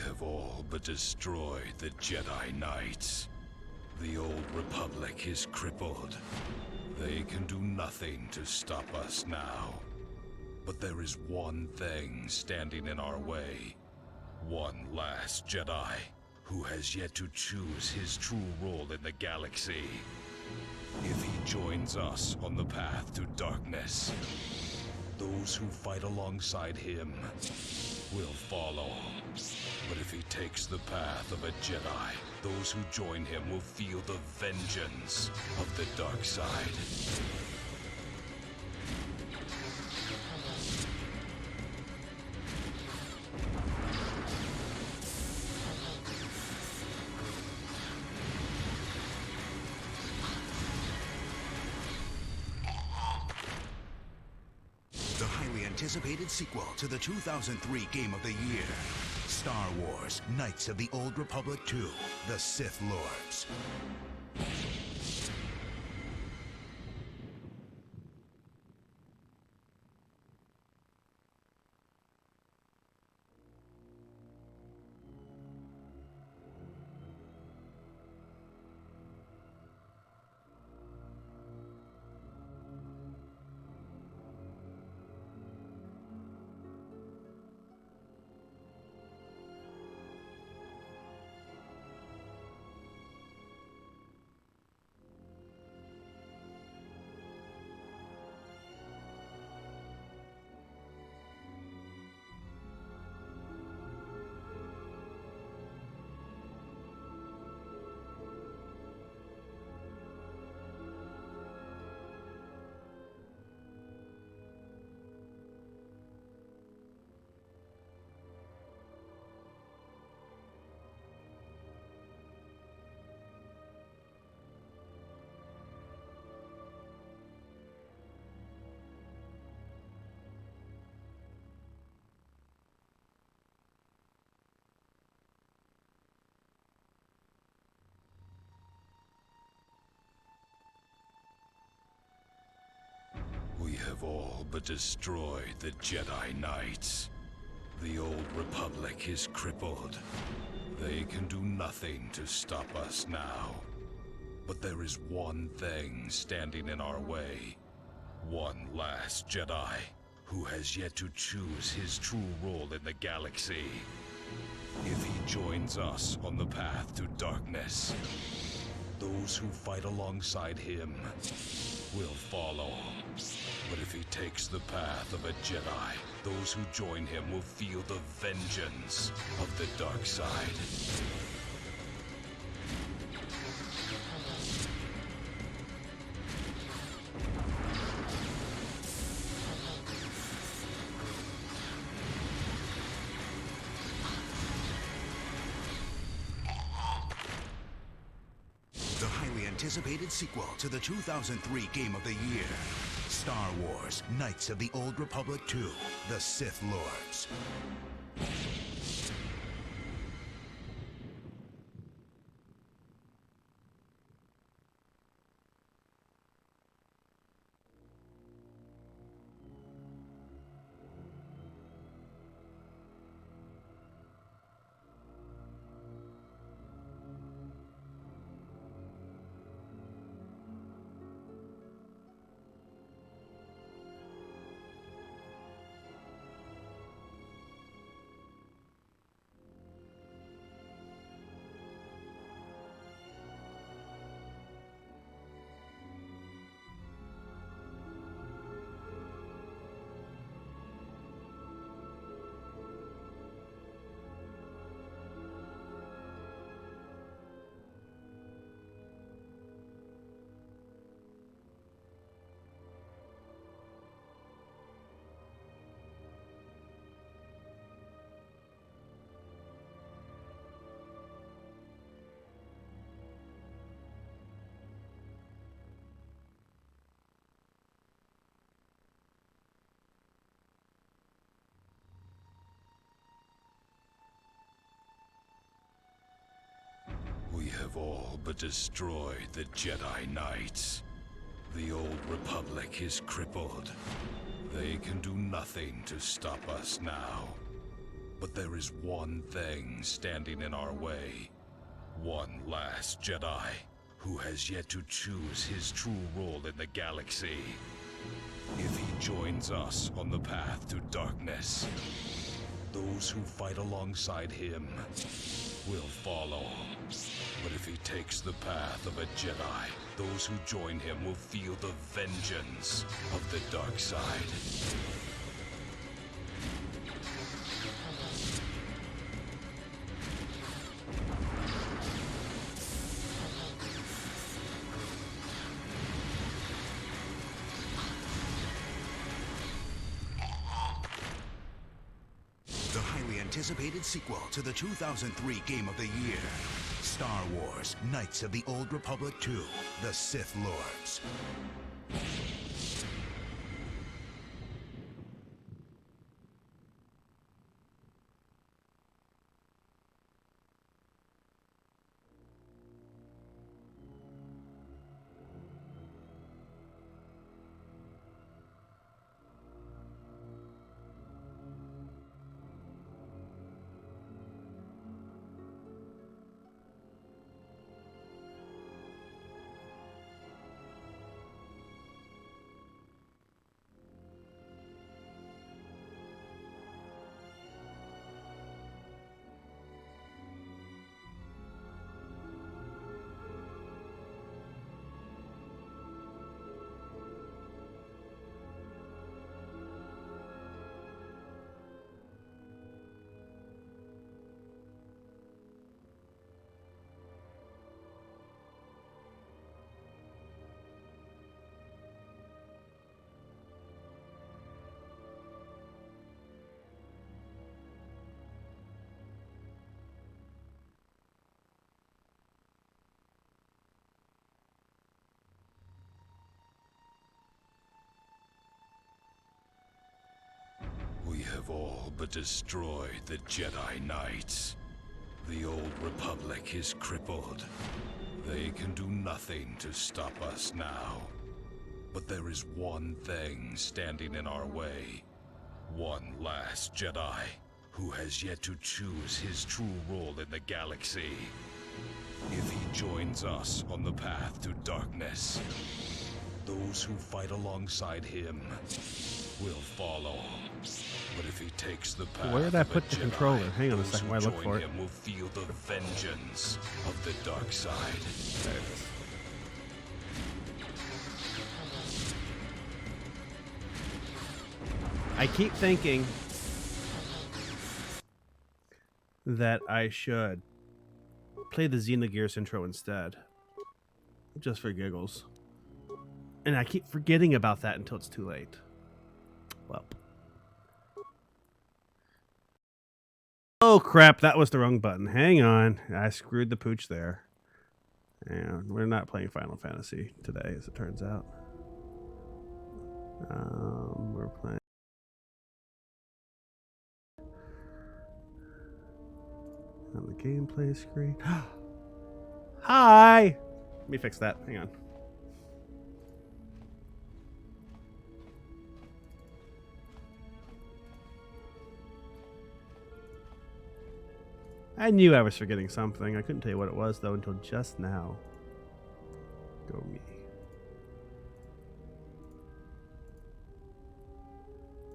have all but destroyed the Jedi Knights. The old Republic is crippled. They can do nothing to stop us now. But there is one thing standing in our way. One last Jedi who has yet to choose his true role in the galaxy. If he joins us on the path to darkness, those who fight alongside him will follow. But if he takes the path of a Jedi, those who join him will feel the vengeance of the dark side. The highly anticipated sequel to the 2003 Game of the Year, Star Wars: Knights of the Old Republic 2, The Sith Lords. We have all but destroyed the Jedi Knights. The old Republic is crippled. They can do nothing to stop us now. But there is one thing standing in our way. One last Jedi who has yet to choose his true role in the galaxy. If he joins us on the path to darkness, those who fight alongside him will follow. But if he takes the path of a Jedi, those who join him will feel the vengeance of the dark side. The highly anticipated sequel to the 2003 Game of the Year, Star Wars: Knights of the Old Republic 2, The Sith Lords. We have all but destroyed the Jedi Knights. The old Republic is crippled. They can do nothing to stop us now. But there is one thing standing in our way. One last Jedi who has yet to choose his true role in the galaxy. If he joins us on the path to darkness, those who fight alongside him will follow. But if he takes the path of a Jedi, those who join him will feel the vengeance of the dark side. The highly anticipated sequel to the 2003 Game of the Year, Star Wars: Knights of the Old Republic 2, The Sith Lords. We have all but destroyed the Jedi Knights. The old Republic is crippled. They can do nothing to stop us now. But there is one thing standing in our way. One last Jedi who has yet to choose his true role in the galaxy. If he joins us on the path to darkness, those who fight alongside him will follow. But if he takes the path Where did I of a put the Jedi, controller? Hang on a those second who while I look join for it. him will feel the vengeance of the dark side. There it is. I keep thinking that I should play the Xenogears intro instead, just for giggles. And I keep forgetting about that until it's too late. Well. Oh crap, that was the wrong button. Hang on. I screwed the pooch there. And we're not playing Final Fantasy today, as it turns out. We're playing on the gameplay screen. Hi! Let me fix that. Hang on. I knew I was forgetting something. I couldn't tell you what it was, though, until just now. Go me.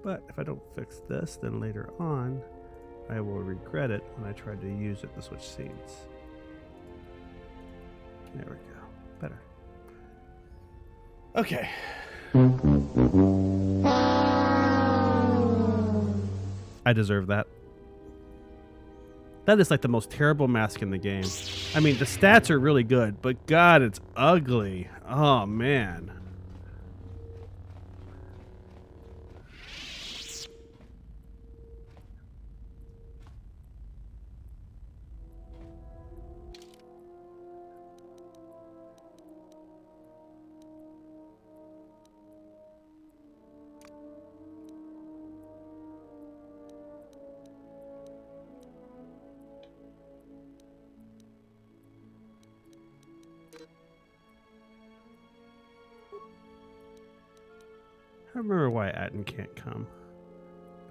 But if I don't fix this, then later on, I will regret it when I try to use it to switch scenes. There we go. Better. Okay. I deserve that. That is like the most terrible mask in the game. I mean, the stats are really good, but God, it's ugly. Oh, man. I don't remember why Atten can't come,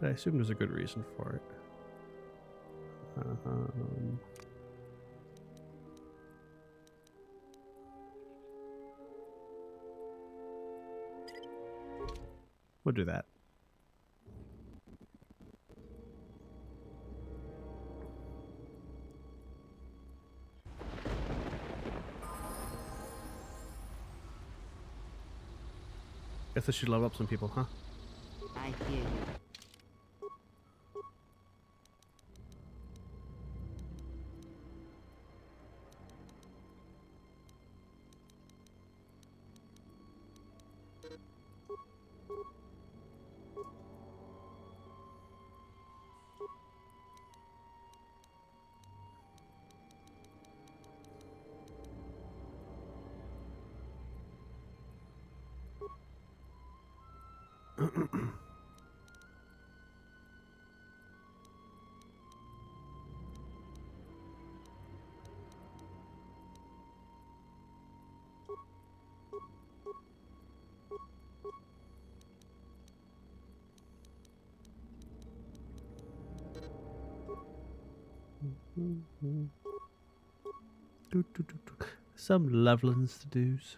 but I assume there's a good reason for it. Um, we'll do that. Guess I should level up some people, huh? I hear you. Some levelings to do's.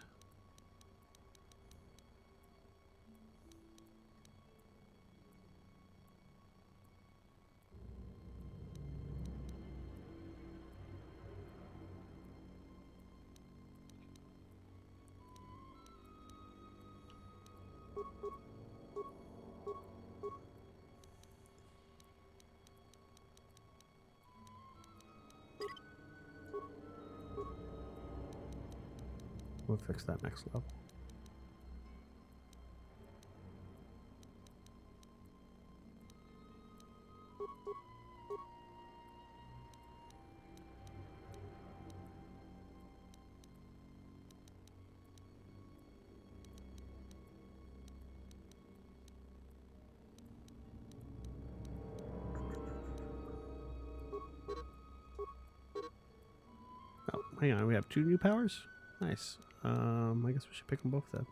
We'll fix that next level. Oh, hang on. We have 2 new powers? Nice. I guess we should pick them both then.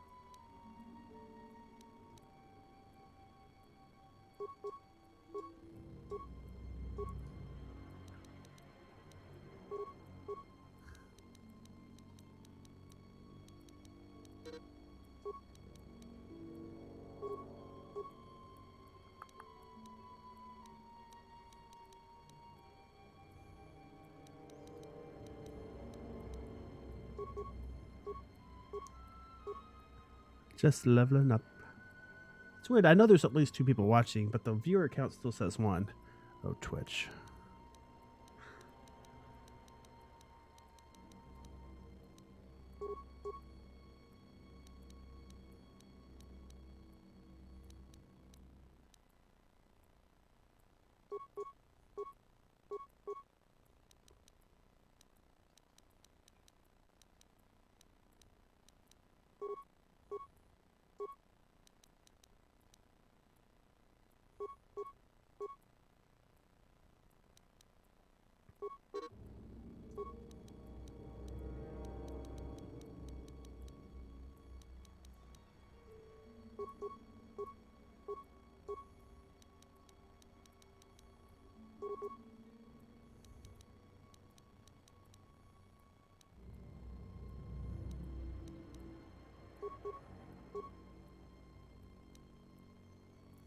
Just leveling up. It's weird. I know there's at least 2 people watching, but the viewer count still says 1. Oh, Twitch.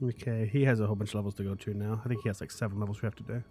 Okay, he has a whole bunch of levels to go to now. I think he has like 7 levels we have to do.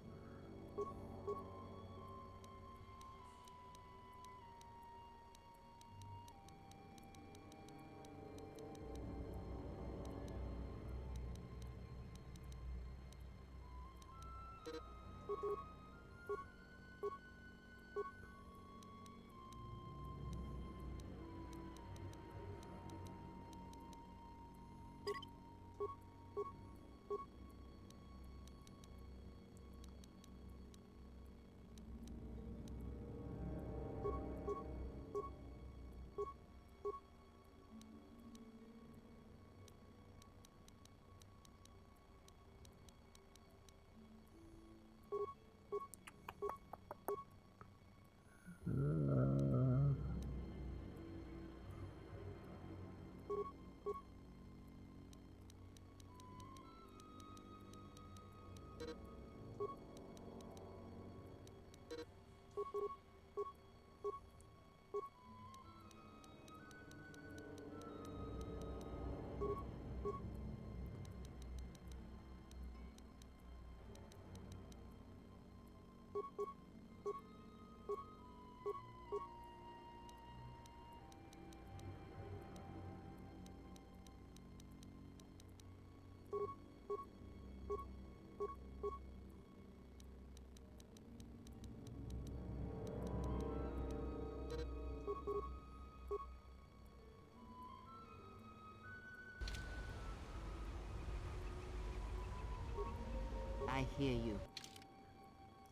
I hear you.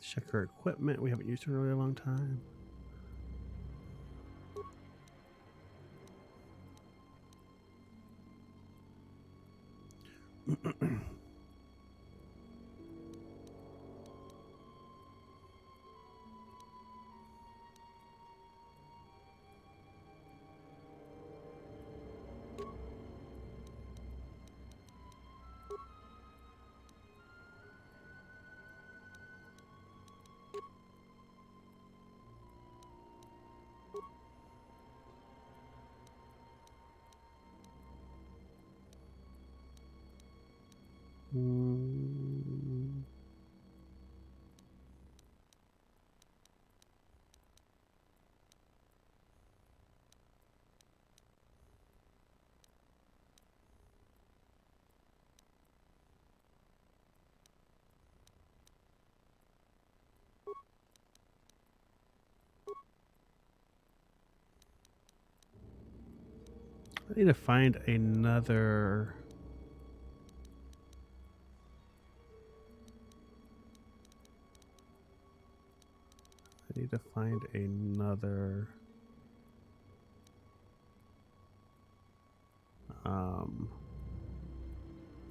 Check her equipment. We haven't used her in a really long time. I need to find another. I need to find another.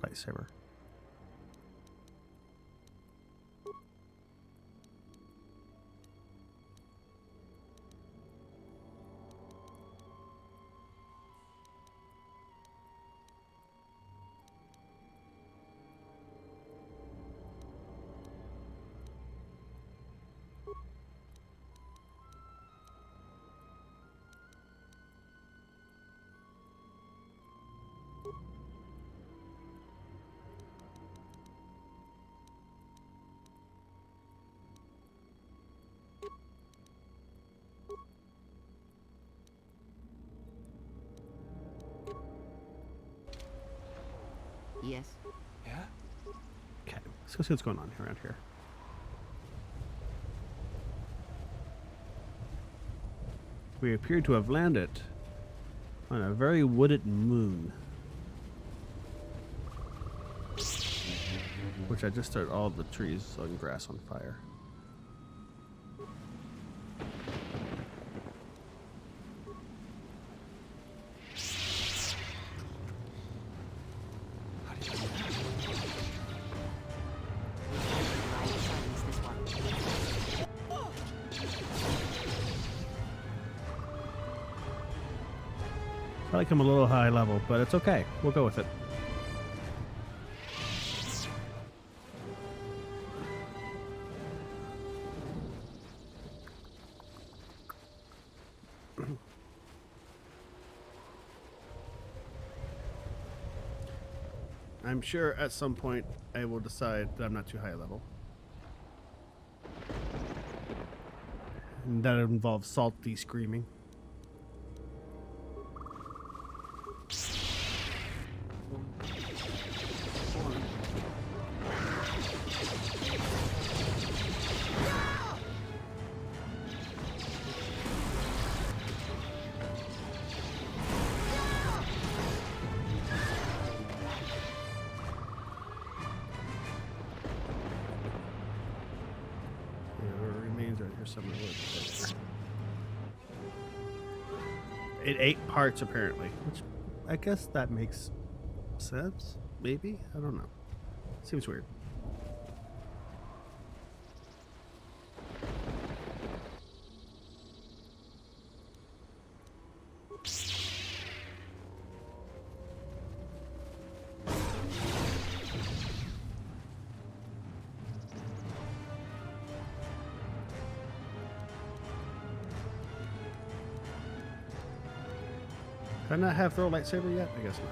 Lightsaber. Yes. Yeah? Okay, let's go see what's going on around here. We appear to have landed on a very wooded moon. Which I just started all the trees and grass on fire. How do you do that? I will silence this one. I like him a little high level, but it's okay. We'll go with it. I'm sure at some point I will decide that I'm not too high level. And that involves salty screaming. Somewhere. It ate parts apparently, which I guess that makes sense. Maybe, I don't know. Seems weird. Do I not have throw lightsaber yet? I guess not.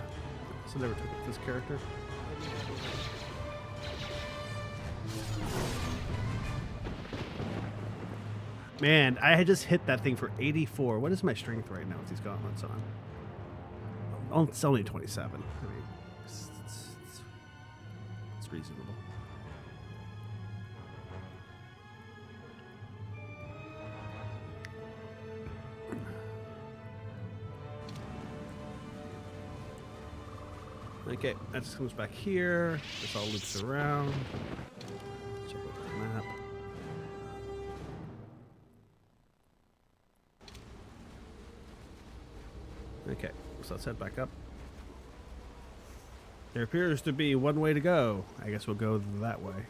So never took it with this character. Man, I had just hit that thing for 84. What is my strength right now with these gauntlets on? Oh, it's only 27. I mean, it's reasonable. Okay, that just comes back here. This all loops around. Check out the map. Okay, so let's head back up. There appears to be one way to go. I guess we'll go that way.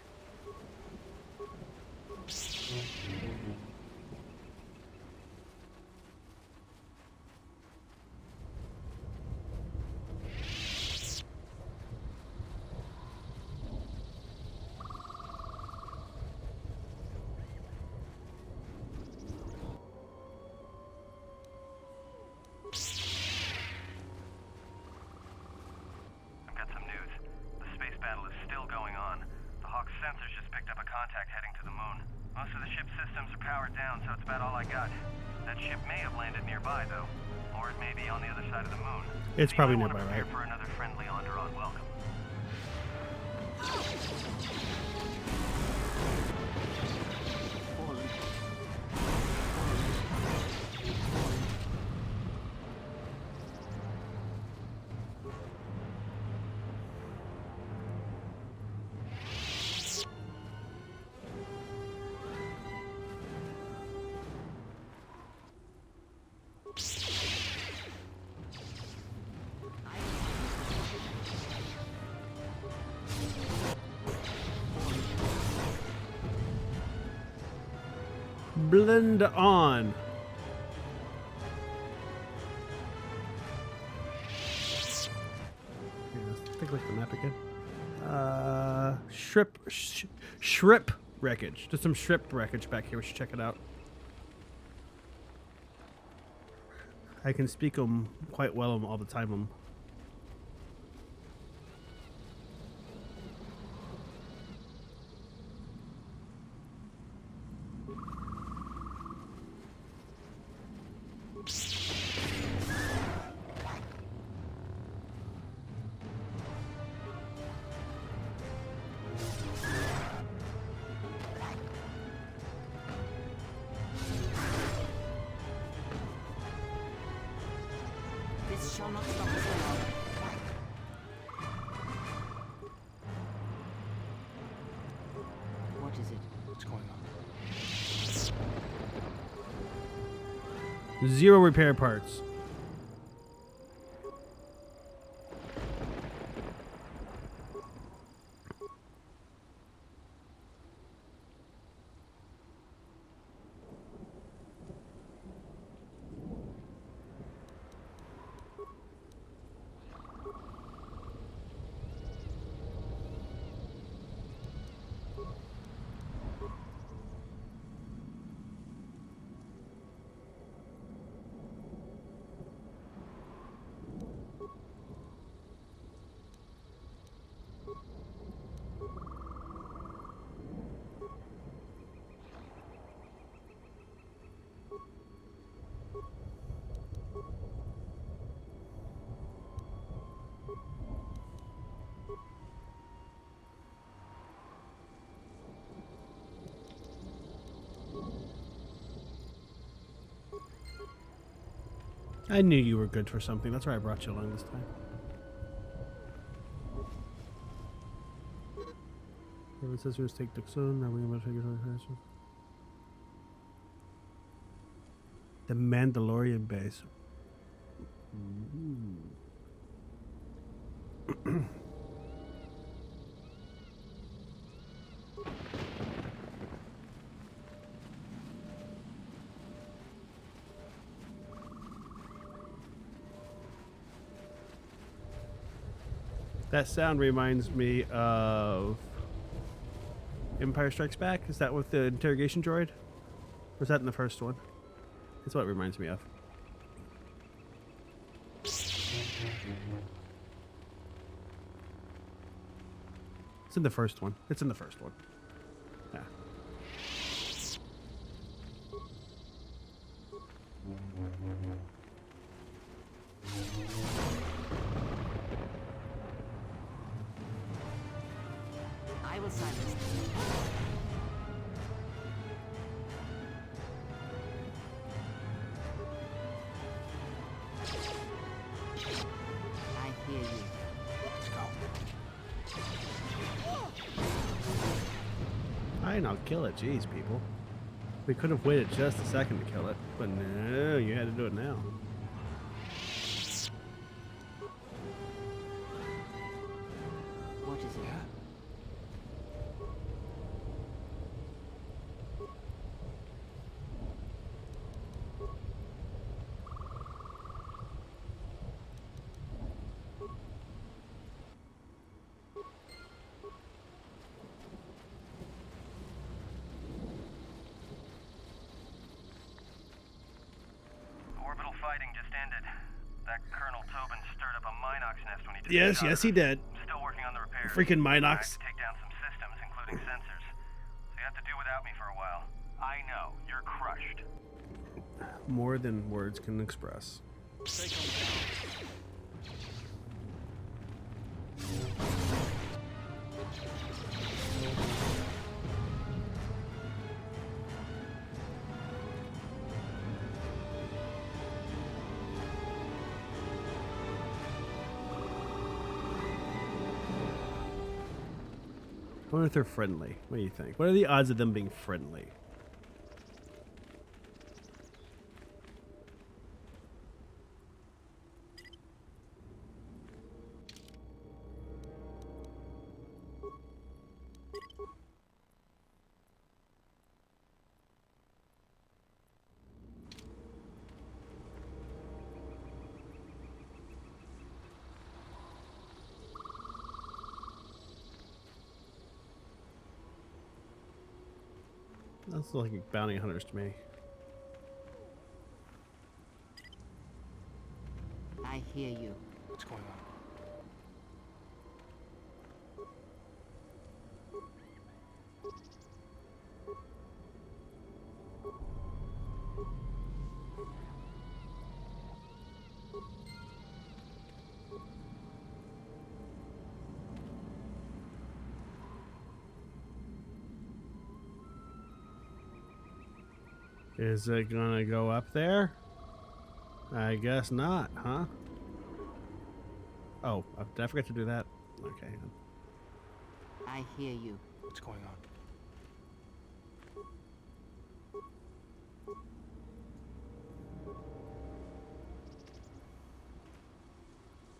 Most of the ship's systems are powered down, so it's about all I got. That ship may have landed nearby, though. Or it may be on the other side of the moon. It's probably You might nearby, want to right? prepare for another friendly Onderon welcome. Blend on. Okay, let's take a look at the map again. Shrimp wreckage. There's some shrimp wreckage back here. We should check it out. I can speak them quite well all the time. This shall not stop us long. What is it? What's going on? 0 repair parts. I knew you were good for something. That's why I brought you along this time. It says we must take Dxun. Now we're going to take it. The Mandalorian base. That sound reminds me of Empire Strikes Back. Is that with the interrogation droid? Or is that in the first one? That's what it reminds me of. It's in the first one. It's in the first one. Yeah. I will silence them. I hear you. Let's go. fine, I'll kill it. Jeez, people. We could have waited just a second to kill it, but no, you had to do it now. What is it? Orbital fighting just ended. That Colonel Tobin stirred up a Minox nest when he did. Yes, yes, he did. Still working on the repairs. Freaking I Minox. have to take down some systems, including sensors. So you have to do without me for a while. I know, you're crushed. More than words can express. I wonder if they're friendly. What do you think? What are the odds of them being friendly? That's like bounty hunters to me. I hear you. What's going on? Is it gonna go up there? I guess not, huh? Oh, did I forget to do that? Okay. I hear you. What's going on?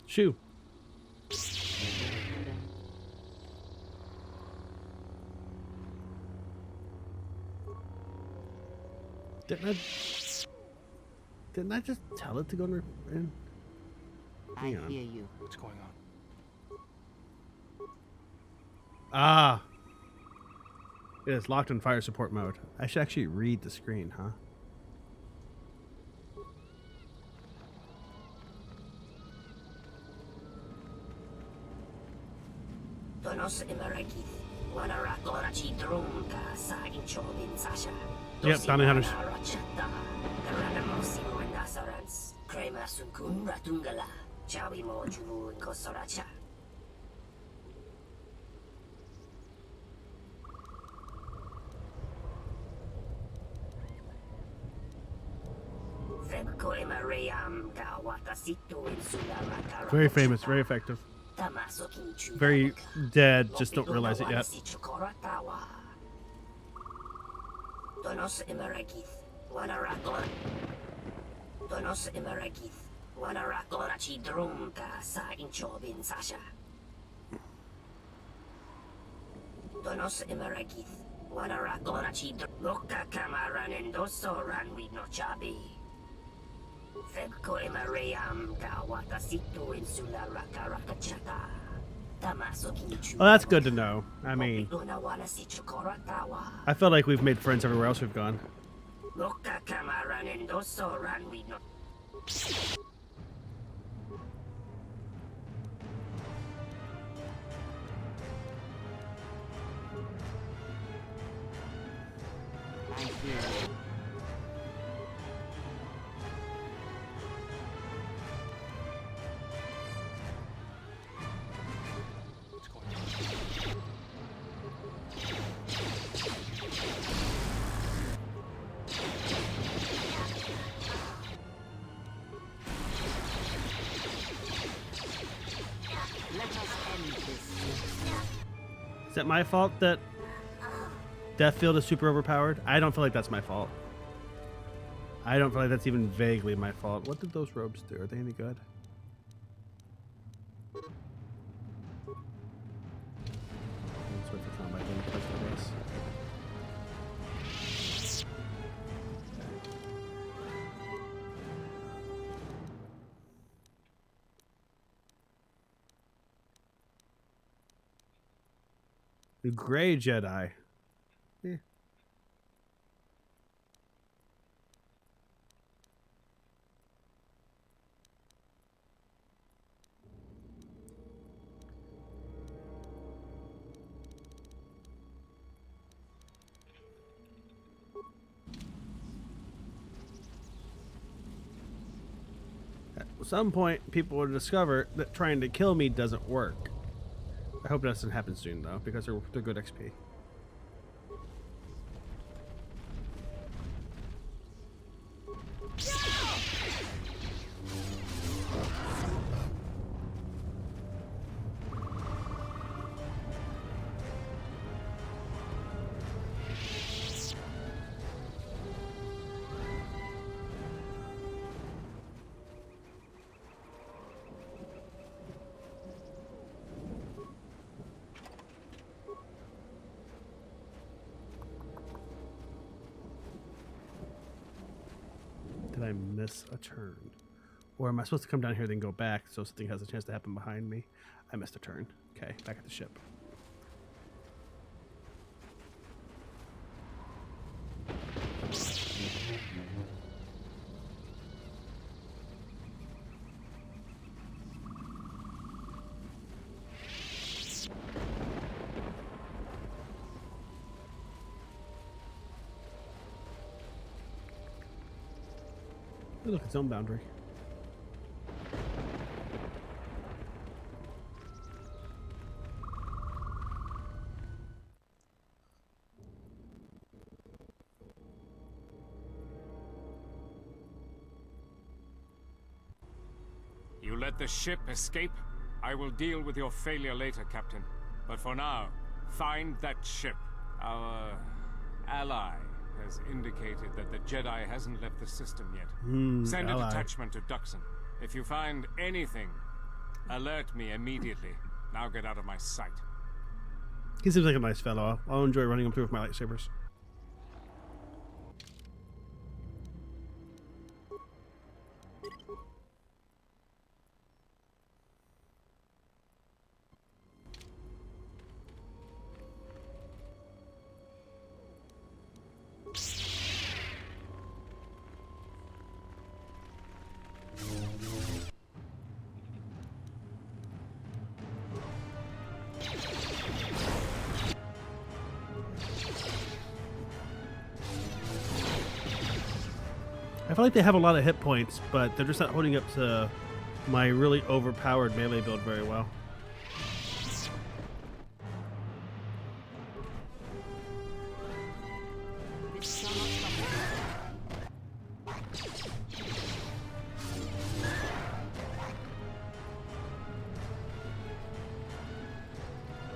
Shoo. Didn't I just tell it to go in? I Hang on. hear you. What's going on? Ah. It is locked in fire support mode. I should actually read the screen, huh? Yep, bounty hunters. Very famous, very effective. Very dead, just don't realize it yet. Oh, that's good to know. I mean, I feel like we've made friends everywhere else we've gone. I hear you. Is it my fault that Death Field is super overpowered. I don't feel like that's my fault. I don't feel like that's even vaguely my fault. What did those robes do? Are they any good? Let's wait for combat then to touch my base. The Gray Jedi. Eh. At some point, people will discover that trying to kill me doesn't work. I hope that doesn't happen soon, though, because they're good XP. Did I miss a turn? Or am I supposed to come down here then go back so something has a chance to happen behind me? I missed a turn. Okay, back at the ship. Oh, look, its own boundary. You let the ship escape? I will deal with your failure later, Captain. But for now, find that ship. Our ally has indicated that the Jedi hasn't left the system yet. Send a detachment to Dxun. If you find anything, alert me immediately. Now get out of my sight. He seems like a nice fellow. I'll enjoy running him through with my lightsabers. I feel like they have a lot of hit points, but they're just not holding up to my really overpowered melee build very well.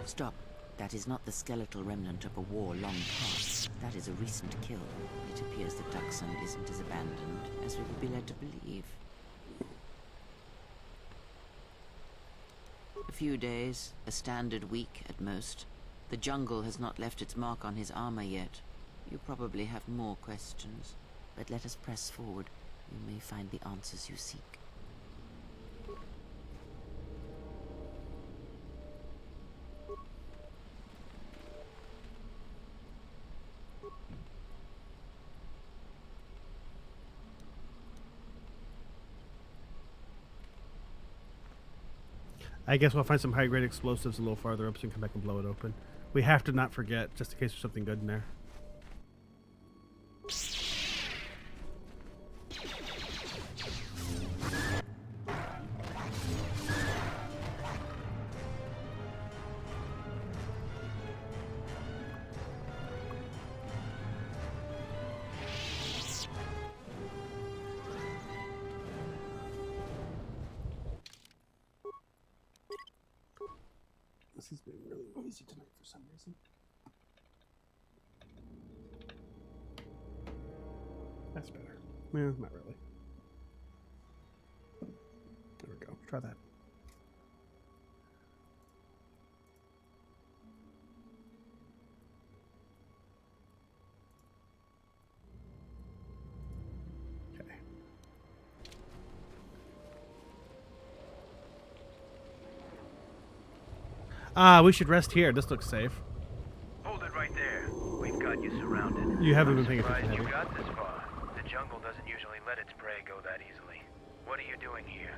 Stop. That is not the skeletal remnant of a war long past. That is a recent kill. It appears that Dxun isn't as abandoned as we would be led to believe. A few days, a standard week at most. The jungle has not left its mark on his armor yet. You probably have more questions, but let us press forward. You may find the answers you seek. I guess we'll find some high-grade explosives a little farther up so we can come back and blow it open. We have to not forget, just in case there's something good in there. This has been really noisy tonight for some reason. That's better. Yeah, not really. There we go. Try that. Okay. We should rest here. This looks safe. Hold it right there. We've got you surrounded. You haven't I'm been paying attention, surprised you have got this far. The jungle doesn't usually let its prey go that easily. What are you doing here?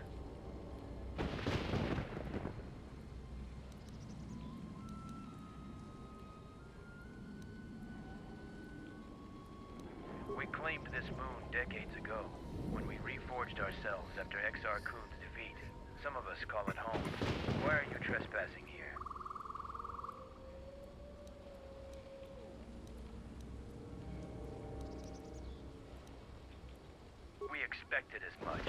We claimed this moon decades ago, when we reforged ourselves after XR Kun's defeat. Some of us call it home. Why are you trespassing here? We expected as much.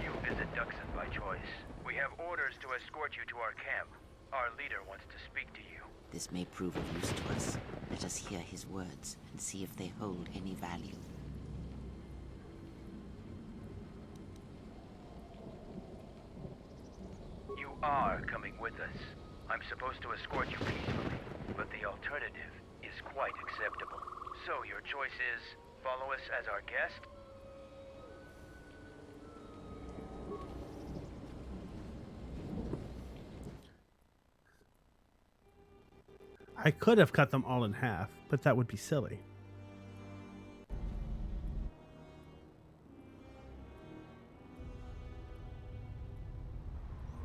You visit Dxun by choice. We have orders to escort you to our camp. Our leader wants to speak to you. This may prove of use to us. Let us hear his words and see if they hold any value. You are coming with us. I'm supposed to escort you peacefully, but the alternative is quite acceptable. So your choice is follow us as our guest? I could have cut them all in half, but that would be silly.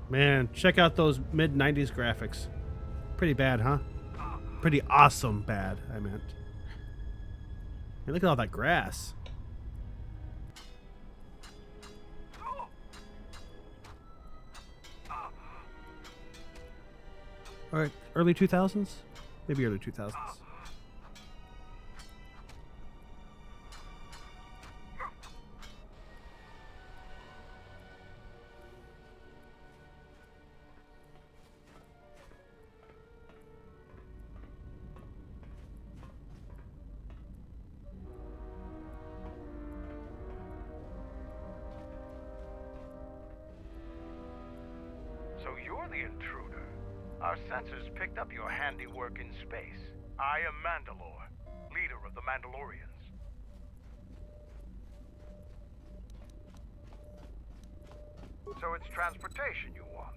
Man, check out those mid-90s graphics. Pretty bad, huh? Pretty awesome bad, I meant. Hey, look at all that grass. All right, early 2000s? Maybe early 2000s. So you're the intruder. Our sensors picked up your handiwork in space. I am Mandalore, leader of the Mandalorians. So it's transportation you want.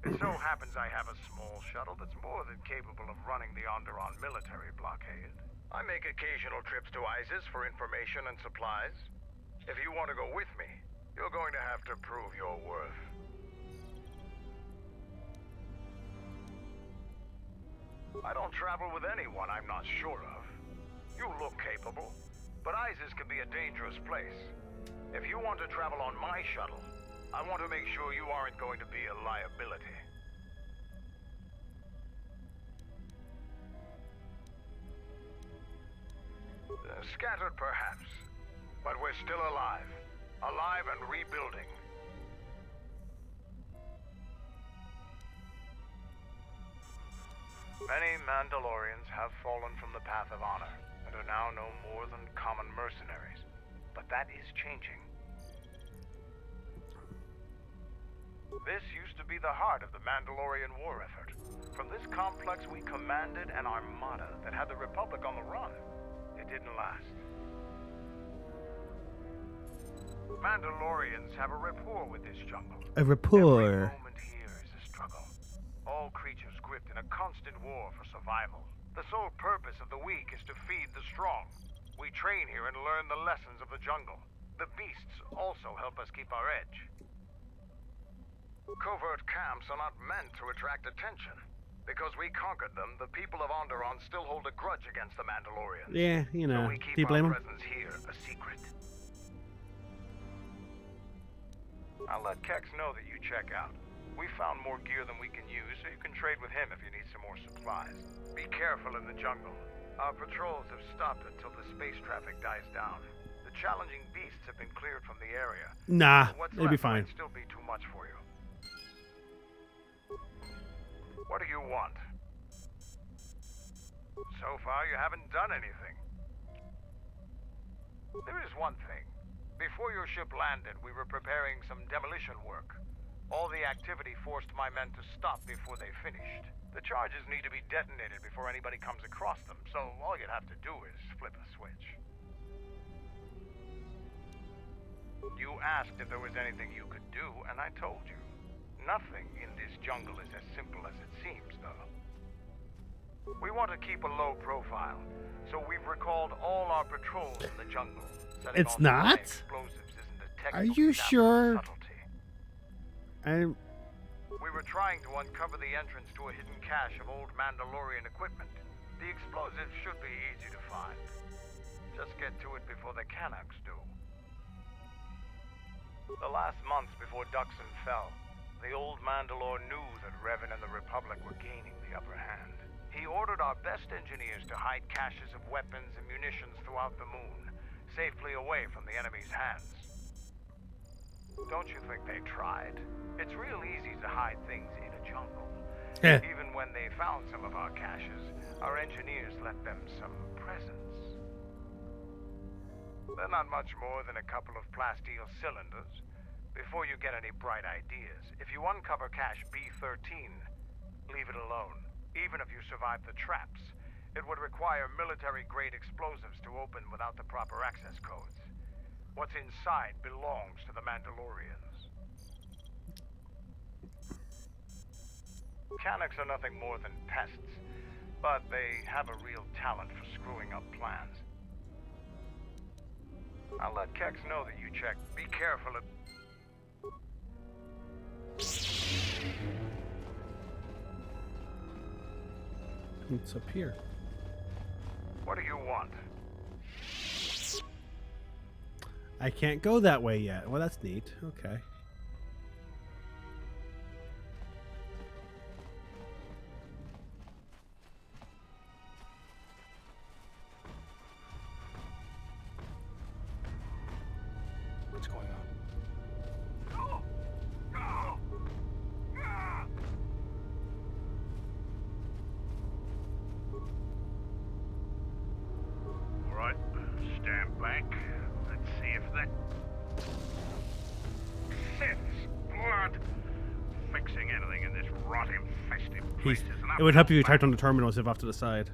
It so happens I have a small shuttle that's more than capable of running the Onderon military blockade. I make occasional trips to Iziz for information and supplies. If you want to go with me, you're going to have to prove your worth. I don't travel with anyone I'm not sure of. You look capable, but Iziz can be a dangerous place. If you want to travel on my shuttle, I want to make sure you aren't going to be a liability. Scattered perhaps, but we're still alive. Alive and rebuilding. Many Mandalorians have fallen from the path of honor and are now no more than common mercenaries. But that is changing. This used to be the heart of the Mandalorian war effort. From this complex we commanded an armada that had the Republic on the run. It didn't last. Mandalorians have a rapport with this jungle. A rapport. Every moment here is a struggle. All creatures gripped in a constant war for survival. The sole purpose of the weak is to feed the strong. We train here and learn the lessons of the jungle. The beasts also help us keep our edge. Covert camps are not meant to attract attention. Because we conquered them, the people of Onderon still hold a grudge against the Mandalorians. Yeah, you know. So we keep Do you blame our him? presence here a secret. I'll let Kex know that you check out. We found more gear than we can use, so you can trade with him if you need some more supplies. Be careful in the jungle. Our patrols have stopped until the space traffic dies down. The challenging beasts have been cleared from the area. Nah, What's it'll be left fine. might still be too much for you. What do you want? So far, you haven't done anything. There is one thing. Before your ship landed, we were preparing some demolition work. All the activity forced my men to stop before they finished. The charges need to be detonated before anybody comes across them, so all you'd have to do is flip a switch. You asked if there was anything you could do, and I told you. Nothing in this jungle is as simple as it seems, though. We want to keep a low profile, so we've recalled all our patrols in the jungle. Setting It's off high not? explosives isn't a Are technical you matter of sure? subtlety. I'm We were trying to uncover the entrance to a hidden cache of old Mandalorian equipment. The explosives should be easy to find. Just get to it before the Canucks do. The last months before Dxun fell, the old Mandalore knew that Revan and the Republic were gaining the upper hand. He ordered our best engineers to hide caches of weapons and munitions throughout the moon, safely away from the enemy's hands. Don't you think they tried? It's real easy to hide things in a jungle. Even when they found some of our caches, our engineers left them some presents. They're not much more than a couple of plasteel cylinders. Before you get any bright ideas, if you uncover cache B13, leave it alone. Even if you survive the traps, it would require military-grade explosives to open without the proper access codes. What's inside belongs to the Mandalorians. Canucks are nothing more than pests, but they have a real talent for screwing up plans. I'll let Kex know that you checked. Be careful of... it's up here. What do you want? I can't go that way yet. Well, that's neat. Okay. What's going on? All right, stand back. Let's see if that... Sith's blood! Fixing anything in this rot-infested place is an It would help if you uphill typed on the terminal and zip off to the side.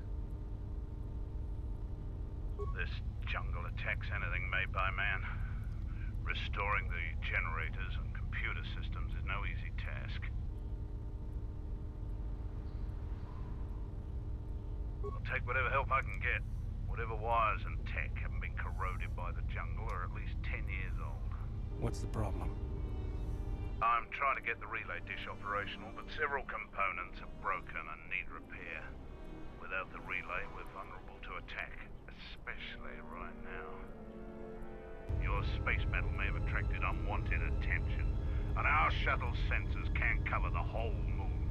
This jungle attacks anything made by man. Restoring the generators and computer systems is no easy task. I'll take whatever help I can get. Whatever wires and tech haven't been corroded by the jungle are at least 10 years old. What's the problem? I'm trying to get the relay dish operational, but several components are broken and need repair. Without the relay, we're vulnerable to attack, especially right now. Your space metal may have attracted unwanted attention, and our shuttle's sensors can cover the whole moon.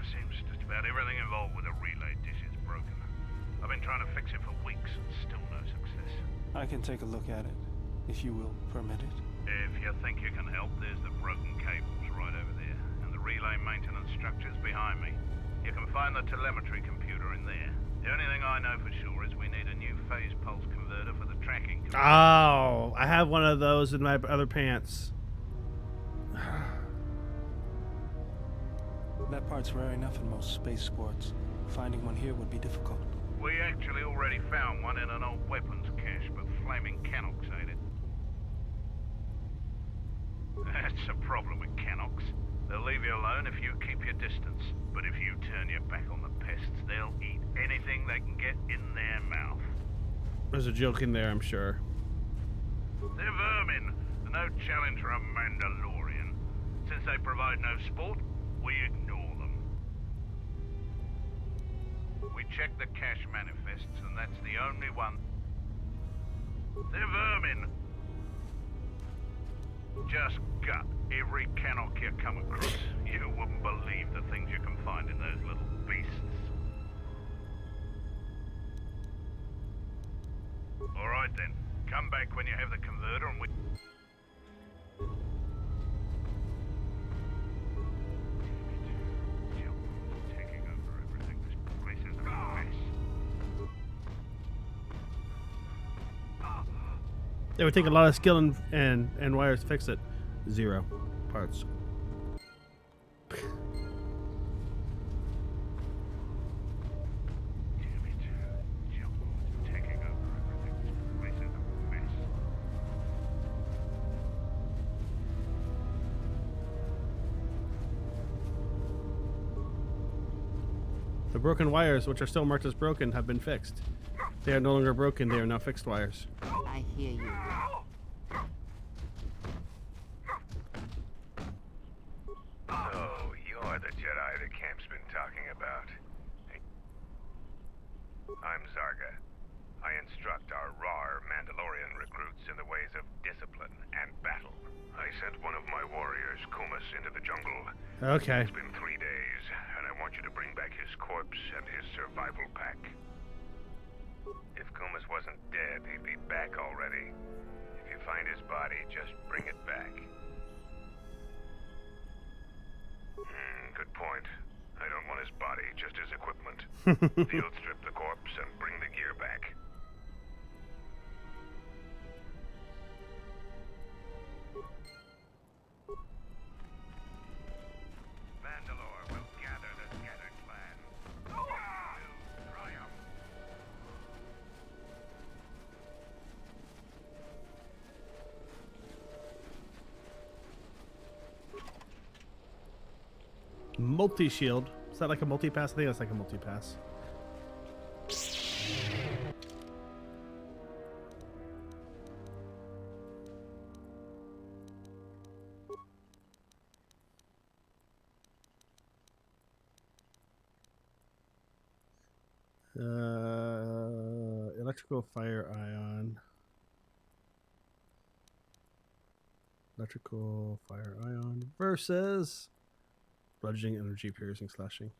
Seems just about everything involved with a relay dish is broken. I've been trying to fix it for weeks and still no success. I can take a look at it, if you will permit it. If you think you can help, there's the broken cables right over there, and the relay maintenance structure's behind me. You can find the telemetry computer in there. The only thing I know for sure is we need a new phase pulse converter for the tracking. Oh, I have one of those in my other pants. That part's rare enough in most spaceports. Finding one here would be difficult. We actually already found one in an old weapons cache, but flaming Canucks ate it. That's a problem with Canucks. They'll leave you alone if you keep your distance. But if you turn your back on the pests, they'll eat anything they can get in their mouth. There's a joke in there, I'm sure. They're vermin. No challenge for a Mandalorian. Since they provide no sport, we ignore them. We checked the cache manifests, and that's the only one. They're vermin. Just gut every Canuck you come across. You wouldn't believe the things you can find in those little beasts. All right then. Come back when you have the converter and we... Taking over everything. This place is a mess. It would take a lot of skill and wires to fix it. 0 parts. The broken wires, which are still marked as broken, have been fixed. They are no longer broken, they are now fixed wires. I hear you. So, you're the Jedi the camp's been talking about. I'm Zarga. I instruct our raw Mandalorian recruits in the ways of discipline and battle. I sent one of my warriors, Kumas, into the jungle. Okay. It's been 3 days, and I want you to bring back his corpse and his survival pack. If Kumas wasn't dead, he'd be back already. If you find his body, just bring it back. Good point. I don't want his body, just his equipment. Field strip the corpse and bring the gear back. Mandalore will gather the scattered clan. Will triumph. Multi-shield. Is that like a multi-pass? I think that's like a multi-pass. Electrical fire ion. Electrical fire ion versus bludgeoning, energy, piercing, slashing.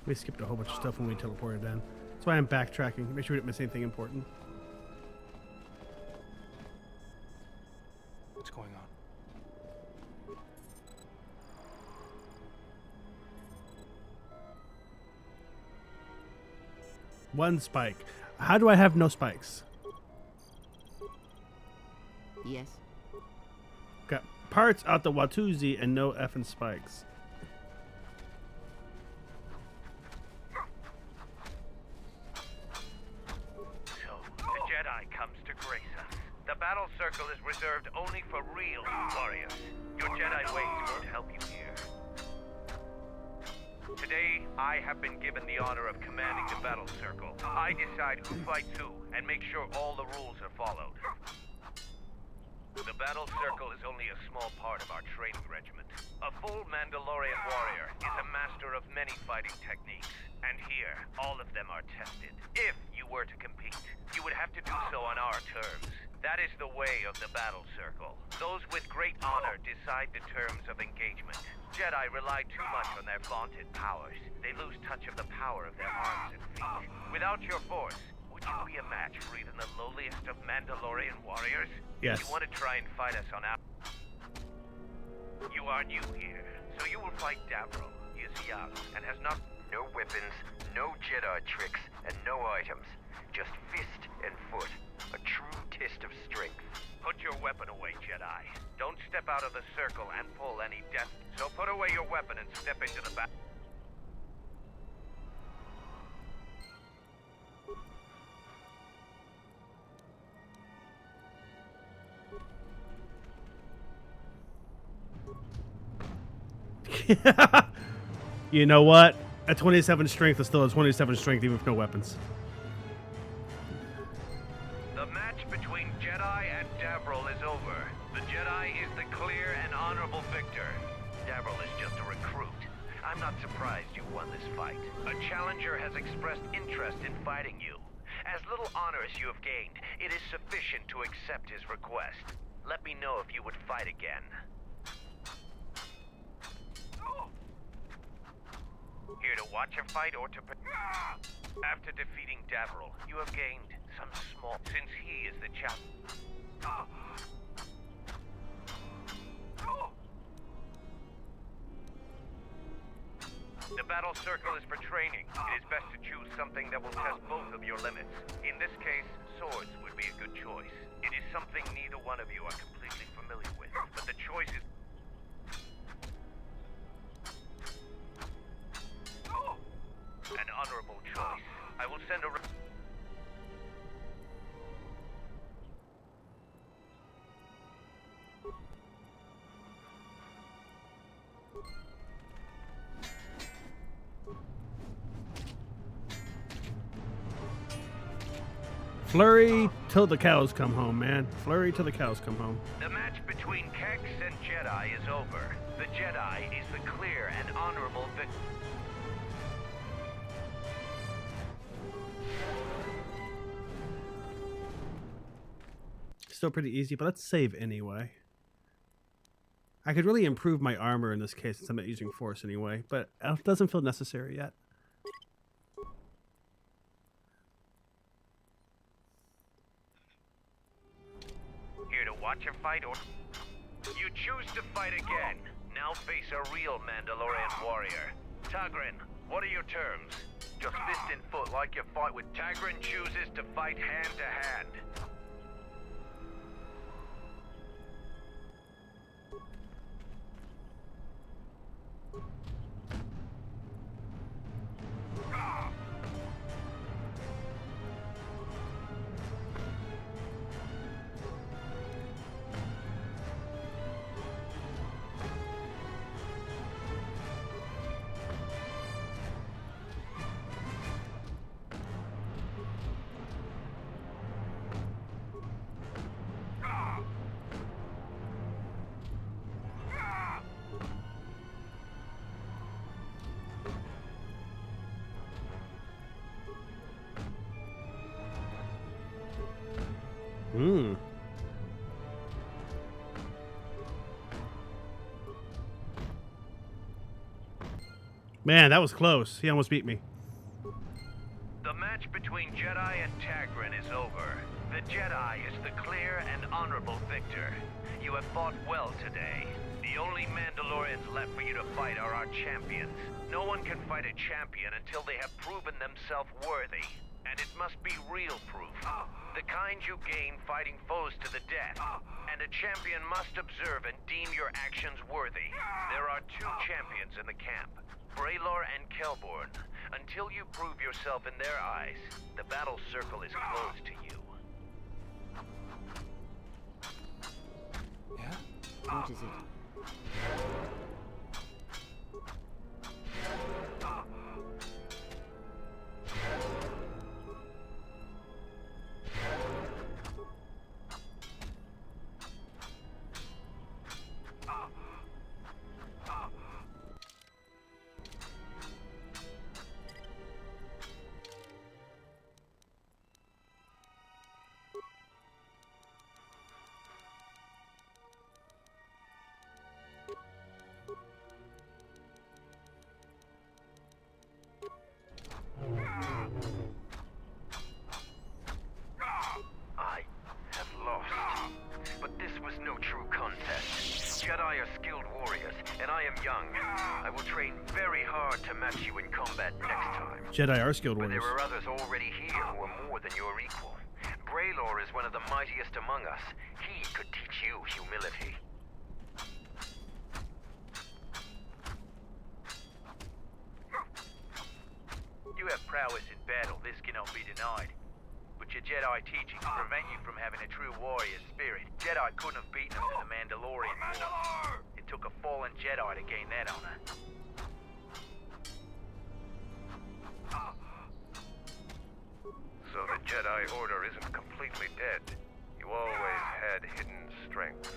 We skipped a whole bunch of stuff when we teleported in. That's why I'm backtracking. Make sure we didn't miss anything important. What's going on? One spike. How do I have no spikes? Yes. Got parts out the Watusi and no effing spikes. So, the Jedi comes to grace us. The battle circle is reserved only for real warriors. Your Jedi ways won't help you here. Today, I have been given the honor of commanding the battle circle. I decide who fights who, and make sure all the rules are followed. The battle circle is only a small part of our training regiment. A full Mandalorian warrior is a master of many fighting techniques, and here, all of them are tested. If you were to compete, you would have to do so on our terms. That is the way of the battle circle. Those with great honor decide the terms of engagement. Jedi rely too much on their vaunted powers. They lose touch of the power of their arms and feet. Without your force, would you be a match for even the lowliest of Mandalorian warriors? Yes. You want to try and fight us on our... You are new here, so you will fight Davro. He is young and has not... No weapons, no Jedi tricks, and no items. Just fist and foot. A true test of strength. Put your weapon away, Jedi. Don't step out of the circle and pull any death. So put away your weapon and step into the back. You know what? At 27 strength is still a 27 strength even with no weapons. The match between Jedi and Davril is over. The Jedi is the clear and honorable victor. Davril is just a recruit. I'm not surprised you won this fight. A challenger has expressed interest in fighting you. As little honor as you have gained, it is sufficient to accept his request. Let me know if you would fight again. Here to watch a fight or to... After defeating Davril, you have gained some small... Since he is the The battle circle is for training. It is best to choose something that will test both of your limits. In this case, swords would be a good choice. It is something neither one of you are completely familiar with, but the choice is... an honorable choice. I will send a... Flurry till the cows come home, man. Flurry till the cows come home. The match between Kex and Jedi is over. The Jedi is the clear and honorable victor. Still pretty easy, but let's save anyway. I could really improve my armor in this case since I'm not using Force anyway, but it doesn't feel necessary yet. Here to watch a fight or... You choose to fight again. Now face a real Mandalorian warrior. Tagrin, what are your terms? Just fist and foot like you fight with Tagrin chooses to fight hand to hand. Man, that was close. He almost beat me. The match between Jedi and Tagrin is over. The Jedi is the clear and honorable victor. You have fought well today. The only Mandalorians left for you to fight are our champions. No one can fight a champion until they have proven themselves worthy. And it must be real proof. The kind you gain fighting foes to the death. And a champion must observe and deem your actions worthy. There are two champions in the camp, Braylor and Kelborn. Until you prove yourself in their eyes, the battle circle is closed to you. Yeah? What is it? I have lost. But this was no true contest. Jedi are skilled warriors, and I am young. I will train very hard to match you in combat next time. Jedi are skilled But warriors. there are others already here who are more than your equal. Braylor is one of the mightiest among us. He could teach you humility. You have prowess in battle, this cannot be denied. But your Jedi teachings prevent you from having a true warrior spirit. Jedi couldn't have beaten us in the Mandalorian War. It took a fallen Jedi to gain that honor. So the Jedi Order isn't completely dead. You always had hidden strengths.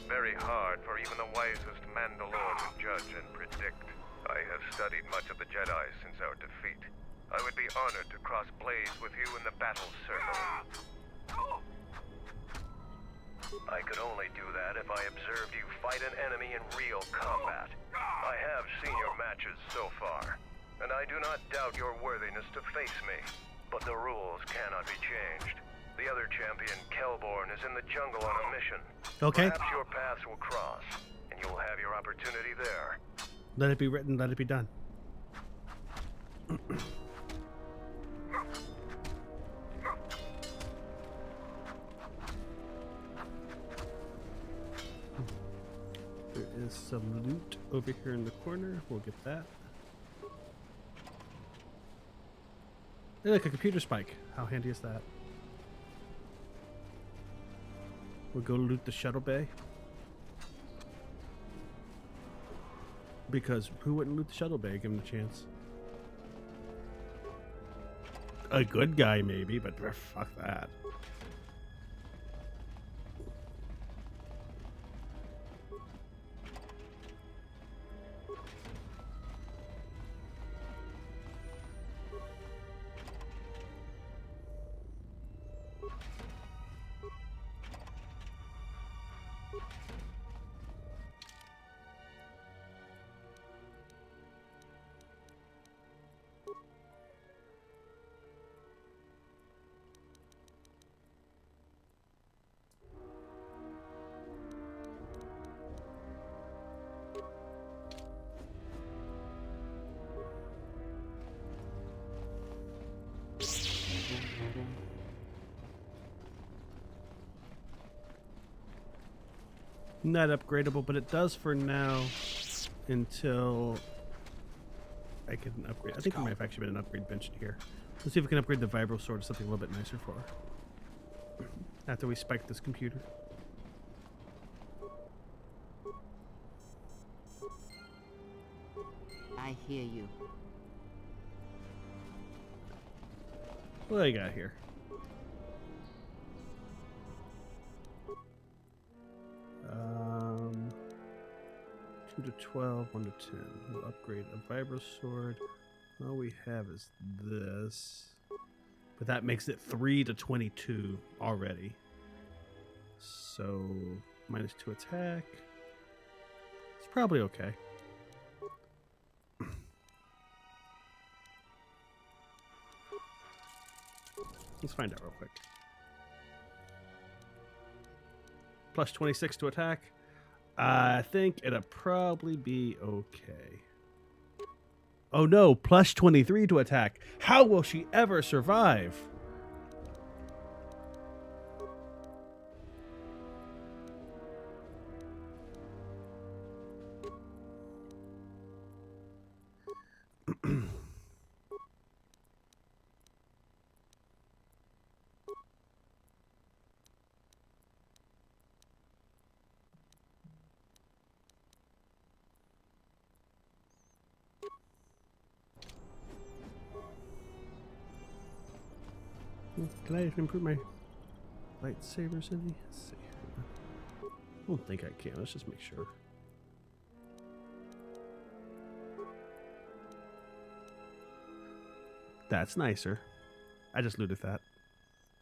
Very hard for even the wisest Mandalore to judge and predict. I have studied much of the Jedi since our defeat. I would be honored to cross blades with you in the battle circle. I could only do that if I observed you fight an enemy in real combat. I have seen your matches so far, and I do not doubt your worthiness to face me. But the rules cannot be changed. The other champion, Kelborn, is in the jungle on a mission. Okay. Perhaps your paths will cross, and you'll have your opportunity there. Let it be written, let it be done. There is some loot over here in the corner. We'll get that. Hey, look, a computer spike. How handy is that? We'll go loot the shuttle bay. Because who wouldn't loot the shuttle bay? Give him a chance. A good guy, maybe, but fuck that. Not upgradable, but it does for now until I can upgrade. I think there might have actually been an upgrade bench in here. Let's see if we can upgrade the vibro sword to something a little bit nicer for her. After we spike this computer. I hear you. What do I got here? 2 to 12, 1 to 10. We'll upgrade a vibro sword. All we have is this. But that makes it 3 to 22 already. So, minus 2 attack. It's probably okay. Let's find out real quick. Plus 26 to attack. I think it'll probably be okay. Oh no, plus 23 to attack. How will she ever survive? Can I improve my lightsabers any? Let's see. I don't think I can. Let's just make sure. That's nicer. I just looted that.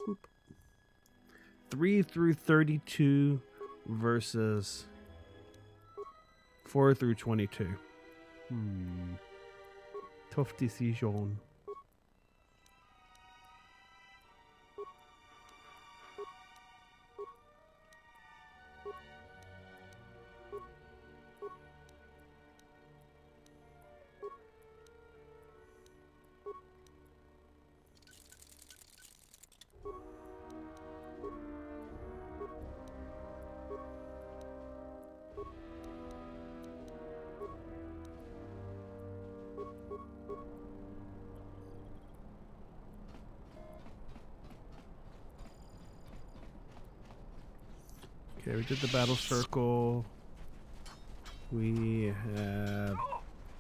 Oop. 3 through 32 versus 4 through 22. Tough decision. Okay, we did the battle circle. We have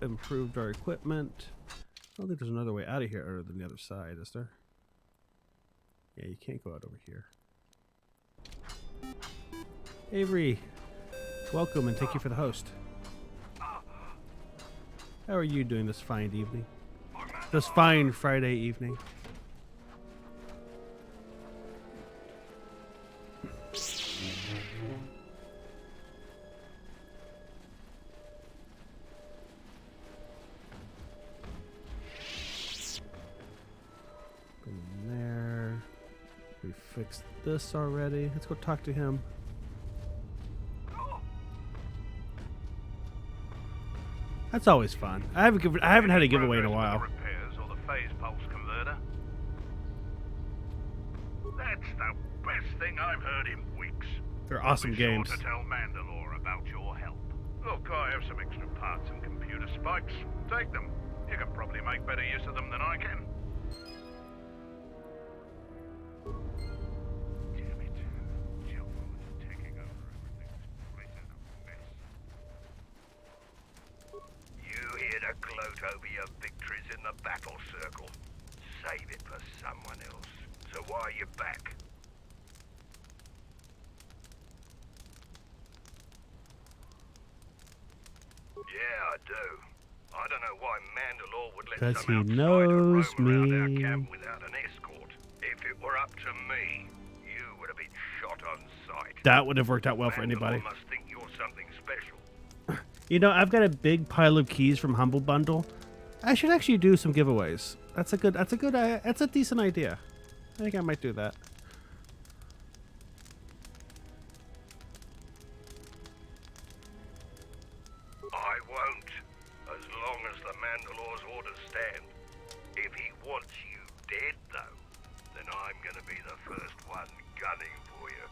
improved our equipment. I don't think there's another way out of here other than the other side, is there? Yeah, you can't go out over here. Avery, welcome and thank you for the host. How are you doing this fine evening? This fine Friday evening? Fixed this already. Let's go talk to him. That's always fun. I haven't had a giveaway in a while. Repairs or the phase pulse converter? That's the best thing I've heard in weeks. They're awesome Be sure games. to tell Mandalore about your help. Look, I have some extra parts and computer spikes. Take them. You can probably make better use of them than I can. Damn it. Jumbo's taking over everything. This place is a mess. You here to gloat over your victories in the battle circle. Save it for someone else. So why are you back? Yeah, I do. I don't know why Mandalore would let 'Cause some he outsider knows roam around our me. camp without an escort. If it were up to me, you would have been shot on sight. That would have worked out well for anybody. Mandalore must think you're something special. You know, I've got a big pile of keys from Humble Bundle. I should actually do some giveaways. That's a decent idea. I think I might do that. I won't, as long as the Mandalore's orders stand. If he wants you dead, though, then I'm gonna be the first one gunning for you.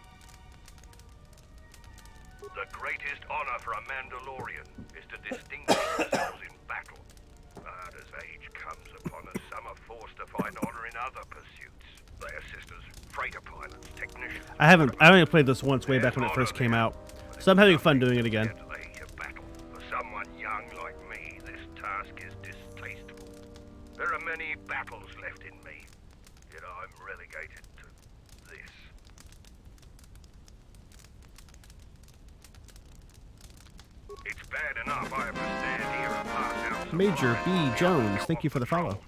The greatest honor for a Mandalorian is to distinguish themselves in battle. But as age comes upon us, some are forced to find honor in other pursuits. They assist as freighter pilots, technicians. I only played this once way back when it first came out, so I'm having fun doing it again. For someone young like me, this task is distasteful. There are many battles left in me, yet I'm relegated to this. It's bad enough I have to stand here and pass out some Major lines B. on Jones, behalf thank you of for the patrol. follow.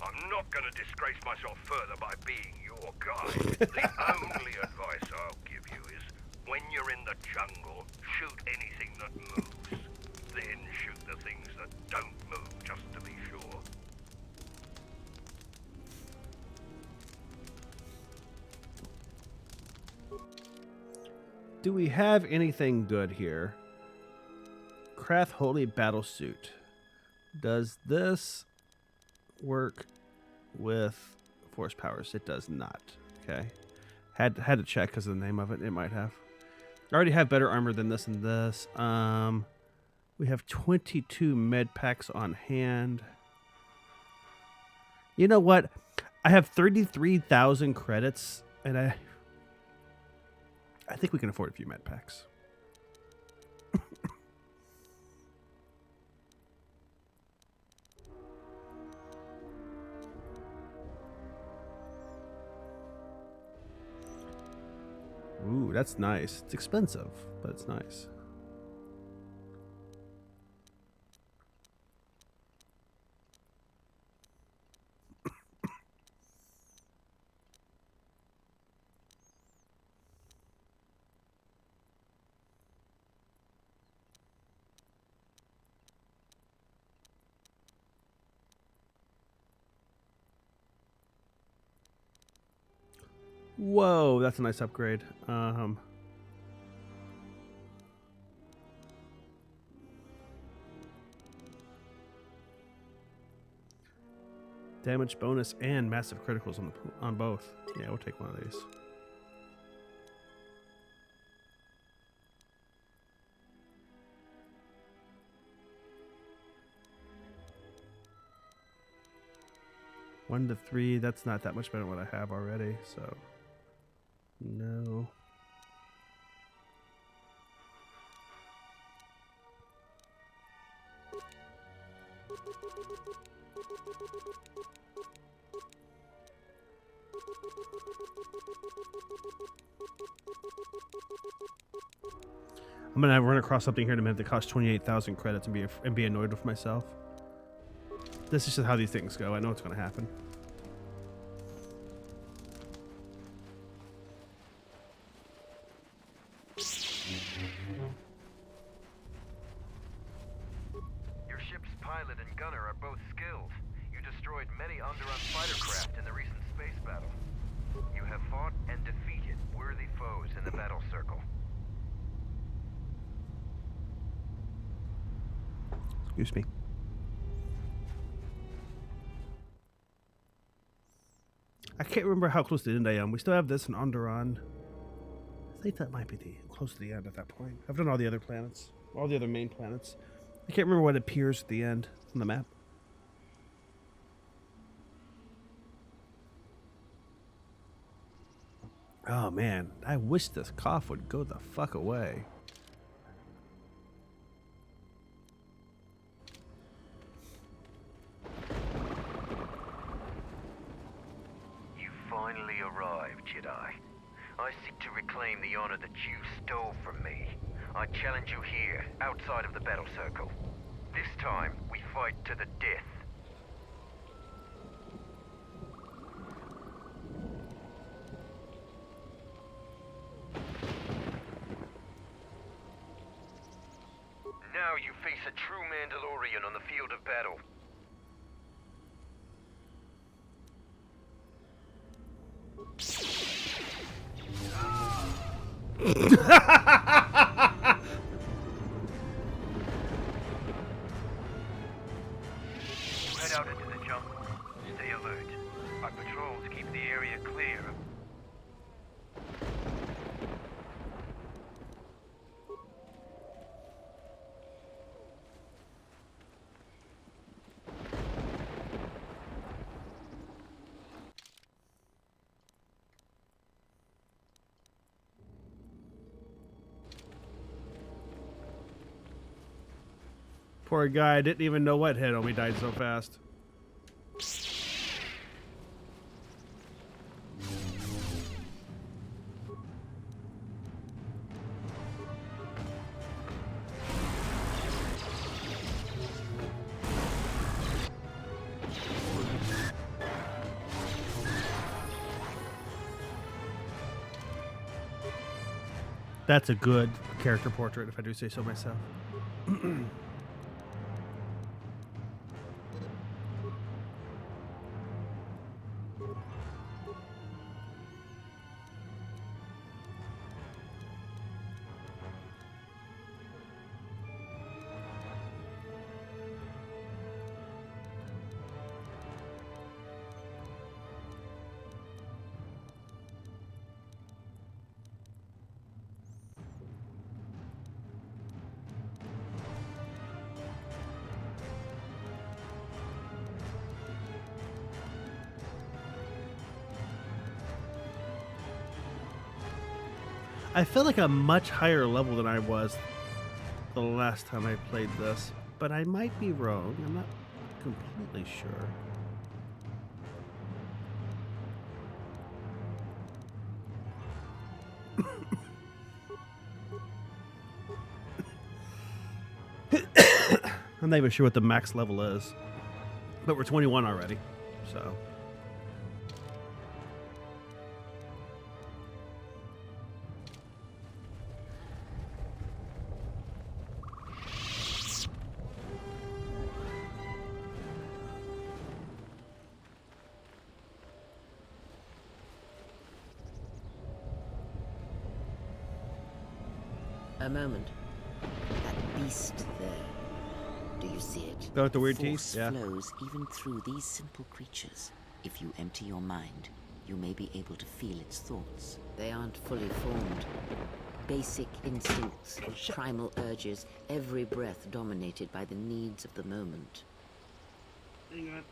I'm not going to disgrace myself further by being your guide. The only advice I'll give you is, when you're in the jungle, shoot anything that moves. Then shoot the things that don't move, just to be sure. Do we have anything good here? Krath Holy Battle Suit. Does this work with force powers? It does not. Okay. Had to check because of the name of it. It might have. I already have better armor than this and this. We have 22 med packs on hand. You know what? I have 33,000 credits, and I think we can afford a few med packs. Ooh, that's nice. It's expensive, but it's nice. Whoa, that's a nice upgrade. Damage bonus and massive criticals on both. Yeah, we'll take one of these. One to 3. That's not that much better than what I have already. So, no. I'm gonna run across something here in a minute that costs 28,000 credits and be annoyed with myself. This is just how these things go. I know what's gonna happen. Your ship's pilot and gunner are both skilled. You destroyed many Onderon fighter craft in the recent space battle. You have fought and defeated worthy foes in the battle circle. Excuse me. I can't remember how close to the end I am. We still have this and Onderon. I think that might be close to the end at that point. I've done all the other planets, all the other main planets. I can't remember what appears at the end on the map. Oh man, I wish this cough would go the fuck away. You finally arrived, Jedi. I seek to reclaim the honor that you stole from me. I challenge you here, outside of the battle circle. This time, we fight to the death. Now you face a true Mandalorian on the field of battle. Head out into the jungle. Stay alert. Our patrols keep the area clear. Poor guy, didn't even know what hit him. He died so fast. That's a good character portrait, if I do say so myself. I feel like I'm much higher level than I was the last time I played this, but I might be wrong. I'm not completely sure. I'm not even sure what the max level is, but we're 21 already, so. A moment. That beast there. Do you see it? Oh, with the weird Force teeth? Yeah. flows even through these simple creatures. If you empty your mind, you may be able to feel its thoughts. They aren't fully formed. Basic instincts, primal urges, every breath dominated by the needs of the moment. Hang on.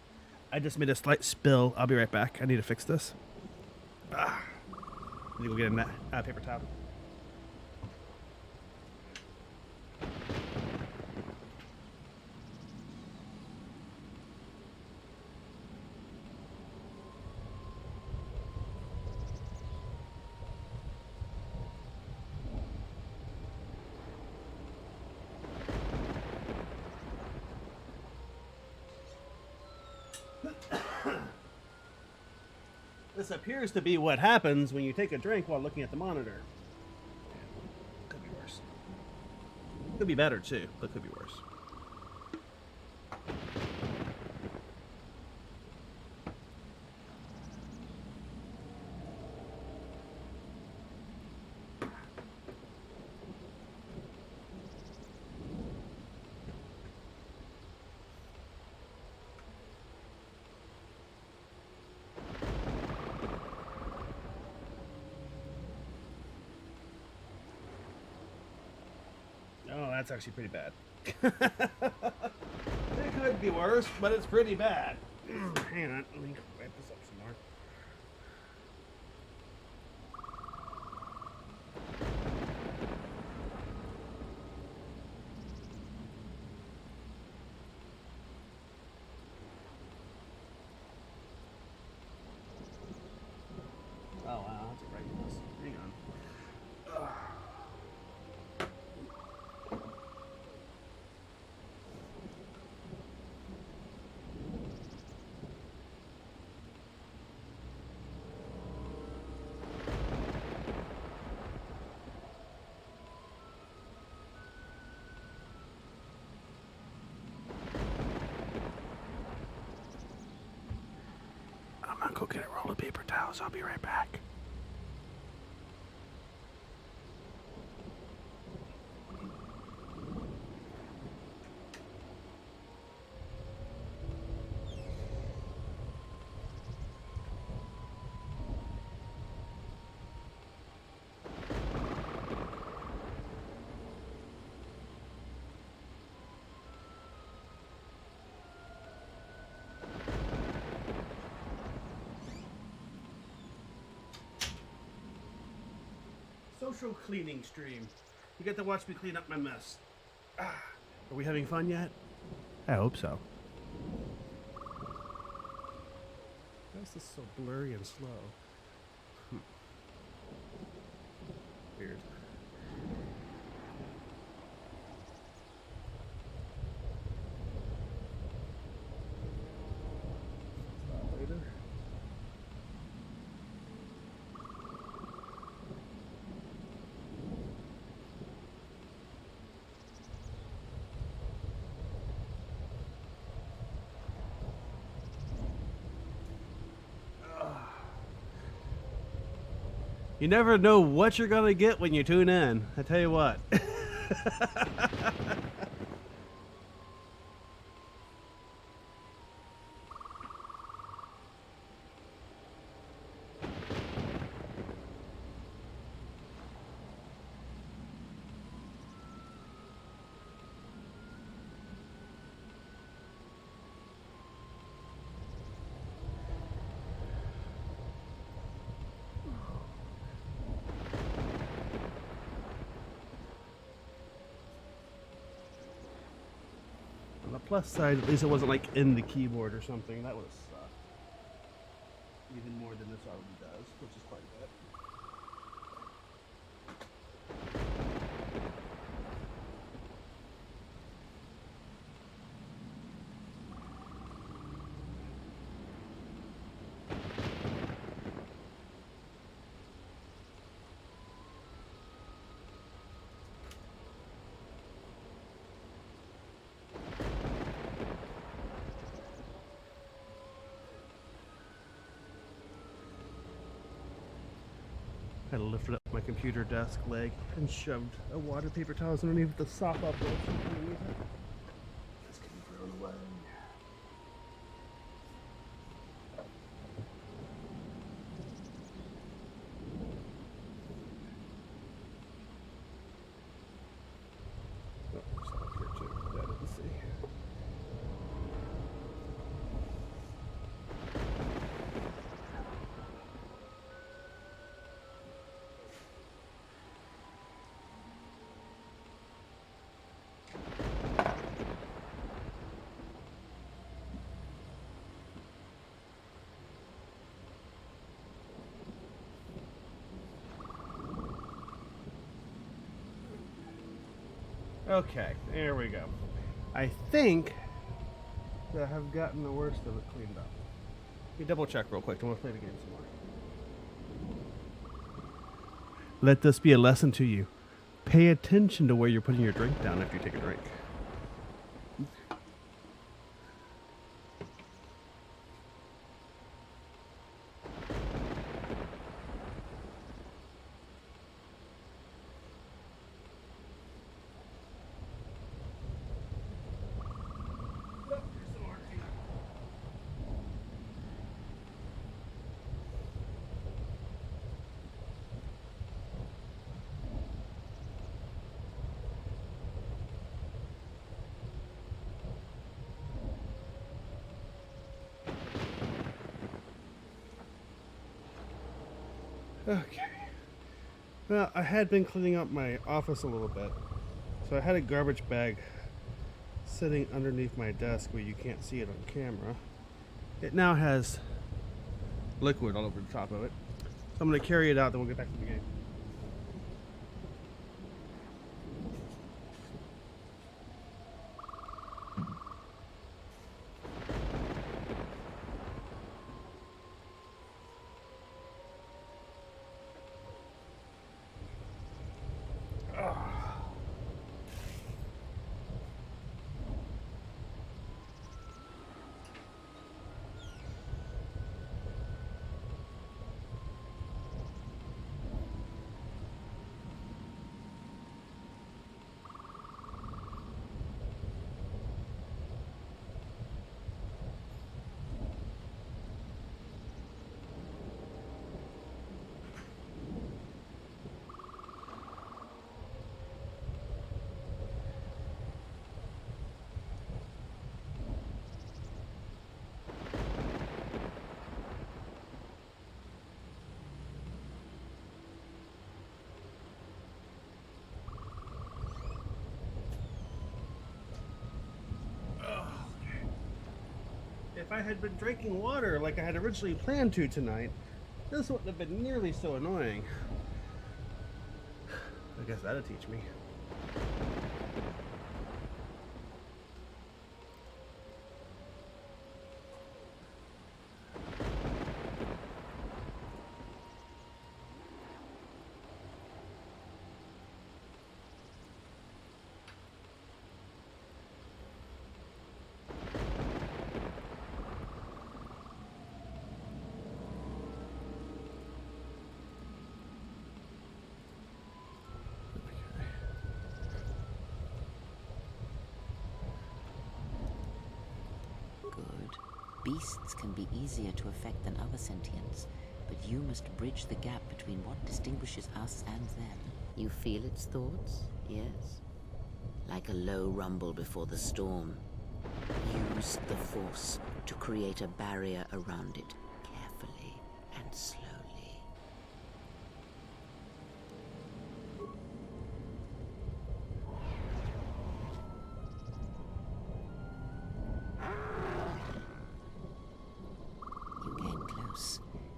I just made a slight spill. I'll be right back. I need to fix this. I need to go get a paper towel. This appears to be what happens when you take a drink while looking at the monitor. Could be worse. Could be better too, but could be worse. That's actually pretty bad. It could be worse, but it's pretty bad. Hang on, let me wipe this up some more. Oh wow, that's a right this. Hang on. I'm gonna go get a roll of paper towels. I'll be right back. Social cleaning stream. You get to watch me clean up my mess. Are we having fun yet? I hope so. Why is this so blurry and slow? Weird. Later. You never know what you're gonna get when you tune in. I tell you what. On the plus side, at least it wasn't like in the keyboard or something. That would have sucked. Even more than this already does, which is quite a bit. I lifted up my computer desk leg and shoved a water paper towels underneath the sop up. It's getting thrown away. Oh, there's some up here too that I didn't see. Okay, there we go. I think that I have gotten the worst of it cleaned up. Let me double check real quick. I want to play the game some more. Let this be a lesson to you. Pay attention to where you're putting your drink down after you take a drink. Okay. Well, I had been cleaning up my office a little bit, so I had a garbage bag sitting underneath my desk where you can't see it on camera. It now has liquid all over the top of it. So I'm going to carry it out, then we'll get back to the game. If I had been drinking water like I had originally planned to tonight, this wouldn't have been nearly so annoying. I guess that'll teach me. Beasts can be easier to affect than other sentients, but you must bridge the gap between what distinguishes us and them. You feel its thoughts, yes? Like a low rumble before the storm. Use the Force to create a barrier around it, carefully and slowly.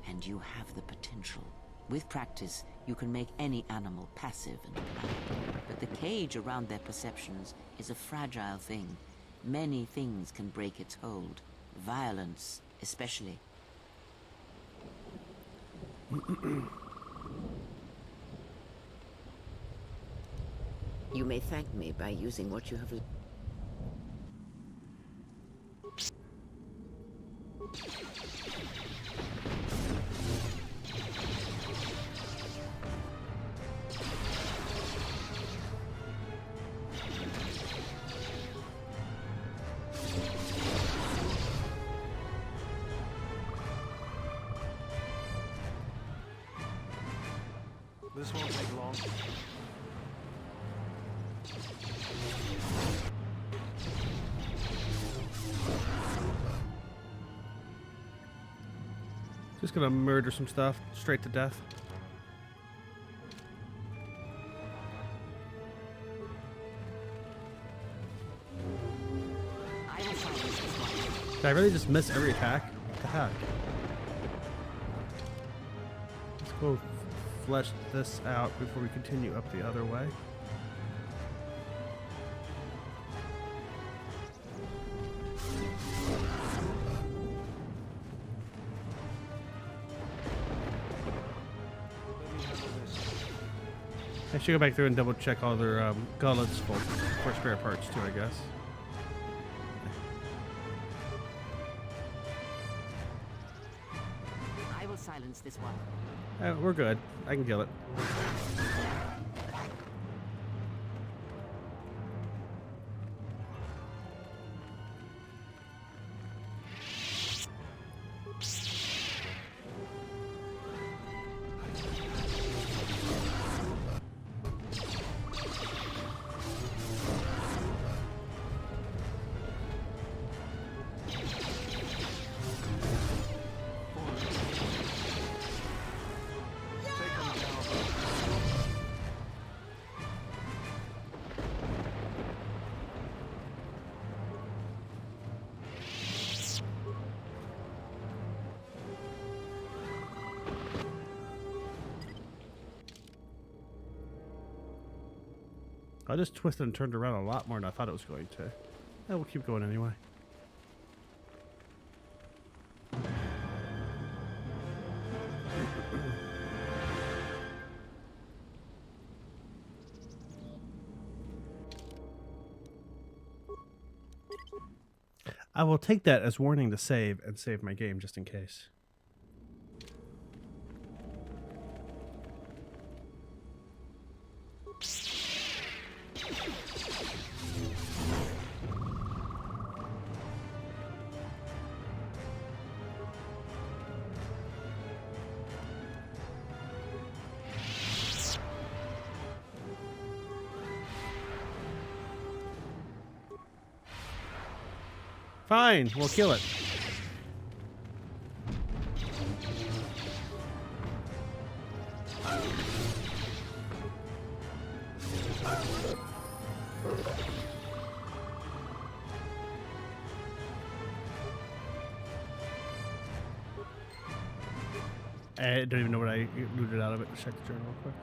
And you have the potential. With practice, you can make any animal passive and calm. But the cage around their perceptions is a fragile thing. Many things can break its hold. Violence, especially. You may thank me by using what you have. This won't take long. Just gonna murder some stuff straight to death. Did I really just miss every attack? What the heck? Let's go flesh this out before we continue up the other way. I should go back through and double check all their gullets for spare parts too, I guess. I will silence this one. We're good. I can kill it. Take I just twisted and turned around a lot more than I thought it was going to. Yeah, we'll keep going anyway. I will take that as warning to save and save my game just in case. Fine, we'll kill it. I don't even know what I looted out of it. Check the journal real quick.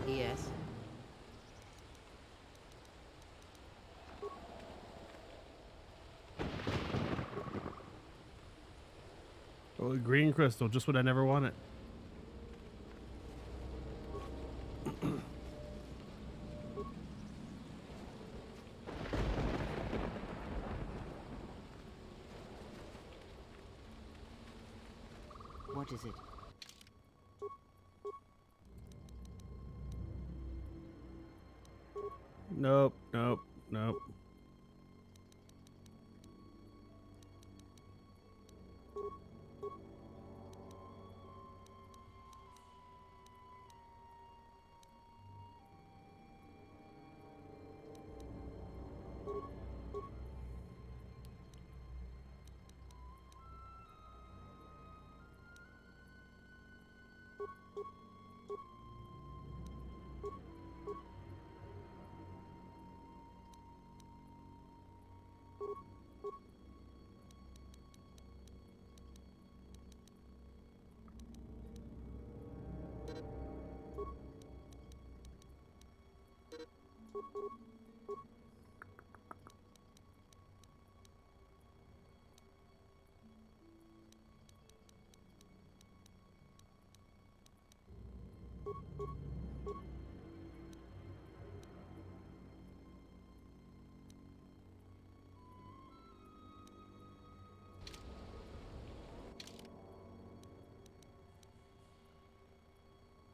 Yes. Oh, green crystal, just what I never wanted. What is it? Nope, nope, nope.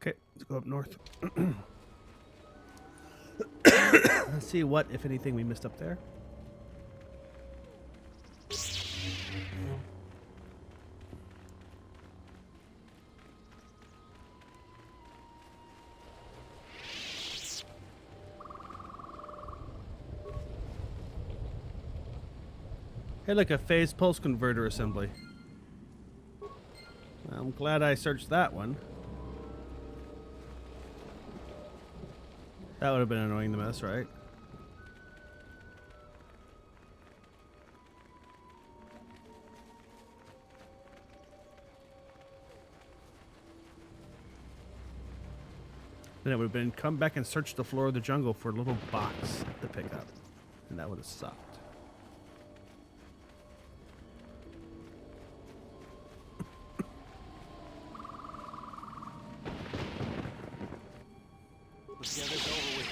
Okay, let's go up north. Let's see what, if anything, we missed up there. Hey, look, a phase pulse converter assembly. I'm glad I searched that one. That would have been annoying the mess, right? Then it would have been come back and search the floor of the jungle for a little box to pick up. And that would have sucked. Let's get this over with.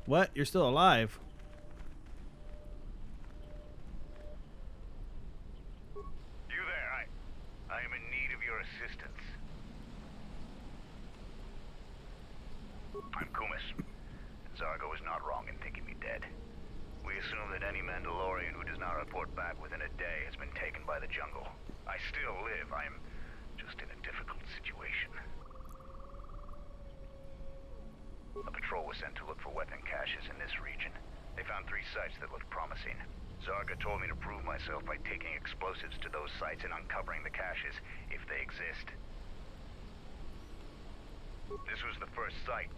What? You're still alive? You there? I am in need of your assistance. I'm Kumis. Zargo is not wrong in thinking me dead. We We assume that any Mandalorian who does not report back within a day has been taken by the jungle. I still live. I am just in a difficult situation. A patrol was sent to look for weapon caches in this region. They found 3 sites that looked promising. Zarga told me to prove myself by taking explosives to those sites and uncovering the caches, if they exist. This was the first site.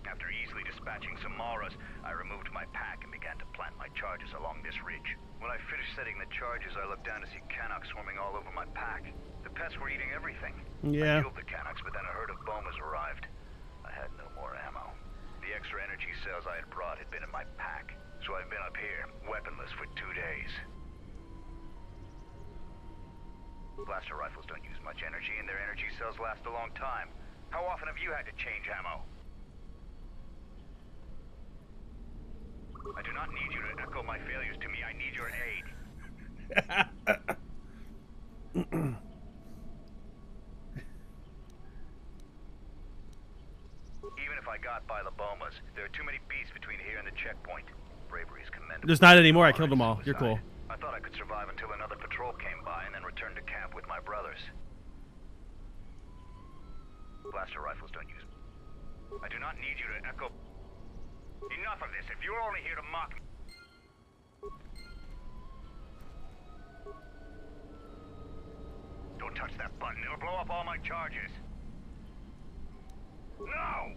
After easily dispatching some Maras, I removed my pack and began to plant my charges along this ridge. When I finished setting the charges, I looked down to see Canucks swarming all over my pack. The pests were eating everything. Yeah. I killed the Canucks, but then a herd of Bomas arrived. I had no more ammo. The extra energy cells I had brought had been in my pack, so I've been up here, weaponless for 2 days. Blaster rifles don't use much energy, and their energy cells last a long time. How often have you had to change ammo? I do not need you to echo my failures to me. I need your aid. Even if I got by the Bomas, there are too many beasts between here and the checkpoint. Bravery is commendable. There's not anymore. I killed them all. You're cool. I thought I could survive until another patrol came by and then return to camp with my brothers. Blaster rifles don't use... I do not need you to echo... Enough of this. If you're only here to mock me... Don't touch that button. It'll blow up all my charges. No!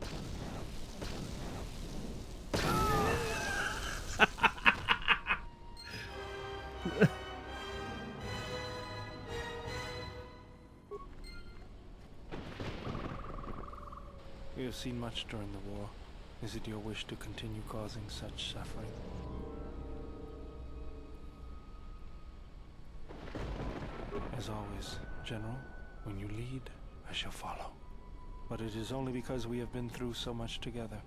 We have seen much during the war. Is it your wish to continue causing such suffering? As always, General, when you lead, I shall follow. But it is only because we have been through so much together.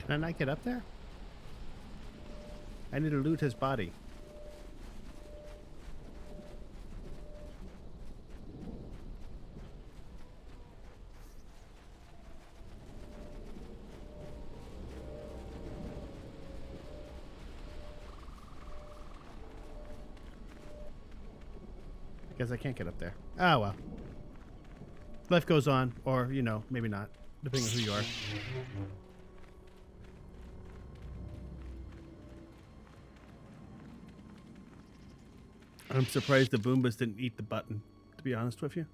Can I not get up there? I need to loot his body. Guess I can't get up there. Oh well. Life goes on, or, you know, maybe not, depending on who you are. I'm surprised the Boombas didn't eat the button, to be honest with you.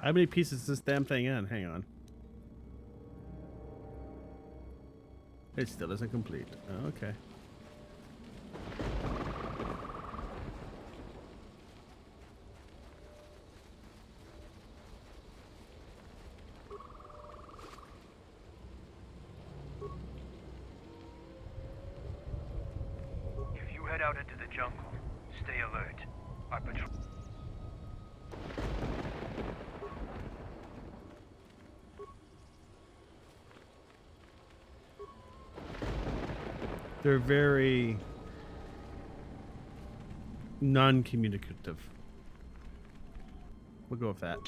How many pieces is this damn thing in? Hang on. It still isn't complete. Oh, okay. If you head out into the jungle, stay alert. Our patrol... They're very non-communicative. We'll go with that.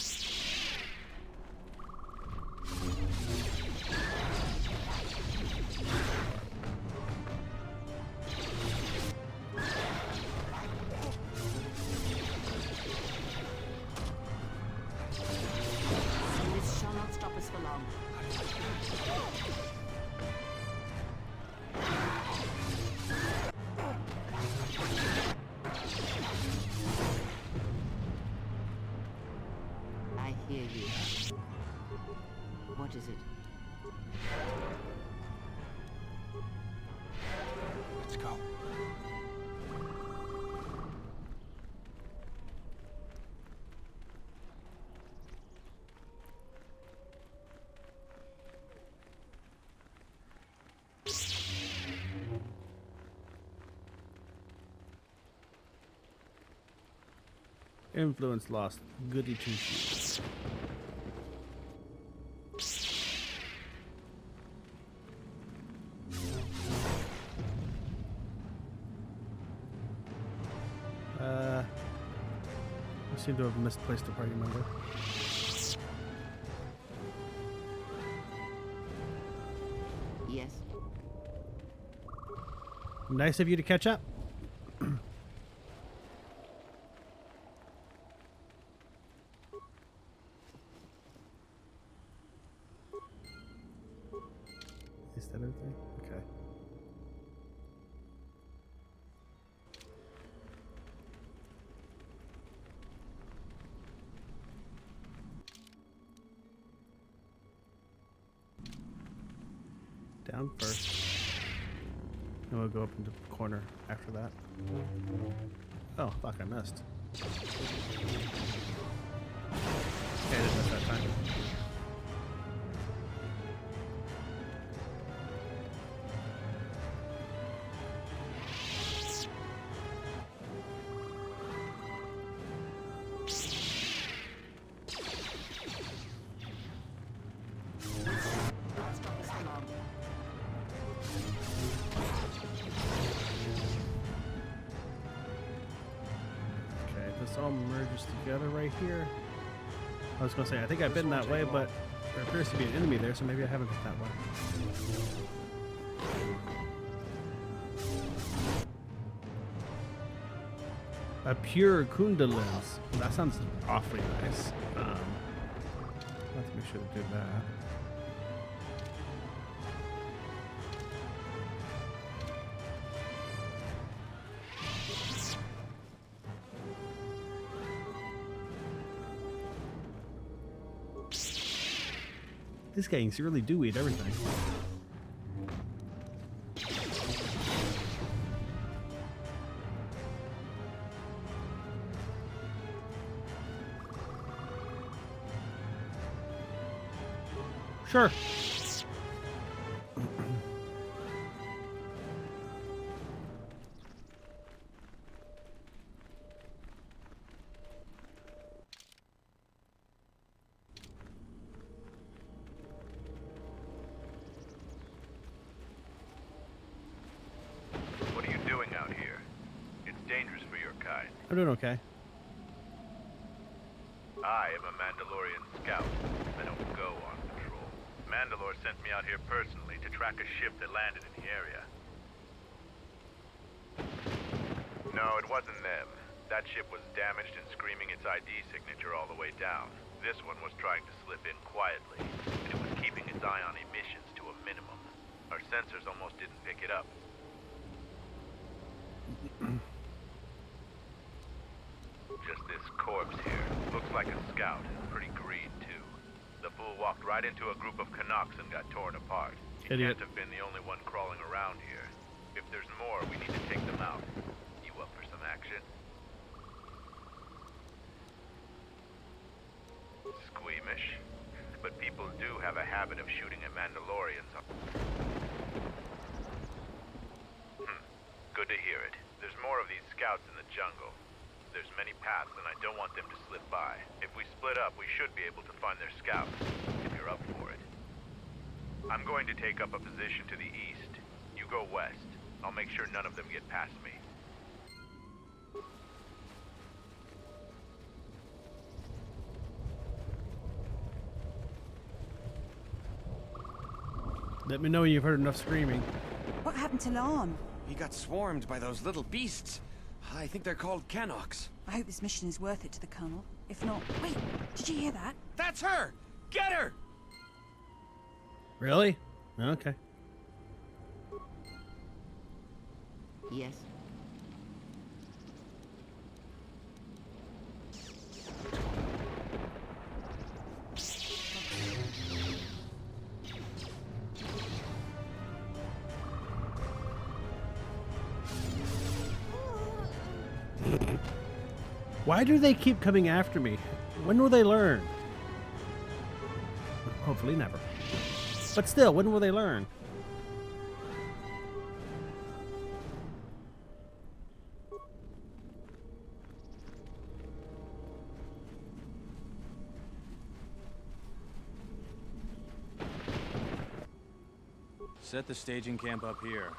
This shall not Hear you. What is it? Let's go. Influence lost. Goody two shoes. I seem to have misplaced a party member. Yes. Nice of you to catch up. Is that everything? Okay. Down first. And we'll go up into the corner after that. Oh, fuck, I missed. Okay, I didn't miss that time. All merges together right here. I was gonna say, I think I've been that way, but there appears to be an enemy there, so maybe I haven't been that way. A pure Kundalins. That sounds awfully nice. I think we should have did that. This gangs really do eat everything. Sure. I'm doing okay. I am a Mandalorian scout. I don't go on patrol. Mandalore sent me out here personally to track a ship that landed in the area. No, it wasn't them. That ship was damaged and screaming its ID signature all the way down. This one was trying to slip in quietly, and it was keeping its eye on emissions to a minimum. Our sensors almost didn't pick it up. Just this corpse here. Looks like a scout. Pretty green, too. The fool walked right into a group of Canucks and got torn apart. He Idiot. can't have been the only one crawling around here. If there's more, we need to take them out. You up for some action? Squeamish. But people do have a habit of shooting at Mandalorians. Good to hear it. There's more of these scouts in the jungle. There's many paths, and I don't want them to slip by. If we split up, we should be able to find their scouts, if you're up for it. I'm going to take up a position to the east. You go west. I'll make sure none of them get past me. Let me know when you've heard enough screaming. What happened to Lan? He got swarmed by those little beasts. I think they're called Canucks. I hope this mission is worth it to the Colonel. If not... Wait, did you hear that? That's her! Get her! Really? Okay. Yes. Why do they keep coming after me? When will they learn? Hopefully never. But still, when will they learn? Set the staging camp up here.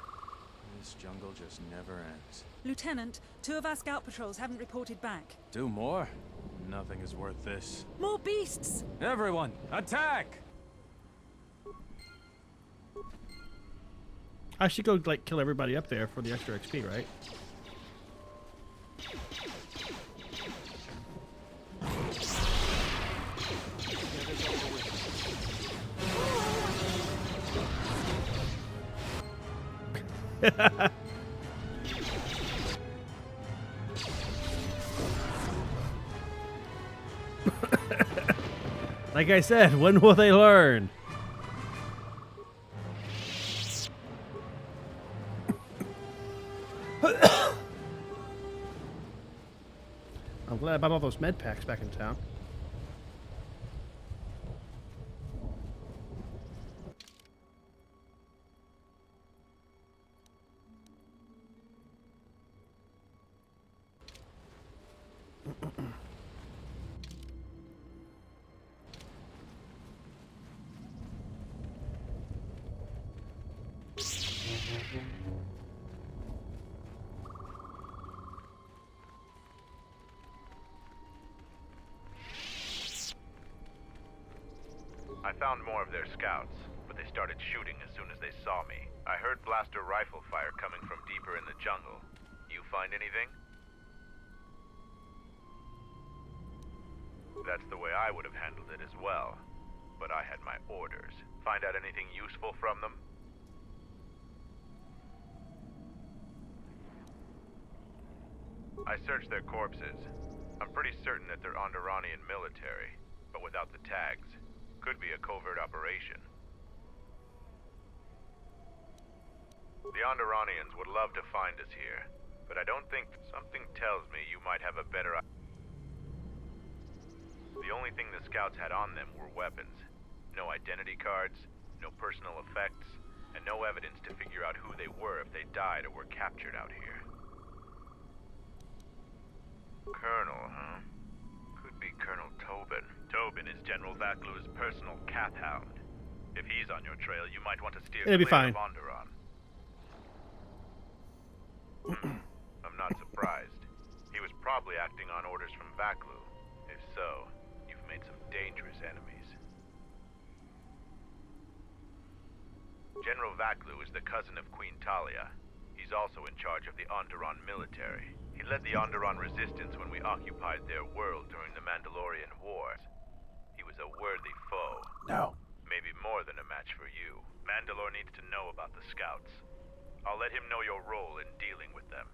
This jungle just never ends. Lieutenant, 2 of our scout patrols haven't reported back. 2 more? Nothing is worth this. More beasts! Everyone, attack! I should go, like, kill everybody up there for the extra XP, right? Like I said, when will they learn? I'm glad I bought all those med packs back in town. I found more of their scouts, but they started shooting as soon as they saw me. I heard blaster rifle fire coming from deeper in the jungle. You find anything? That's the way I would have handled it as well. But I had my orders. Find out anything useful from them? I searched their corpses. I'm pretty certain that they're Onderanian military, but without the tags. Could be a covert operation. The Onderanians would love to find us here, but I don't think something tells me you might have a better idea. The only thing the scouts had on them were weapons. No identity cards, no personal effects, and no evidence to figure out who they were if they died or were captured out here. Colonel, huh? Could be Colonel Tobin. Tobin is General Vaklu's personal cat hound. If he's on your trail, you might want to steer It'll be clear fine. of Onderon. I'm not surprised. He was probably acting on orders from Vaklu. If so, you've made some dangerous enemies. General Vaklu is the cousin of Queen Talia. He's also in charge of the Onderon military. He led the Onderon resistance when we occupied their world during the Mandalorian Wars. He was a worthy foe. No. Maybe more than a match for you. Mandalore needs to know about the scouts. I'll let him know your role in dealing with them.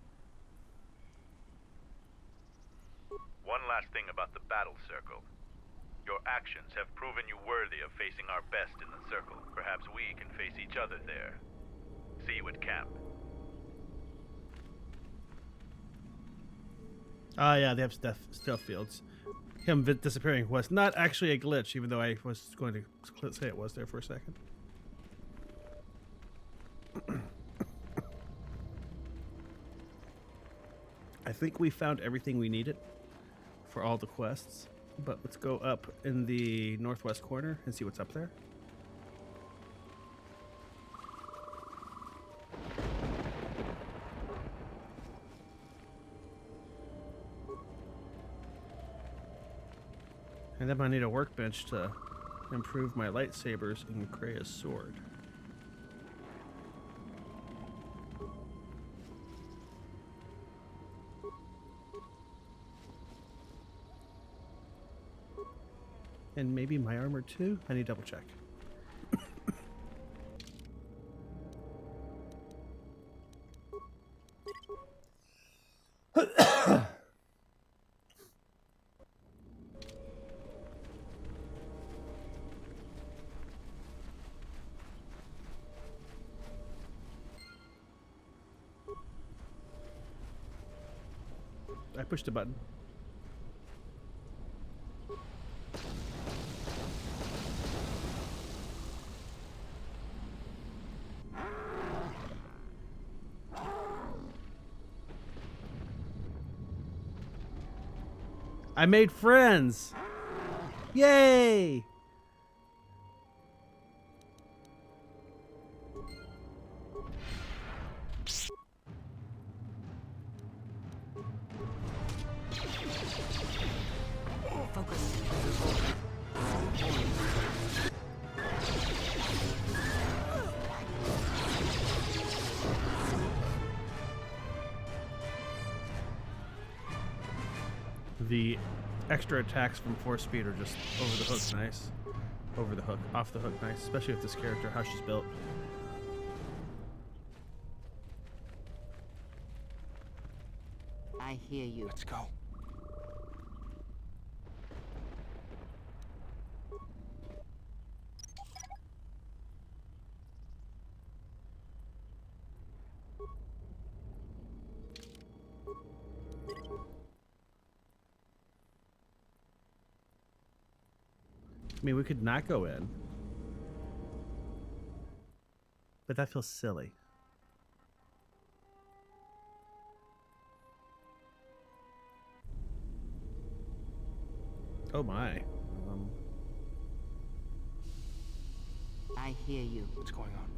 One last thing about the battle circle. Your actions have proven you worthy of facing our best in the circle. Perhaps we can face each other there. See you at camp. Ah, yeah, they have stealth fields. Him disappearing was not actually a glitch, even though I was going to say it was there for a second. I think we found everything we needed for all the quests, but let's go up in the northwest corner and see what's up there. And then I need a workbench to improve my lightsabers and Krea's sword. And maybe my armor too? I need to double check. I pushed a button. I made friends. Yay! The extra attacks from force speed are just over the hook nice. Over the hook, off the hook nice, especially with this character, how she's built. I hear you. Let's go. I mean, we could not go in. But that feels silly. Oh my. I hear you. What's going on?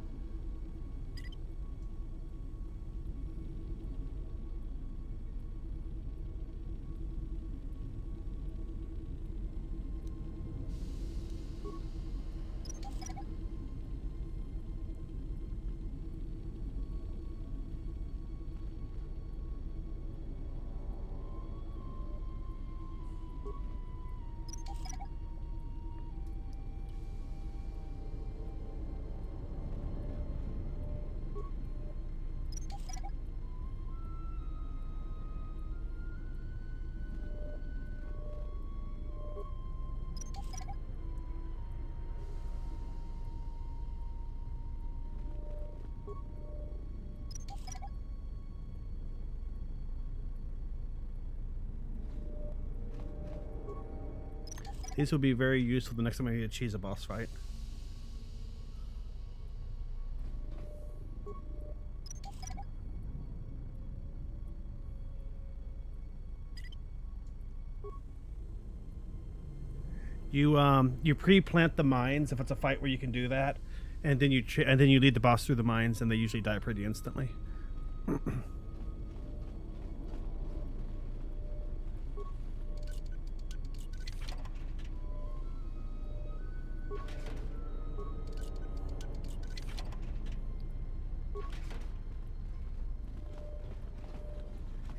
These will be very useful the next time I need to cheese a boss fight. You pre-plant the mines if it's a fight where you can do that, and then you lead the boss through the mines, and they usually die pretty instantly.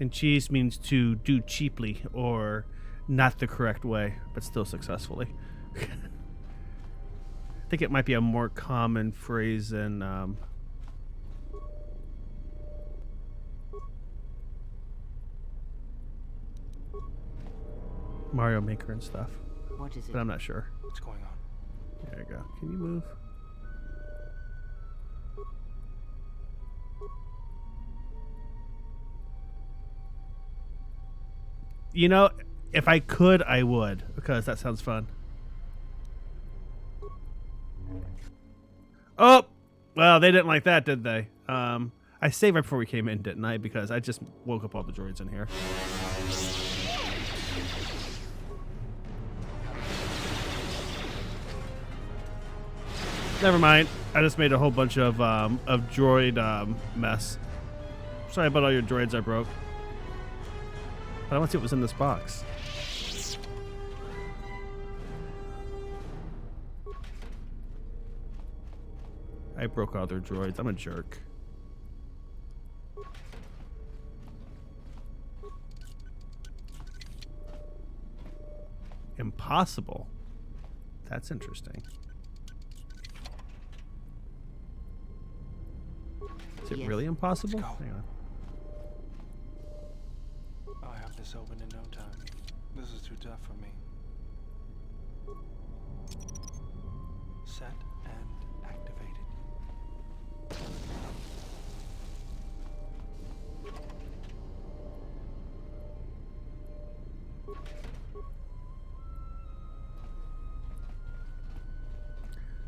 And cheese means to do cheaply or not the correct way, but still successfully. I think it might be a more common phrase in Mario Maker and stuff. What is it? But I'm not sure. What's going on? There you go. Can you move? You know, if I could, I would, because that sounds fun. Oh! Well, they didn't like that, did they? I saved right before we came in, didn't I? Because I just woke up all the droids in here. Never mind. I just made a whole bunch of droid mess. Sorry about all your droids I broke. But I want to see what was in this box. I broke all their droids. I'm a jerk. Impossible. That's interesting. Is it really impossible? Hang on. I'll have this open in no time. This is too tough for me. Set and activated.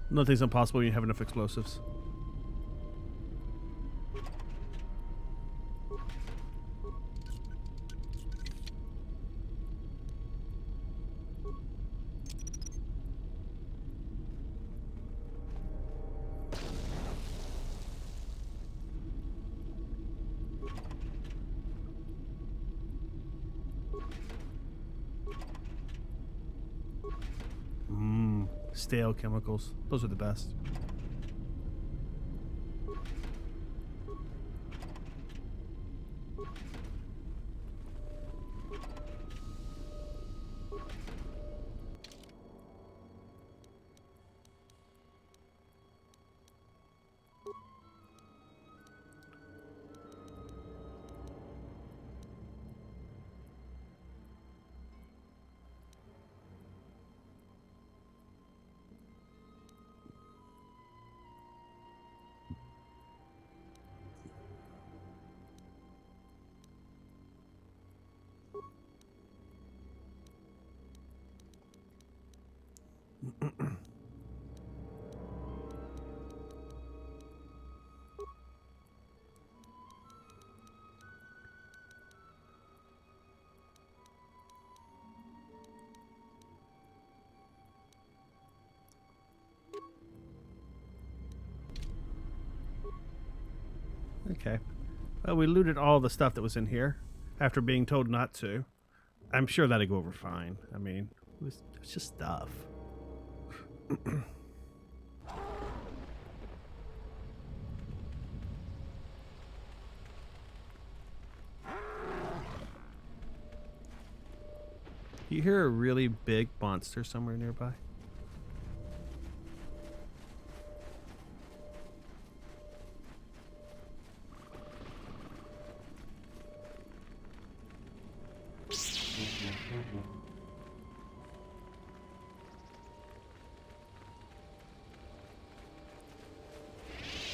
Nothing's impossible when you have enough explosives. Stale chemicals. Those are the best. Okay. Well, we looted all the stuff that was in here after being told not to. I'm sure that'll go over fine. I mean, it was just stuff. You hear a really big monster somewhere nearby?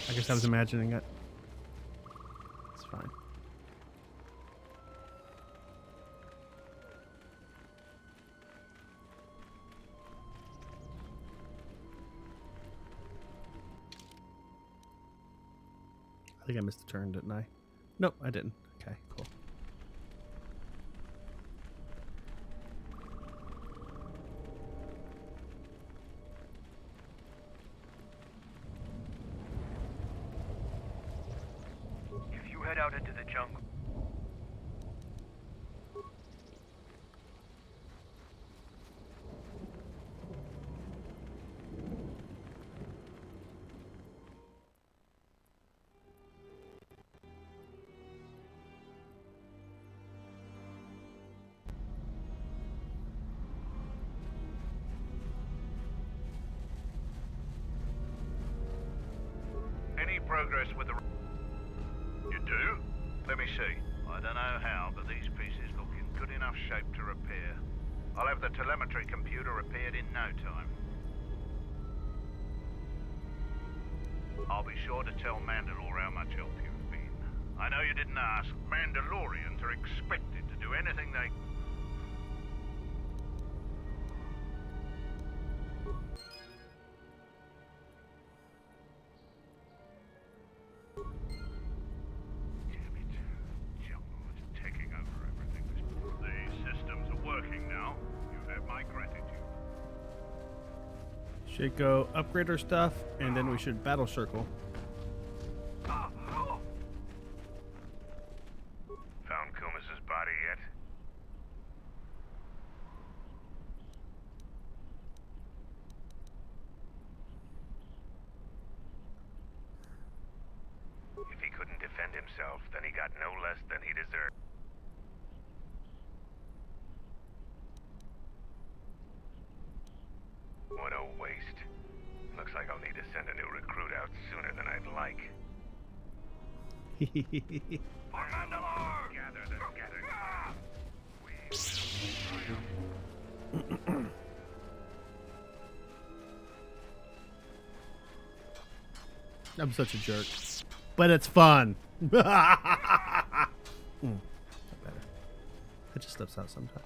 I guess I was imagining it. It's fine. I think I missed a turn, didn't I? Nope, I didn't. Okay, cool. If you head out into the jungle, Any progress with the... You do? Let me see. I don't know how, but these pieces look in good enough shape to repair. I'll have the telemetry computer repaired in no time. I'll be sure to tell Mandalore how much help you've been. I know you didn't ask. Mandalorians are expected to do anything they... Should go upgrade our stuff, and then we should battle circle. Found Kumas's body yet? If he couldn't defend himself, then he got no less than he deserved. What a waste. Looks like I'll need to send a new recruit out sooner than I'd like. For Mandalore! Gather the scattered. I'm such a jerk. But it's fun. Not better. It just slips out sometimes.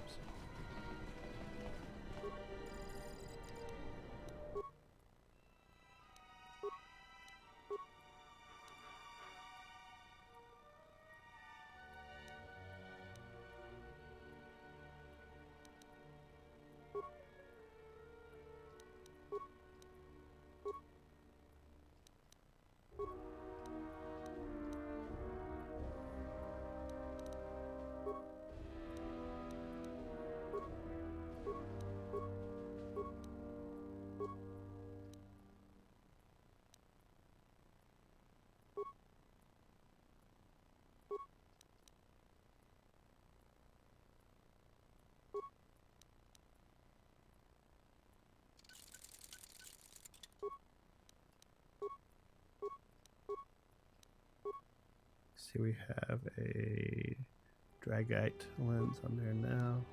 See, we have a Dragite lens on there now.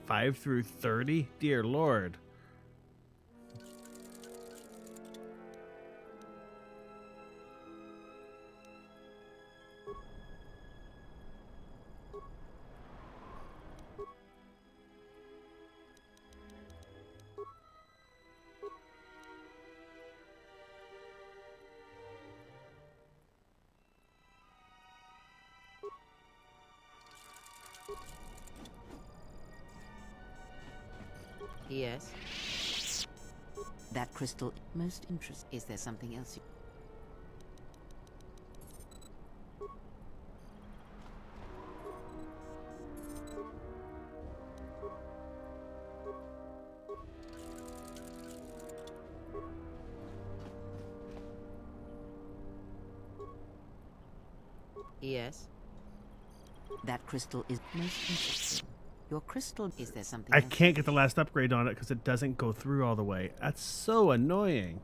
Five through 30? Dear Lord. Yes. That crystal most interest. Is there something else you... Yes. That crystal is most interesting. Your crystal, is there something I else? can't get the last upgrade on it because it doesn't go through all the way. That's so annoying.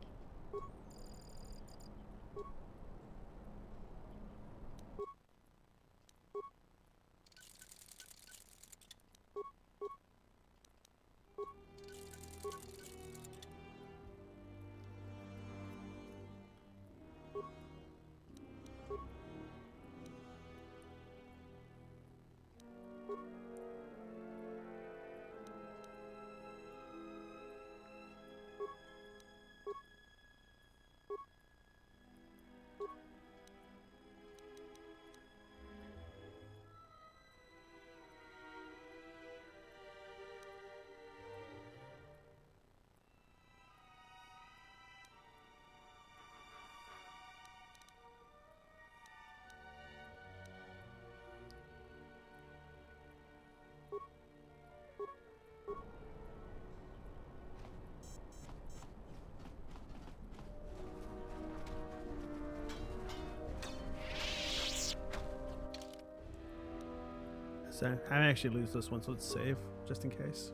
So I may actually lose this one, so let's save just in case.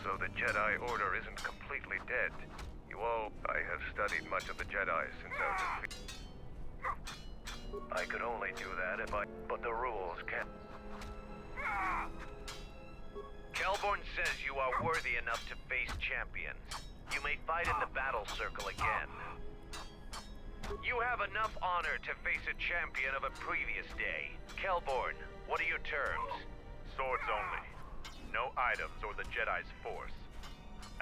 So the Jedi Order isn't completely dead. You all... I have studied much of the Jedi since I was I could only do that if I... But the rules can't... Kelborn says you are worthy enough to face champions. You may fight in the battle circle again. You have enough honor to face a champion of a previous day. Kelborn, what are your terms? Swords only. No items or the Jedi's force.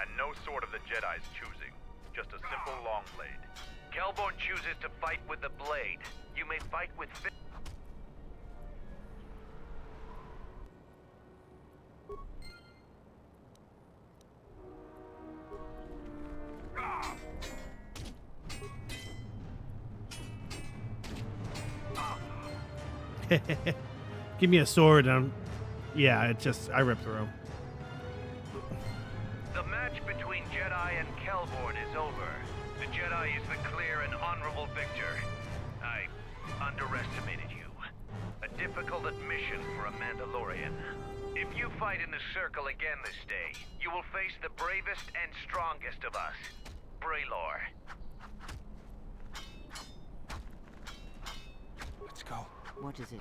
And no sword of the Jedi's choosing. Just a simple long blade. Kelborn chooses to fight with the blade. You may fight with... Give me a sword and yeah, it just I rip through. The match between Jedi and Kelborn is over. The Jedi is the clear and honorable victor. I underestimated you. A difficult admission for a Mandalorian. If you fight in the circle again this day, you will face the bravest and strongest of us, Braylor. Let's go. What is it?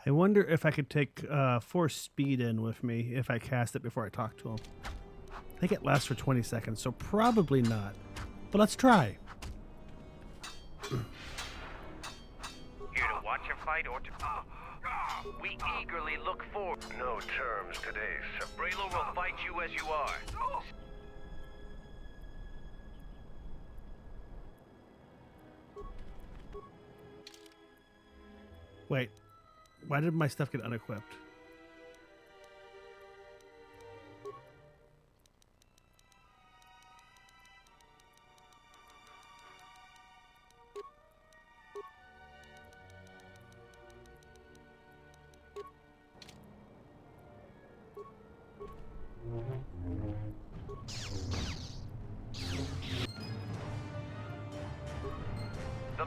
I wonder if I could take Force Speed in with me if I cast it before I talk to him. I think it lasts for 20 seconds, so probably not. But let's try. Here to watch a fight or to... We eagerly look forward. No terms today, sir. Braylor will fight you as you are. Wait, why did my stuff get unequipped?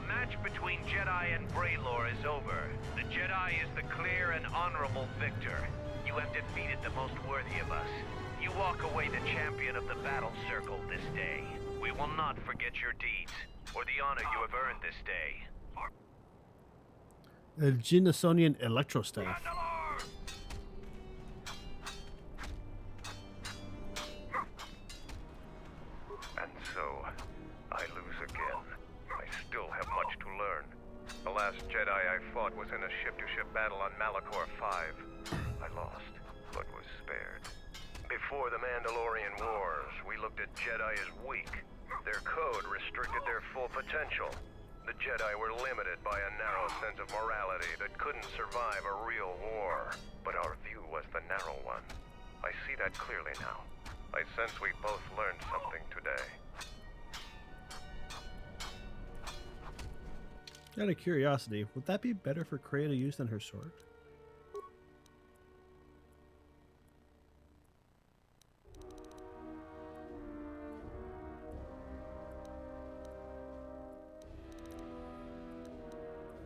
match between Jedi and Braylor is over. The Jedi is the clear and honorable victor. You have defeated the most worthy of us. You walk away the champion of the battle circle this day. We will not forget your deeds, or the honor you have earned this day. A Genosonian Electro Staff. And so, I lose again. I still have much to learn. The last Jedi I fought was in a ship-to-ship battle on Malachor 5. I lost, but was spared. Before the Mandalorian Wars, we looked at Jedi as weak. Their code restricted their full potential. The Jedi were limited by a narrow sense of morality that couldn't survive a real war. But our view was the narrow one. I see that clearly now. I sense we both learned something today. Out of curiosity, would that be better for Kreia to use than her sword?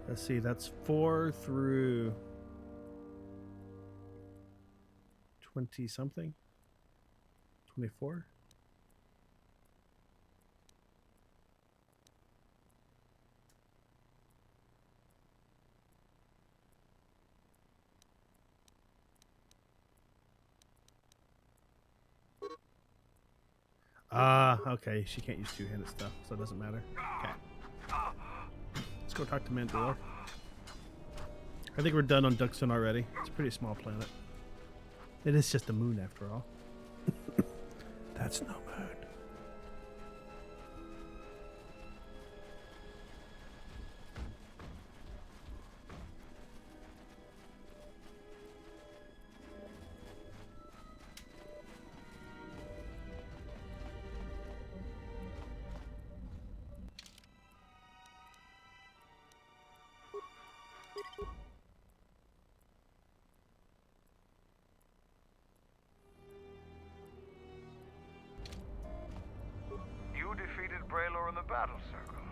Let's see, that's 4 through 20 something? 24? Okay, she can't use two-handed stuff, so it doesn't matter. Okay. Let's go talk to Mandalore. I think we're done on Dxun already. It's a pretty small planet. It is just a moon after all. That's no moon. Braylor in the battle circle.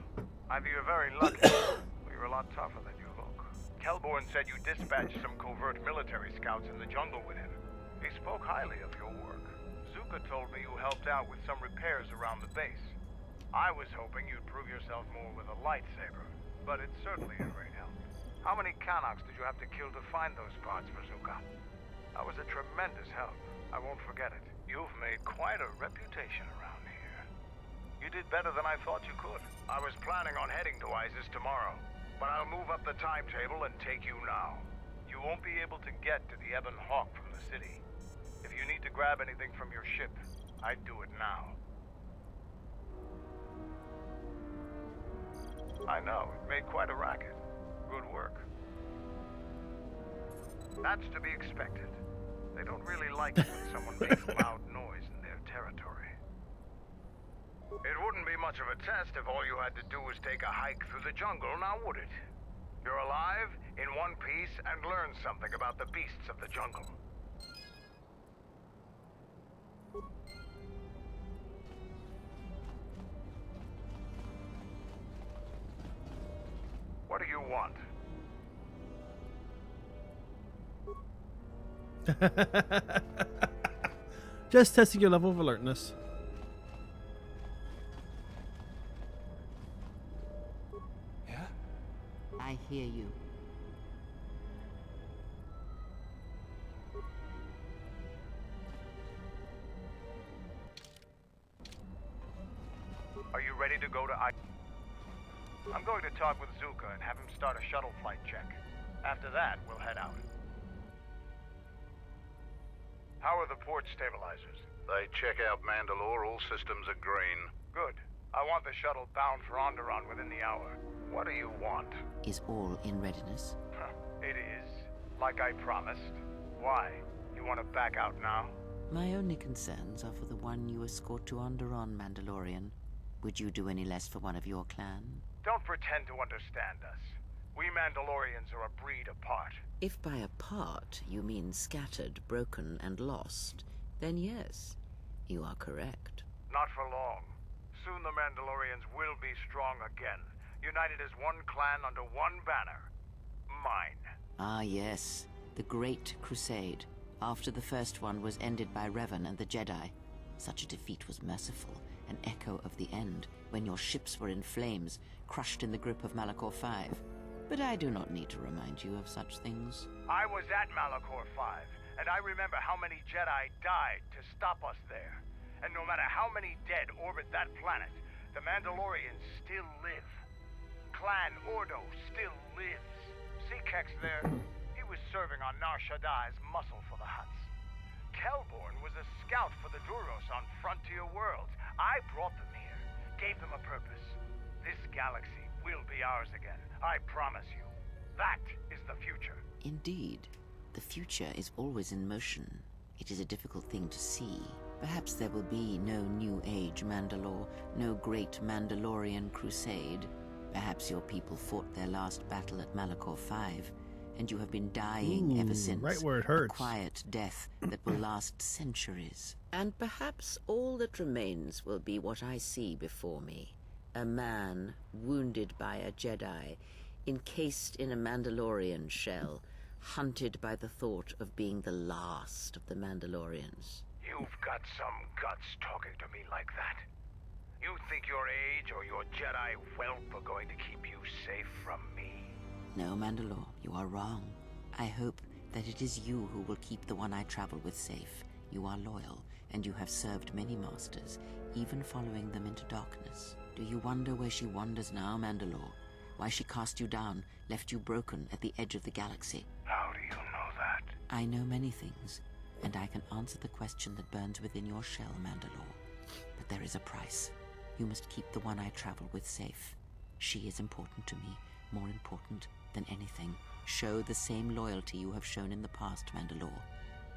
Either you're very lucky, or you're a lot tougher than you look. Kelborn said you dispatched some covert military scouts in the jungle with him. He spoke highly of your work. Zuka told me you helped out with some repairs around the base. I was hoping you'd prove yourself more with a lightsaber, but it's certainly a great help. How many KotORs did you have to kill to find those parts for Zuka? That was a tremendous help. I won't forget it. You've made quite a reputation around here. You did better than I thought you could. I was planning on heading to Iziz tomorrow, but I'll move up the timetable and take you now. You won't be able to get to the Ebon Hawk from the city. If you need to grab anything from your ship, I'd do it now. I know, it made quite a racket. Good work. That's to be expected. They don't really like it when someone makes loud noise in their territory. It wouldn't be much of a test if all you had to do was take a hike through the jungle, now would it? You're alive, in one piece, and learn something about the beasts of the jungle. What do you want? Just testing your level of alertness. Yeah? I hear you. Are you ready to go to I'm going to talk with Zuka and have him start a shuttle flight check. After that, we'll head out. How are the port stabilizers? They check out Mandalore. All systems are green. Good. I want the shuttle bound for Onderon within the hour. What do you want? Is all in readiness? It is. Like I promised. Why? You want to back out now? My only concerns are for the one you escort to Onderon, Mandalorian. Would you do any less for one of your clan? Don't pretend to understand us. We Mandalorians are a breed apart. If by apart you mean scattered, broken, and lost, then yes, you are correct. Not for long. Soon the Mandalorians will be strong again. united as one clan under one banner. Mine. Ah, yes. The Great Crusade. After the first one was ended by Revan and the Jedi. Such a defeat was merciful, an echo of the end, when your ships were in flames, crushed in the grip of Malachor V. But I do not need to remind you of such things. I was at Malachor 5, and I remember how many Jedi died to stop us there. And no matter how many dead orbit that planet, the Mandalorians still live. Clan Ordo still lives. See Kex there? He was serving on Nar Shaddai's muscle for the Hutts. Kelborn was a scout for the Duros on Frontier Worlds. I brought them here, gave them a purpose. This galaxy will be ours again, I promise you. That is the future. Indeed. The future is always in motion. It is a difficult thing to see. Perhaps there will be no New Age Mandalore, no great Mandalorian crusade. Perhaps your people fought their last battle at Malachor 5, and you have been dying ever since. Right where it hurts. A quiet death that will last centuries. And perhaps all that remains will be what I see before me. A man wounded by a Jedi, encased in a Mandalorian shell, hunted by the thought of being the last of the Mandalorians. You've got some guts talking to me like that. You think your age or your Jedi whelp are going to keep you safe from me? No, Mandalore, you are wrong. I hope that it is you who will keep the one I travel with safe. You are loyal, and you have served many masters, even following them into darkness. Do you wonder where she wanders now, Mandalore? Why she cast you down, left you broken at the edge of the galaxy? How do you know that? I know many things, and I can answer the question that burns within your shell, Mandalore. But there is a price. You must keep the one I travel with safe. She is important to me, more important than anything. Show the same loyalty you have shown in the past, Mandalore.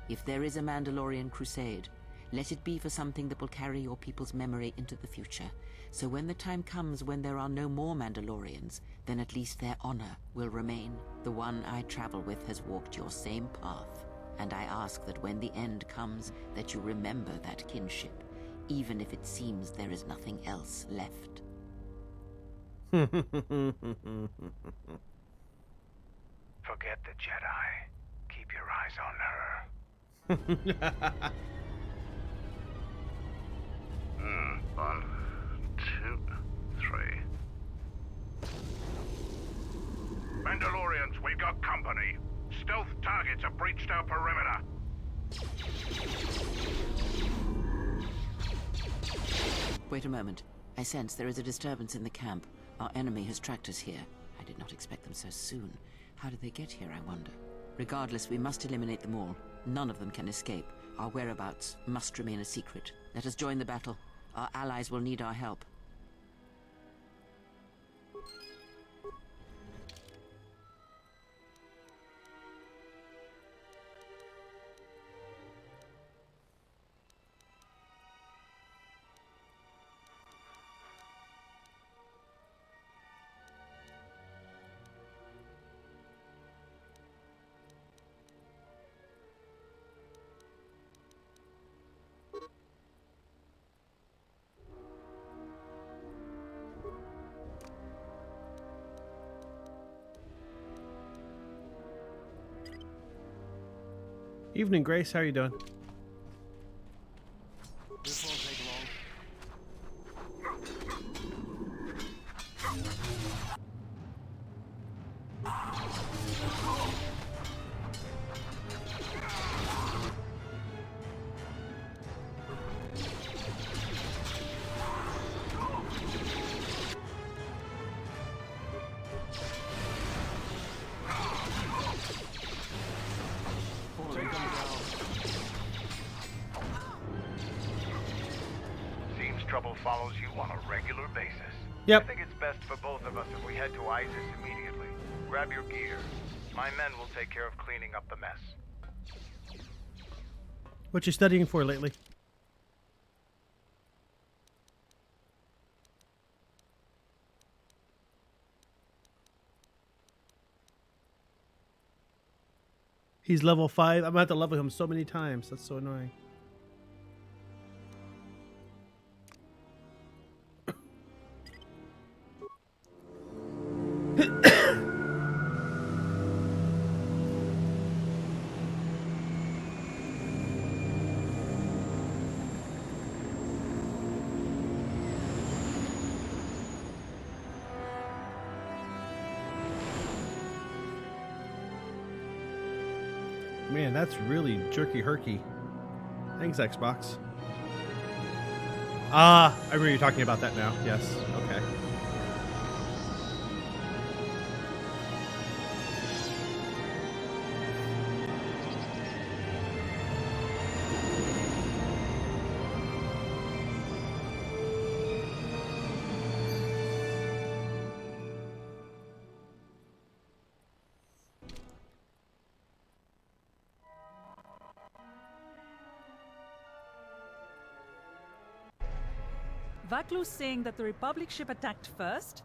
If there is a Mandalorian crusade, let it be for something that will carry your people's memory into the future. So when the time comes when there are no more Mandalorians, then at least their honor will remain. The one I travel with has walked your same path, and I ask that when the end comes, that you remember that kinship, even if it seems there is nothing else left. Forget the Jedi. Keep your eyes on her. 1, 2, 3. Mandalorians, we've got company. Stealth targets have breached our perimeter. Wait a moment. I sense there is a disturbance in the camp. Our enemy has tracked us here. I did not expect them so soon. How did they get here, I wonder? Regardless, we must eliminate them all. None of them can escape. Our whereabouts must remain a secret. Let us join the battle. Our allies will need our help. Evening, Grace. How are you doing? This won't take long. Seems trouble follows you on a regular basis. Yep. I think it's best for both of us if we head to Iziz immediately. Grab your gear. My men will take care of cleaning up the mess. What you studying for lately? He's level 5. I'm about to level him so many times. That's so annoying. Man, that's really jerky-herky. Thanks, Xbox. I remember you talking about that now. Yes, okay. Vaklu's saying that the Republic ship attacked first?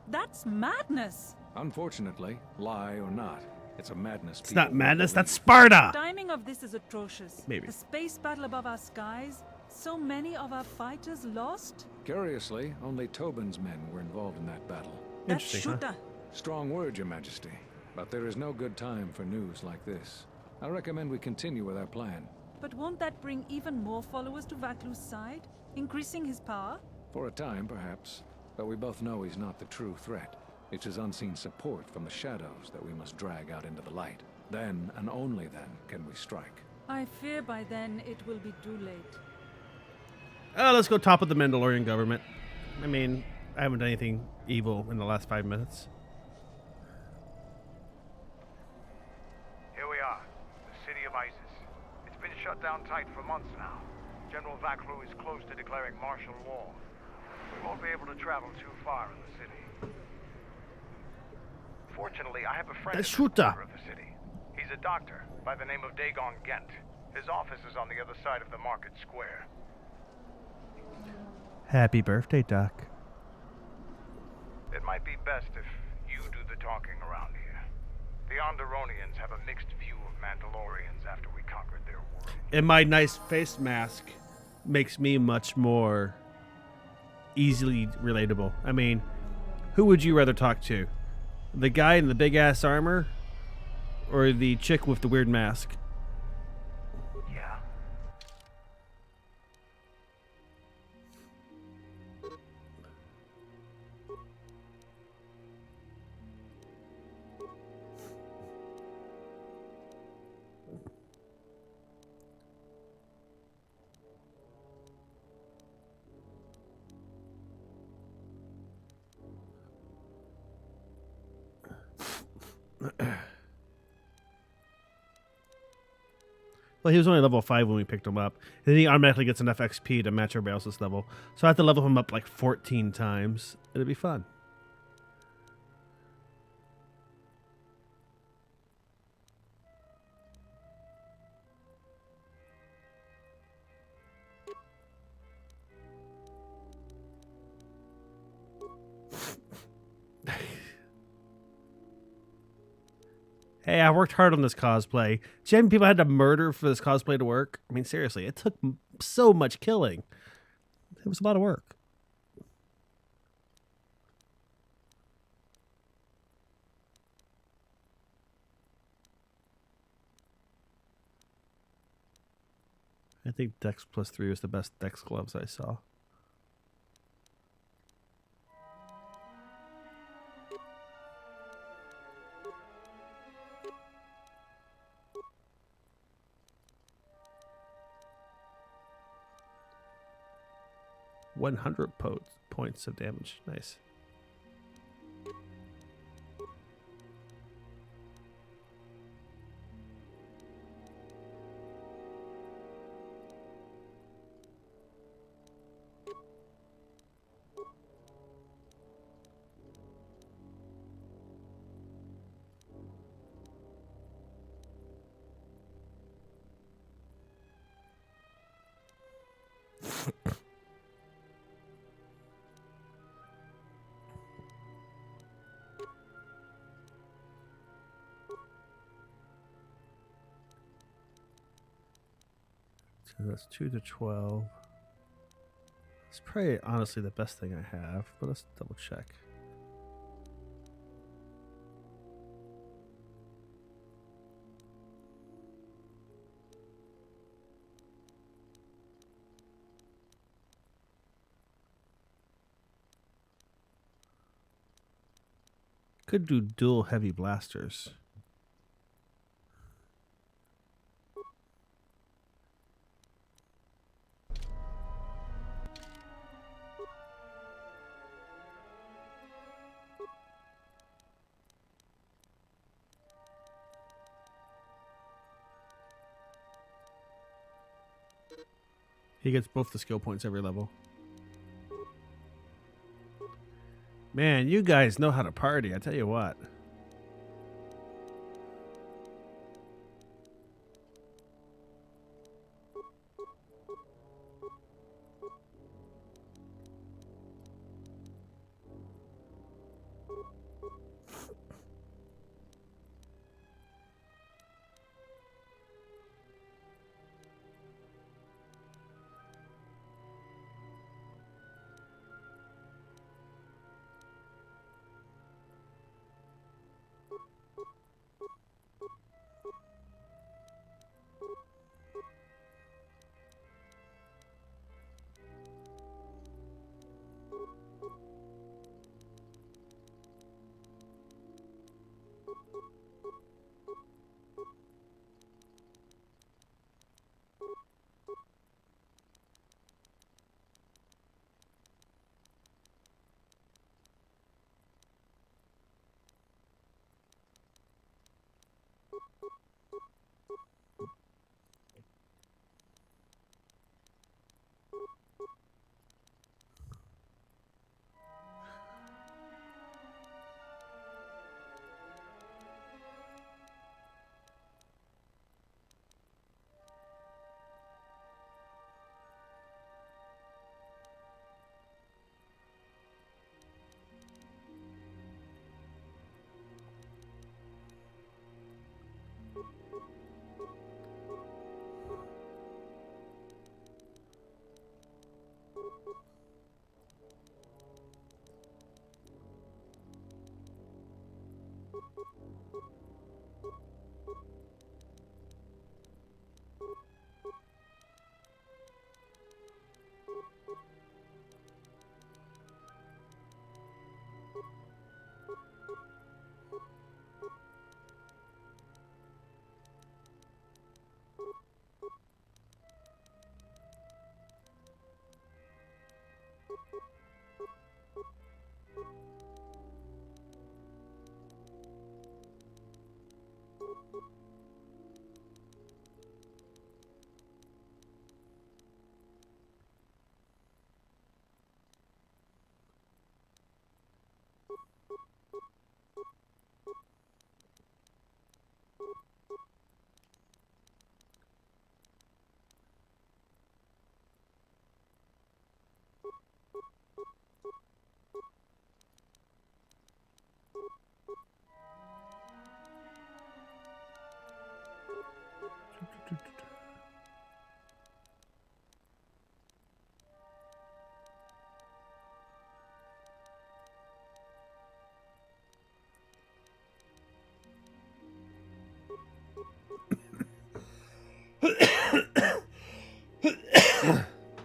That's madness! Unfortunately, lie or not, it's a madness. It's not madness, that's Sparta! The timing of this is atrocious. Maybe. A space battle above our skies, so many of our fighters lost? Curiously, only Tobin's men were involved in that battle. That's Shuta. Strong word, Your Majesty. But there is no good time for news like this. I recommend we continue with our plan. But won't that bring even more followers to Vaklu's side? Increasing his power? For a time, perhaps. But we both know he's not the true threat. It's his unseen support from the shadows that we must drag out into the light. Then, and only then, can we strike. I fear by then it will be too late. Let's go top of the Mandalorian government. I mean, I haven't done anything evil in the last 5 minutes. Here we are, the city of Iziz. It's been shut down tight for months now. General Vaklu is close to declaring martial law. We won't be able to travel too far in the city. Fortunately, I have a friend in the center of the city. He's a doctor by the name of Dagon Gent. His office is on the other side of the market square. Happy birthday, Doc. It might be best if you do the talking around here. The Onderonians have a mixed view of Mandalorians after we conquered their world. And my nice face mask makes me much more easily relatable. I mean, who would you rather talk to? The guy in the big ass armor or the chick with the weird mask? Yeah. Well, he was only level 5 when we picked him up. And then he automatically gets enough XP to match everybody else's level. So I have to level him up like 14 times. It'll be fun. Hey, I worked hard on this cosplay. See how many people I had to murder for this cosplay to work? I mean, seriously, it took so much killing. It was a lot of work. I think Dex plus 3 was the best Dex gloves I saw. Points of damage. Nice. So that's 2 to 12. It's probably honestly the best thing I have, but let's double check. Could do dual heavy blasters. He gets both the skill points every level. Man, you guys know how to party, I tell you what.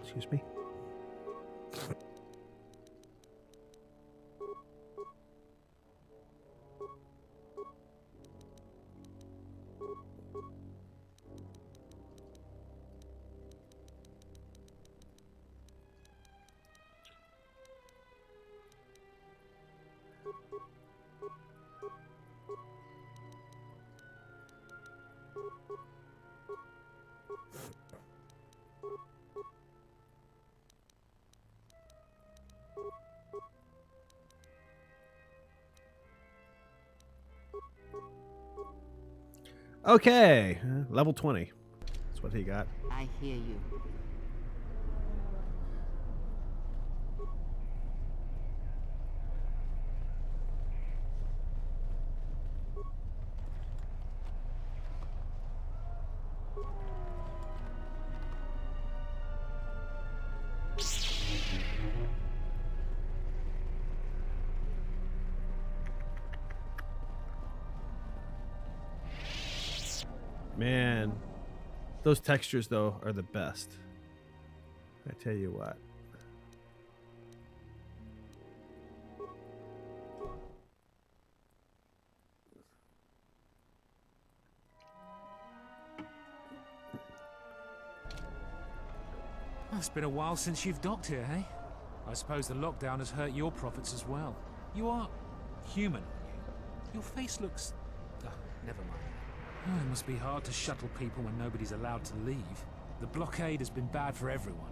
Excuse me. Okay, level 20. That's what he got. I hear you. Man, those textures, though, are the best. I tell you what. it's been a while since you've docked here, eh? I suppose the lockdown has hurt your profits as well. You are human, aren't you? Your face looks... Oh, never mind. Oh, it must be hard to shuttle people when nobody's allowed to leave. The blockade has been bad for everyone.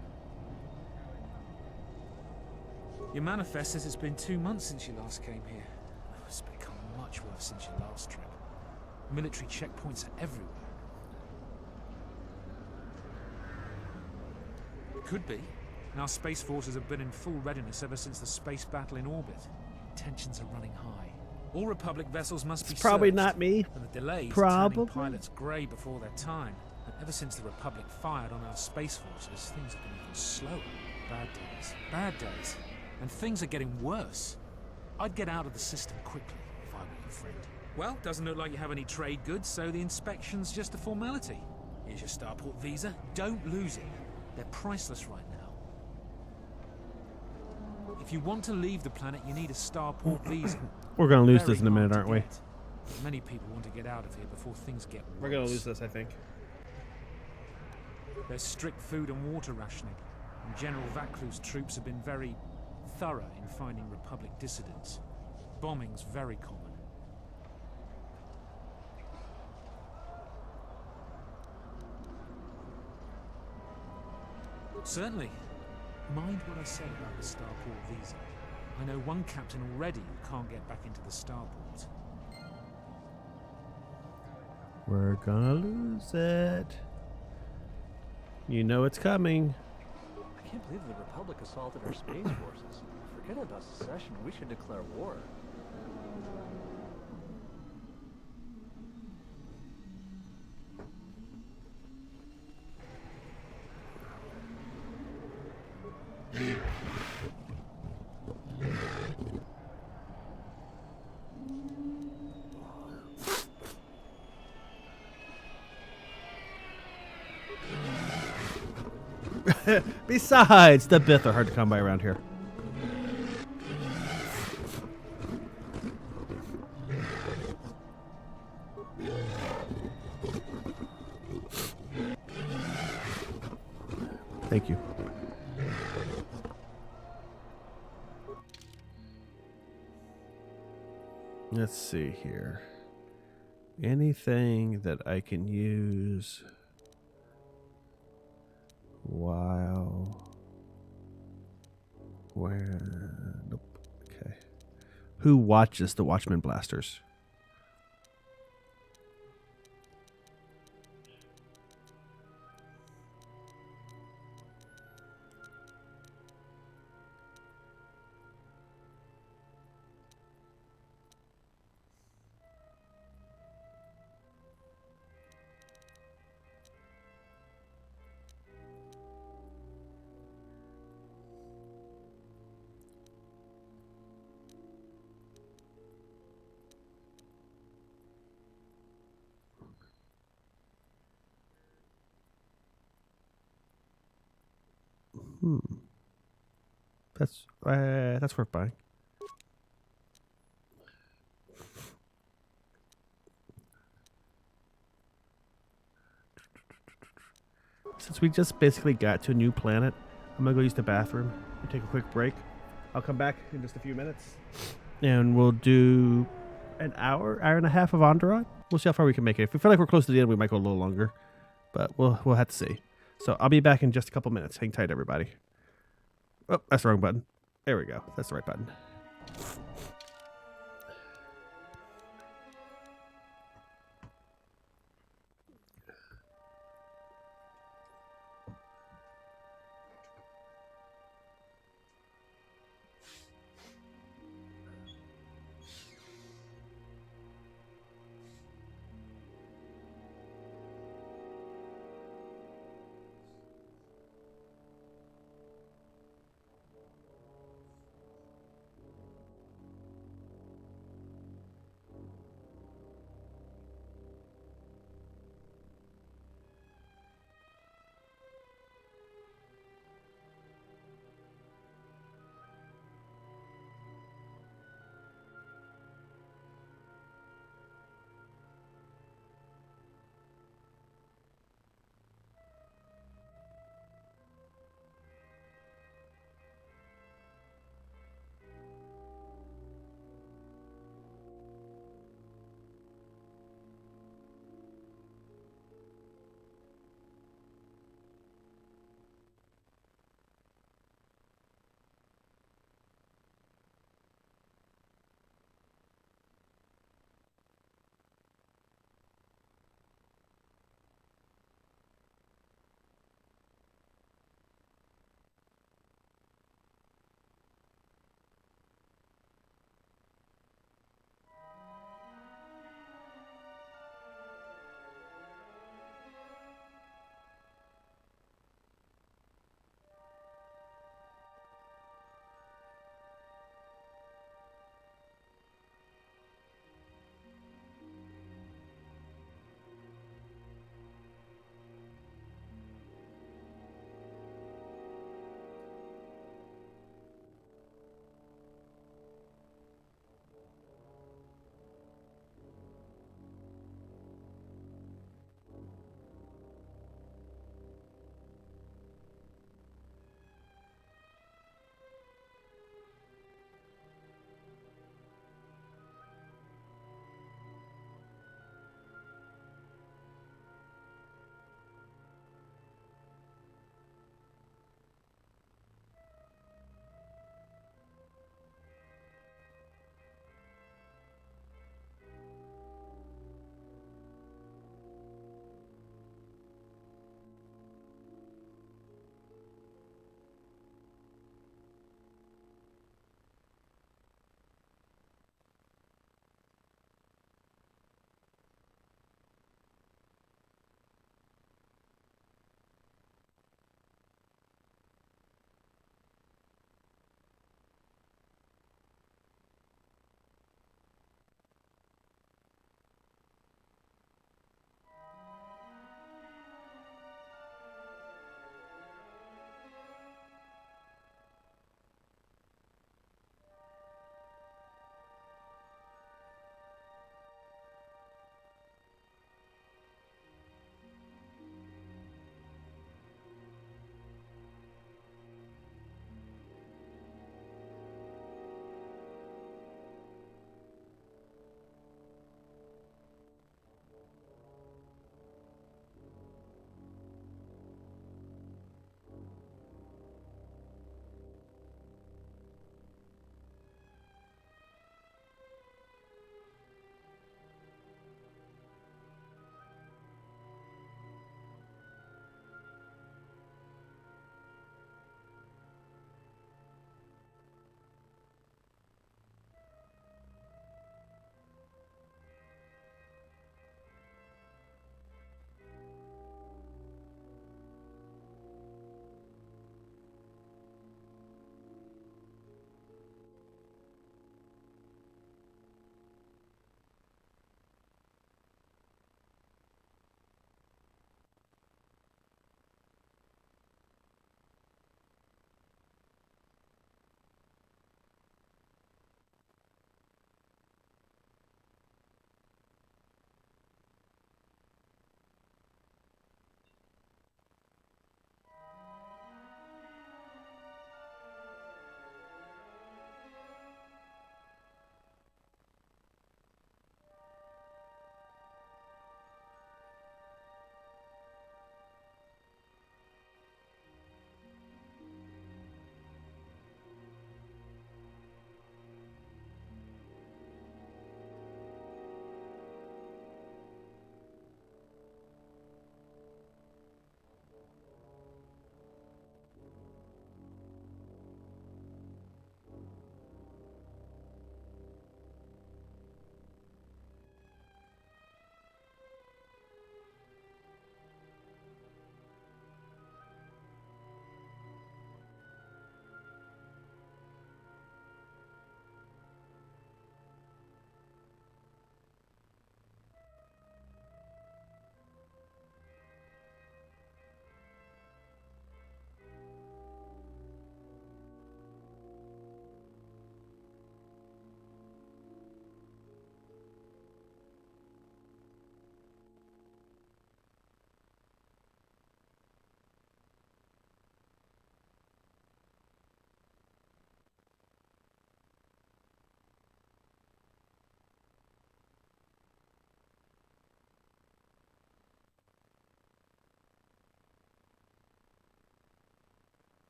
Your manifest says it's been 2 months since you last came here. Oh, it's become much worse since your last trip. Military checkpoints are everywhere. Could be. And our space forces have been in full readiness ever since the space battle in orbit. Tensions are running high. All Republic vessels must be probably searched, not me. And the delays Probably. are turning pilots grey before their time. And ever since the Republic fired on our space forces, things have been even slower. Bad days. Bad days. And things are getting worse. I'd get out of the system quickly if I were your friend. Well, doesn't look like you have any trade goods, so the inspection's just a formality. Here's your starport visa. Don't lose it. They're priceless right now. If you want to leave the planet, you need a starport visa. We're gonna lose Very this in a minute, hard to aren't we? get. Many people want to get out of here before things get worse. We're gonna lose this, I think. There's strict food and water rationing, and General Vaclu's troops have been very thorough in finding Republic dissidents. Bombing's very common. Certainly. Mind what I said about the starport visa. I know one captain already who can't get back into the starport. We're gonna lose it. You know it's coming. I can't believe the Republic assaulted our space forces. Forget about secession. We should declare war. Besides, the Bith are hard to come by around here. Thank you. Let's see here. Anything that I can use while... Where... Nope. Okay. Who watches the Watchmen blasters? That's worth buying. Since we just basically got to a new planet, I'm gonna go use the bathroom and take a quick break. I'll come back in just a few minutes, and we'll do an hour and a half of Onderon. We'll see how far we can make it. If we feel like we're close to the end, we might go a little longer, but we'll have to see. So I'll be back in just a couple minutes. Hang tight, everybody. Oh, that's the wrong button. There we go. That's the right button.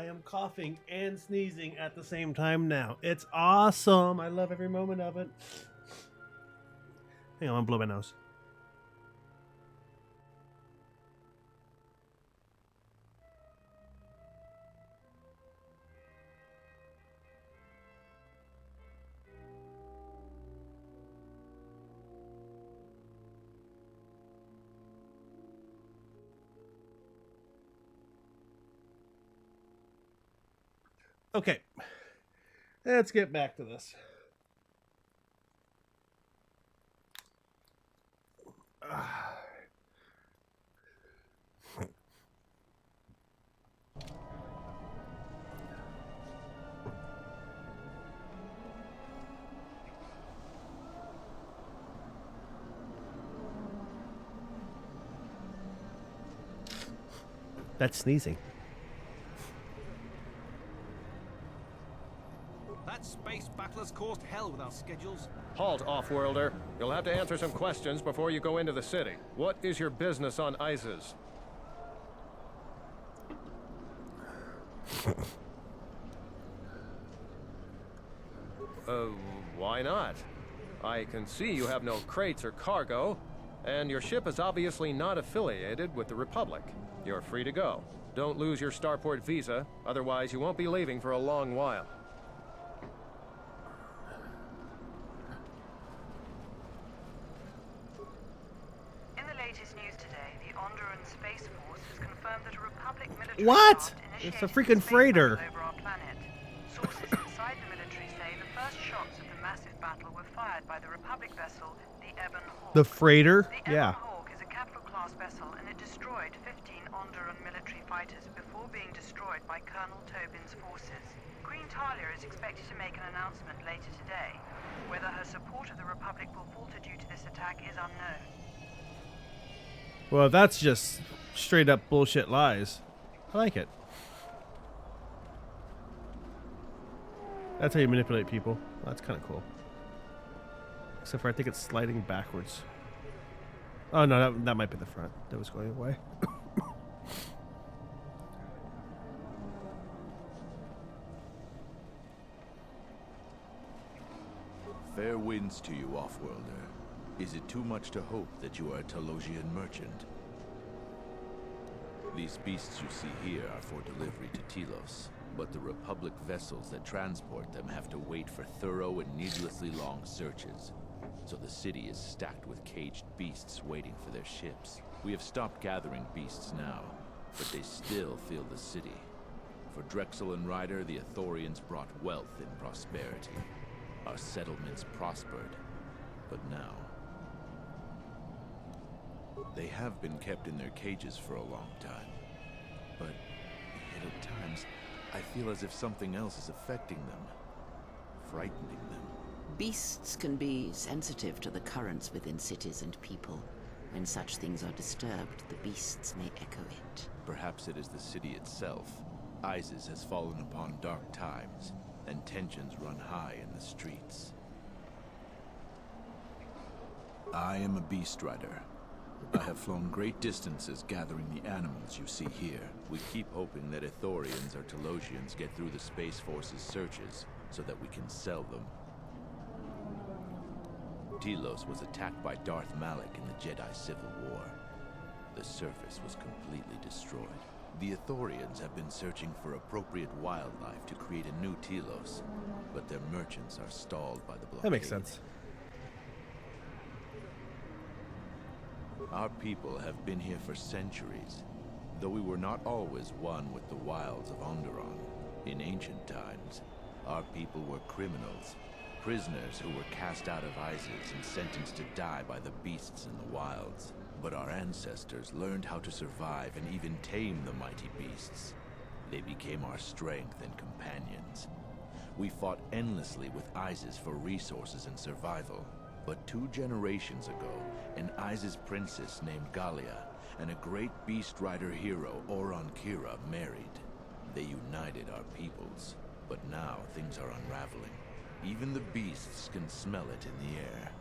I am coughing and sneezing at the same time now. It's awesome. I love every moment of it. Hang on, I'm blowing my nose. Okay, let's get back to this. That's sneezing. That space battler's caused hell with our schedules. Halt, off-worlder. You'll have to answer some questions before you go into the city. What is your business on Iziz? Why not? I can see you have no crates or cargo, and your ship is obviously not affiliated with the Republic. You're free to go. Don't lose your starport visa, otherwise you won't be leaving for a long while. In the latest news today, the Onderan Space Force has confirmed that a Republic military What? It's a freaking freighter. over our planet. Sources inside the military say the first shots of the massive battle were fired by the Republic vessel, the Ebon Hawk. The freighter? The Yeah. Ebon Hawk is a capital-class vessel, and it destroyed 15 Onderan military fighters before being destroyed by Colonel Tobin's forces. Queen Talia is expected to make an announcement later today. Whether her support of the Republic will falter due to this attack is unknown. Well, that's just straight up bullshit lies. I like it. That's how you manipulate people. That's kind of cool. Except for I think it's sliding backwards. Oh no, that might be the front that was going away. Fair winds to you, off-worlder. Is it too much to hope that you are a Telosian merchant? These beasts you see here are for delivery to Telos, but the Republic vessels that transport them have to wait for thorough and needlessly long searches. So the city is stacked with caged beasts waiting for their ships. We have stopped gathering beasts now, but they still fill the city. For Drexel and Ryder, the Ithorians brought wealth and prosperity. Our settlements prospered, but now they have been kept in their cages for a long time. But yet at times, I feel as if something else is affecting them, frightening them. Beasts can be sensitive to the currents within cities and people. When such things are disturbed, the beasts may echo it. Perhaps it is the city itself. Iziz has fallen upon dark times, and tensions run high in the streets. I am a beast rider. I have flown great distances gathering the animals you see here. We keep hoping that Ithorians or Telosians get through the Space Force's searches so that we can sell them. Telos was attacked by Darth Malak in the Jedi Civil War. The surface was completely destroyed. The Ithorians have been searching for appropriate wildlife to create a new Telos, but their merchants are stalled by the blockade. That makes sense. Our people have been here for centuries, though we were not always one with the wilds of Onderon. In ancient times, our people were criminals, prisoners who were cast out of Iziz and sentenced to die by the beasts in the wilds. But our ancestors learned how to survive and even tame the mighty beasts. They became our strength and companions. We fought endlessly with Iziz for resources and survival. But 2 generations ago, an Iziz princess named Galia and a great beast rider hero, Oron Kira, married. They united our peoples, but now things are unraveling. Even the beasts can smell it in the air.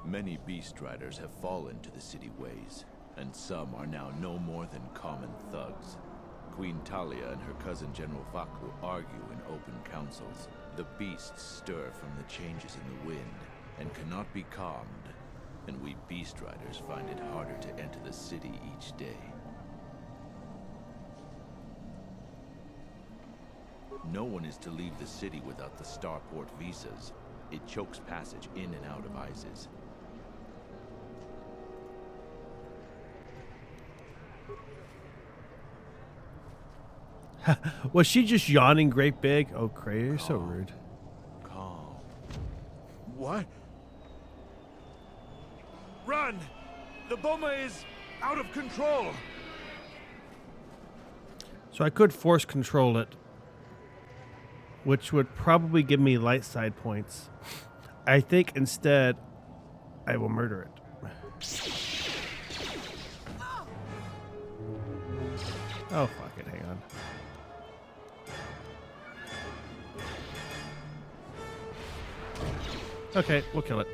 Many beast riders have fallen to the city ways, and some are now no more than common thugs. Queen Talia and her cousin General Vaku argue in open councils. The beasts stir from the changes in the wind, and cannot be calmed, and we beast riders find it harder to enter the city each day. No one is to leave the city without the starport visas. It chokes passage in and out of Iziz. Was she just yawning great big? Oh, Cray, you're so rude. Calm. What? Run! The Boma is out of control! So I could force control it, which would probably give me light side points. I think instead, I will murder it. Oh, fuck it. Hang on. Okay, we'll kill it.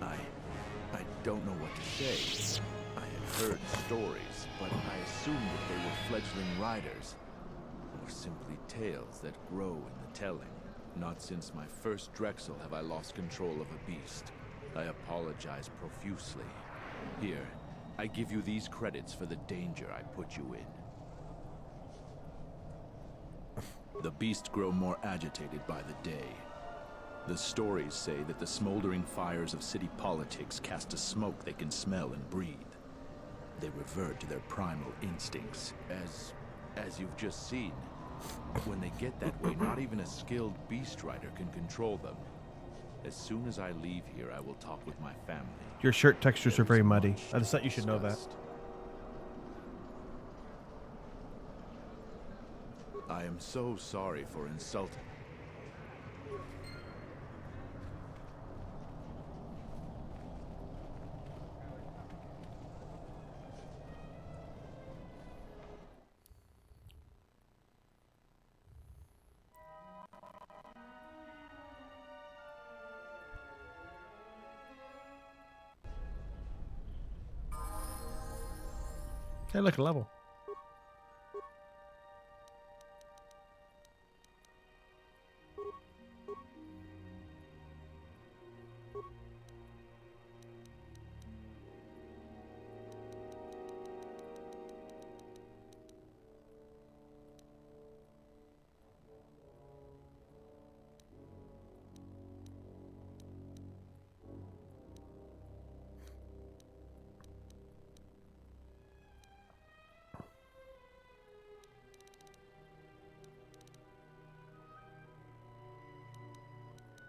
I don't know what to say. I had heard stories, but I assumed that they were fledgling riders, or simply tales that grow in the telling. Not since my first Drexel have I lost control of a beast. I apologize profusely. Here, I give you these credits for the danger I put you in. The beasts grow more agitated by the day. The stories say that the smoldering fires of city politics cast a smoke they can smell and breathe. They revert to their primal instincts, as you've just seen. When they get that way, not even a skilled beast rider can control them. As soon as I leave here, I will talk with my family. Your shirt textures are very muddy. I just thought you should know that. I am so sorry for insulting. Hey, look, a level.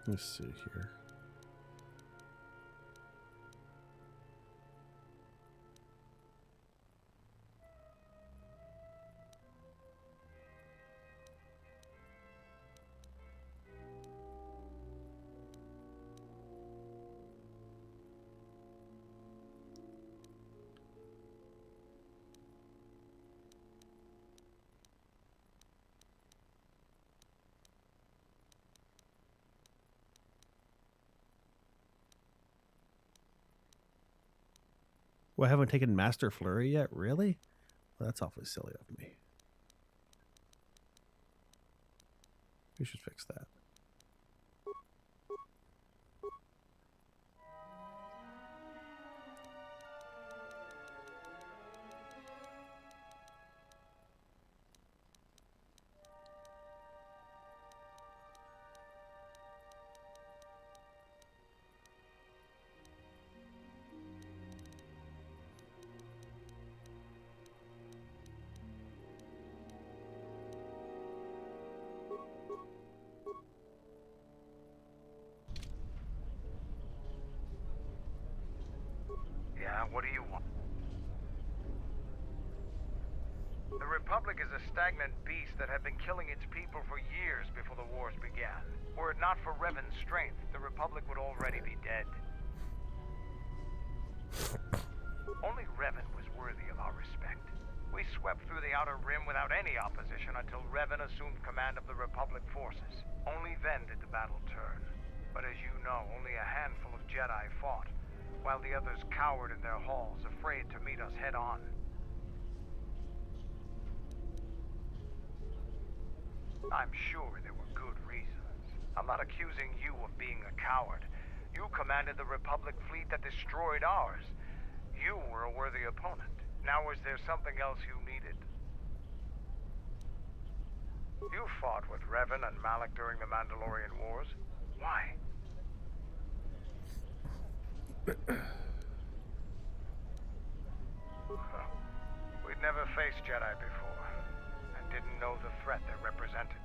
Let's see here. Well, I haven't taken Master Flurry yet? Really? Well, that's awfully silly of me. We should fix that. What do you want? The Republic is a stagnant beast that had been killing its people for years before the wars began. Were it not for Revan's strength, the Republic would already be dead. Only Revan was worthy of our respect. We swept through the Outer Rim without any opposition until Revan assumed command of the Republic forces. Only then did the battle turn. But as you know, only a handful of Jedi fought, while the others cowered in their halls, afraid to meet us head-on. I'm sure there were good reasons. I'm not accusing you of being a coward. You commanded the Republic fleet that destroyed ours. You were a worthy opponent. Now is there something else you needed? You fought with Revan and Malak during the Mandalorian Wars. Why? We'd never faced Jedi before, and didn't know the threat they represented.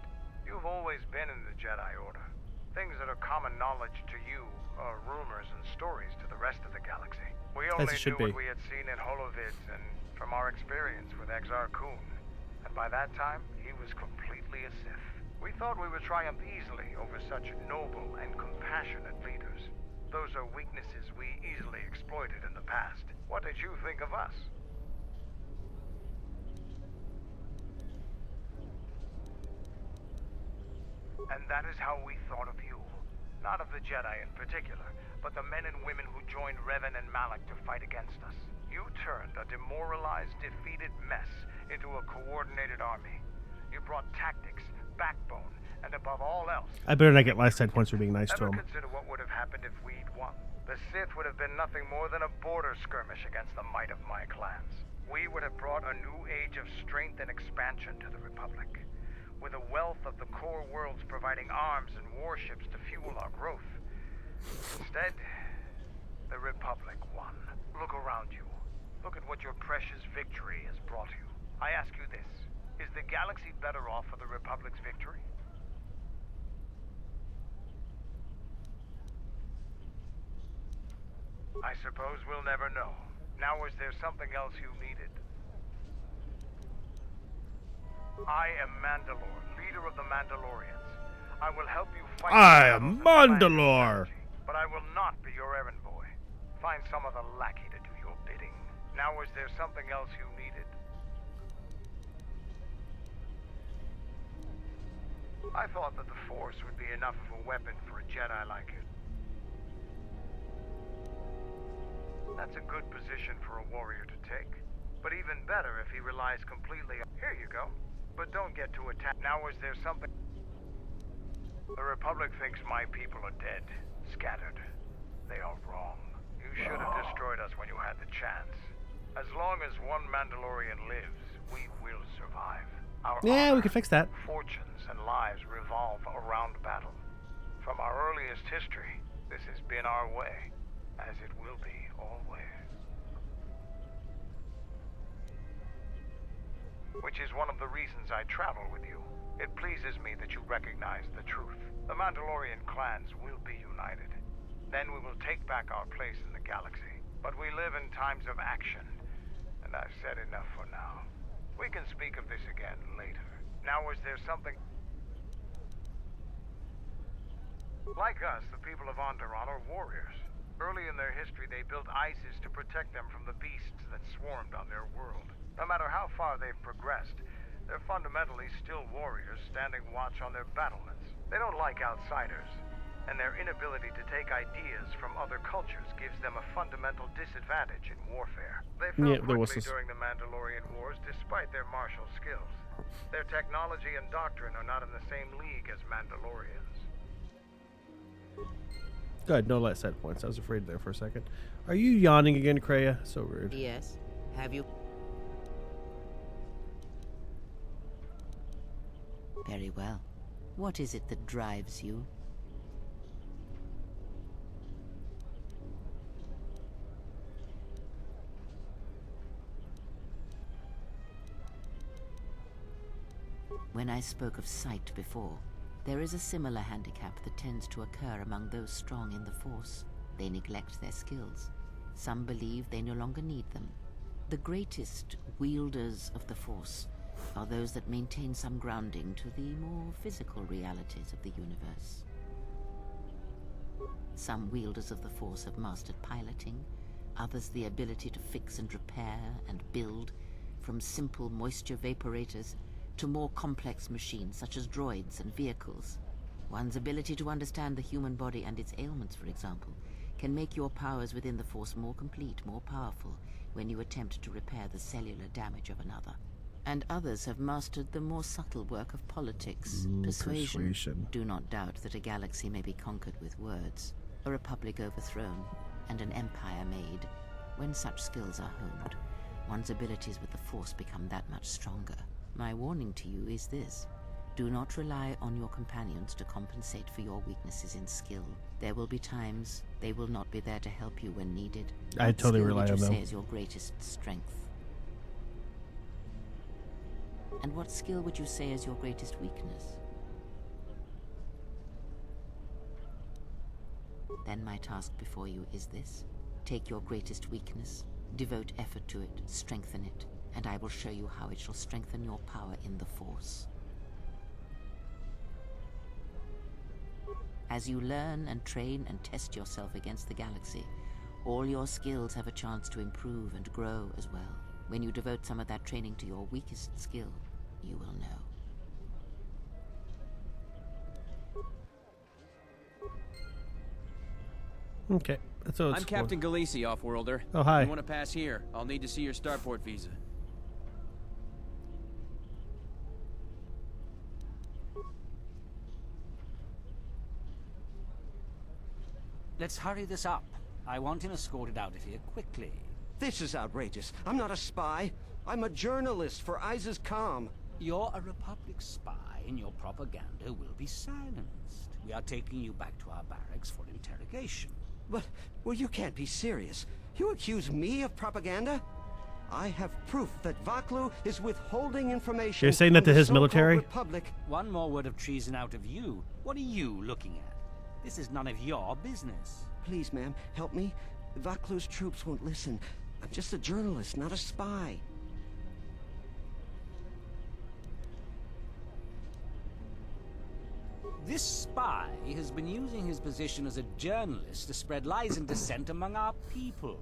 You've always been in the Jedi Order. Things that are common knowledge to you are rumors and stories to the rest of the galaxy. We only knew what we had seen in holovids and from our experience with Exar Kun. And by that time, he was completely a Sith. We thought we would triumph easily over such noble and compassionate leaders. Those are weaknesses we easily exploited in the past. What did you think of us? And that is how we thought of you. Not of the Jedi in particular, but the men and women who joined Revan and Malak to fight against us. You turned a demoralized, defeated mess into a coordinated army. You brought tactics, backbone, and above all else... I better not get last side points for being nice to him. Consider what would have happened if we'd won. The Sith would have been nothing more than a border skirmish against the might of my clans. We would have brought a new age of strength and expansion to the Republic, with a wealth of the core worlds providing arms and warships to fuel our growth. Instead, the Republic won. Look around you. Look at what your precious victory has brought you. I ask you this. Is the galaxy better off for the Republic's victory? I suppose we'll never know. Now, is there something else you needed? I am Mandalore, leader of the Mandalorians. I will help you fight... I am Mandalore! But I will not be your errand boy. Find some other lackey to do your bidding. Now, is there something else you needed? I thought that the Force would be enough of a weapon for a Jedi like you. That's a good position for a warrior to take. But even better if he relies completely on... Here you go. But don't get too attached. Now, is there something... The Republic thinks my people are dead, scattered. They are wrong. You should have destroyed us when you had the chance. As long as one Mandalorian lives, we will survive. Our yeah, honor, we can fix that. Fortunes and lives revolve around battle. From our earliest history, this has been our way, as it will be always. Which is one of the reasons I travel with you. It pleases me that you recognize the truth. The Mandalorian clans will be united. Then we will take back our place in the galaxy. But we live in times of action, and I've said enough for now. We can speak of this again later. Now, is there something... Like us, the people of Onderon are warriors. Early in their history, they built Iziz to protect them from the beasts that swarmed on their world. No matter how far they've progressed, they're fundamentally still warriors standing watch on their battlements. They don't like outsiders, and their inability to take ideas from other cultures gives them a fundamental disadvantage in warfare. They fell quickly during the Mandalorian Wars despite their martial skills. Their technology and doctrine are not in the same league as Mandalorians. Good, no last side points. I was afraid there for a second. Are you yawning again, Kreia? So rude. Yes. Have you... Very well. What is it that drives you? When I spoke of sight before, there is a similar handicap that tends to occur among those strong in the Force. They neglect their skills. Some believe they no longer need them. The greatest wielders of the Force are those that maintain some grounding to the more physical realities of the universe. Some wielders of the Force have mastered piloting, others the ability to fix and repair and build, from simple moisture vaporators to more complex machines such as droids and vehicles. One's ability to understand the human body and its ailments, for example, can make your powers within the Force more complete, more powerful, when you attempt to repair the cellular damage of another. And others have mastered the more subtle work of politics, persuasion. Do not doubt that a galaxy may be conquered with words, a republic overthrown, and an empire made. When such skills are honed, one's abilities with the Force become that much stronger. My warning to you is this. Do not rely on your companions to compensate for your weaknesses in skill. There will be times they will not be there to help you when needed. I totally rely on them. What skill would you say is your greatest strength? And what skill would you say is your greatest weakness? Then my task before you is this. Take your greatest weakness, devote effort to it, strengthen it, and I will show you how it shall strengthen your power in the Force. As you learn and train and test yourself against the galaxy, all your skills have a chance to improve and grow as well. When you devote some of that training to your weakest skill, you will know. Okay, that's all. I'm Captain Galisi, Offworlder. Oh, hi. If you want to pass here, I'll need to see your starport visa. Let's hurry this up. I want him escorted out of here quickly. This is outrageous. I'm not a spy. I'm a journalist for Iziz Com. You're a Republic spy, and your propaganda will be silenced. We are taking you back to our barracks for interrogation. But, well, you can't be serious. You accuse me of propaganda? I have proof that Vaklu is withholding information. You're saying that to his military? Republic. One more word of treason out of you. What are you looking at? This is none of your business. Please, ma'am, help me. Vaklu's troops won't listen. I'm just a journalist, not a spy. This spy has been using his position as a journalist to spread lies and dissent among our people.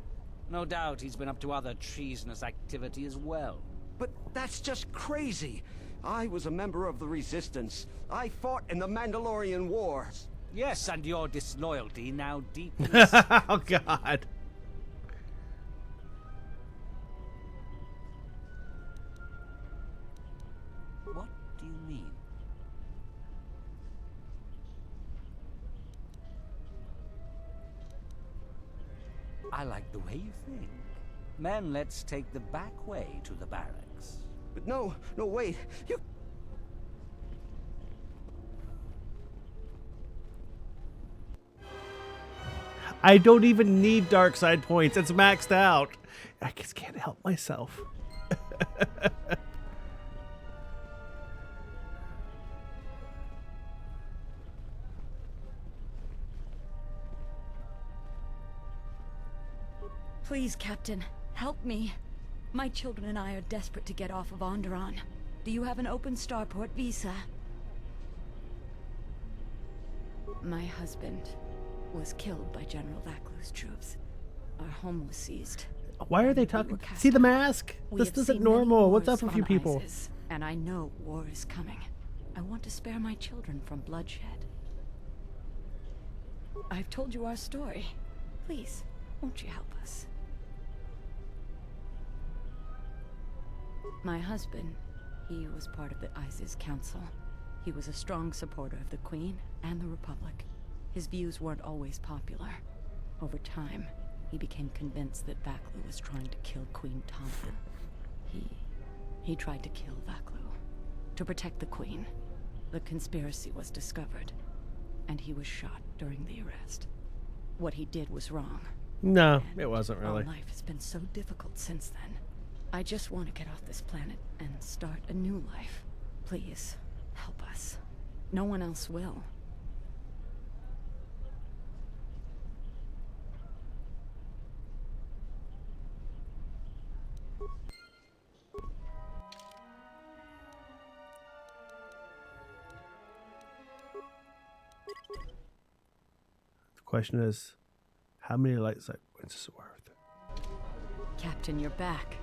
No doubt he's been up to other treasonous activity as well. But that's just crazy. I was a member of the Resistance. I fought in the Mandalorian Wars. Yes, and your disloyalty now deepens. Oh, God. What do you mean? I like the way you think. Men, let's take the back way to the barracks. But no, wait. You... I don't even need dark side points. It's maxed out. I just can't help myself. Please, Captain, help me. My children and I are desperate to get off of Onderon. Do you have an open starport visa? My husband was killed by General Vaklu's troops. Our home was seized. Why are they talking? See the mask? This isn't normal. What's up with you people? Iziz, and I know war is coming. I want to spare my children from bloodshed. I've told you our story. Please, won't you help us? My husband, he was part of the Iziz Council. He was a strong supporter of the Queen and the Republic. His views weren't always popular. Over time, he became convinced that Vaklu was trying to kill Queen Talia. He tried to kill Vaklu. To protect the Queen. The conspiracy was discovered, and he was shot during the arrest. What he did was wrong. No, it wasn't really. Our life has been so difficult since then. I just want to get off this planet and start a new life. Please, help us. No one else will. The question is, how many light side points is it worth? Captain, you're back.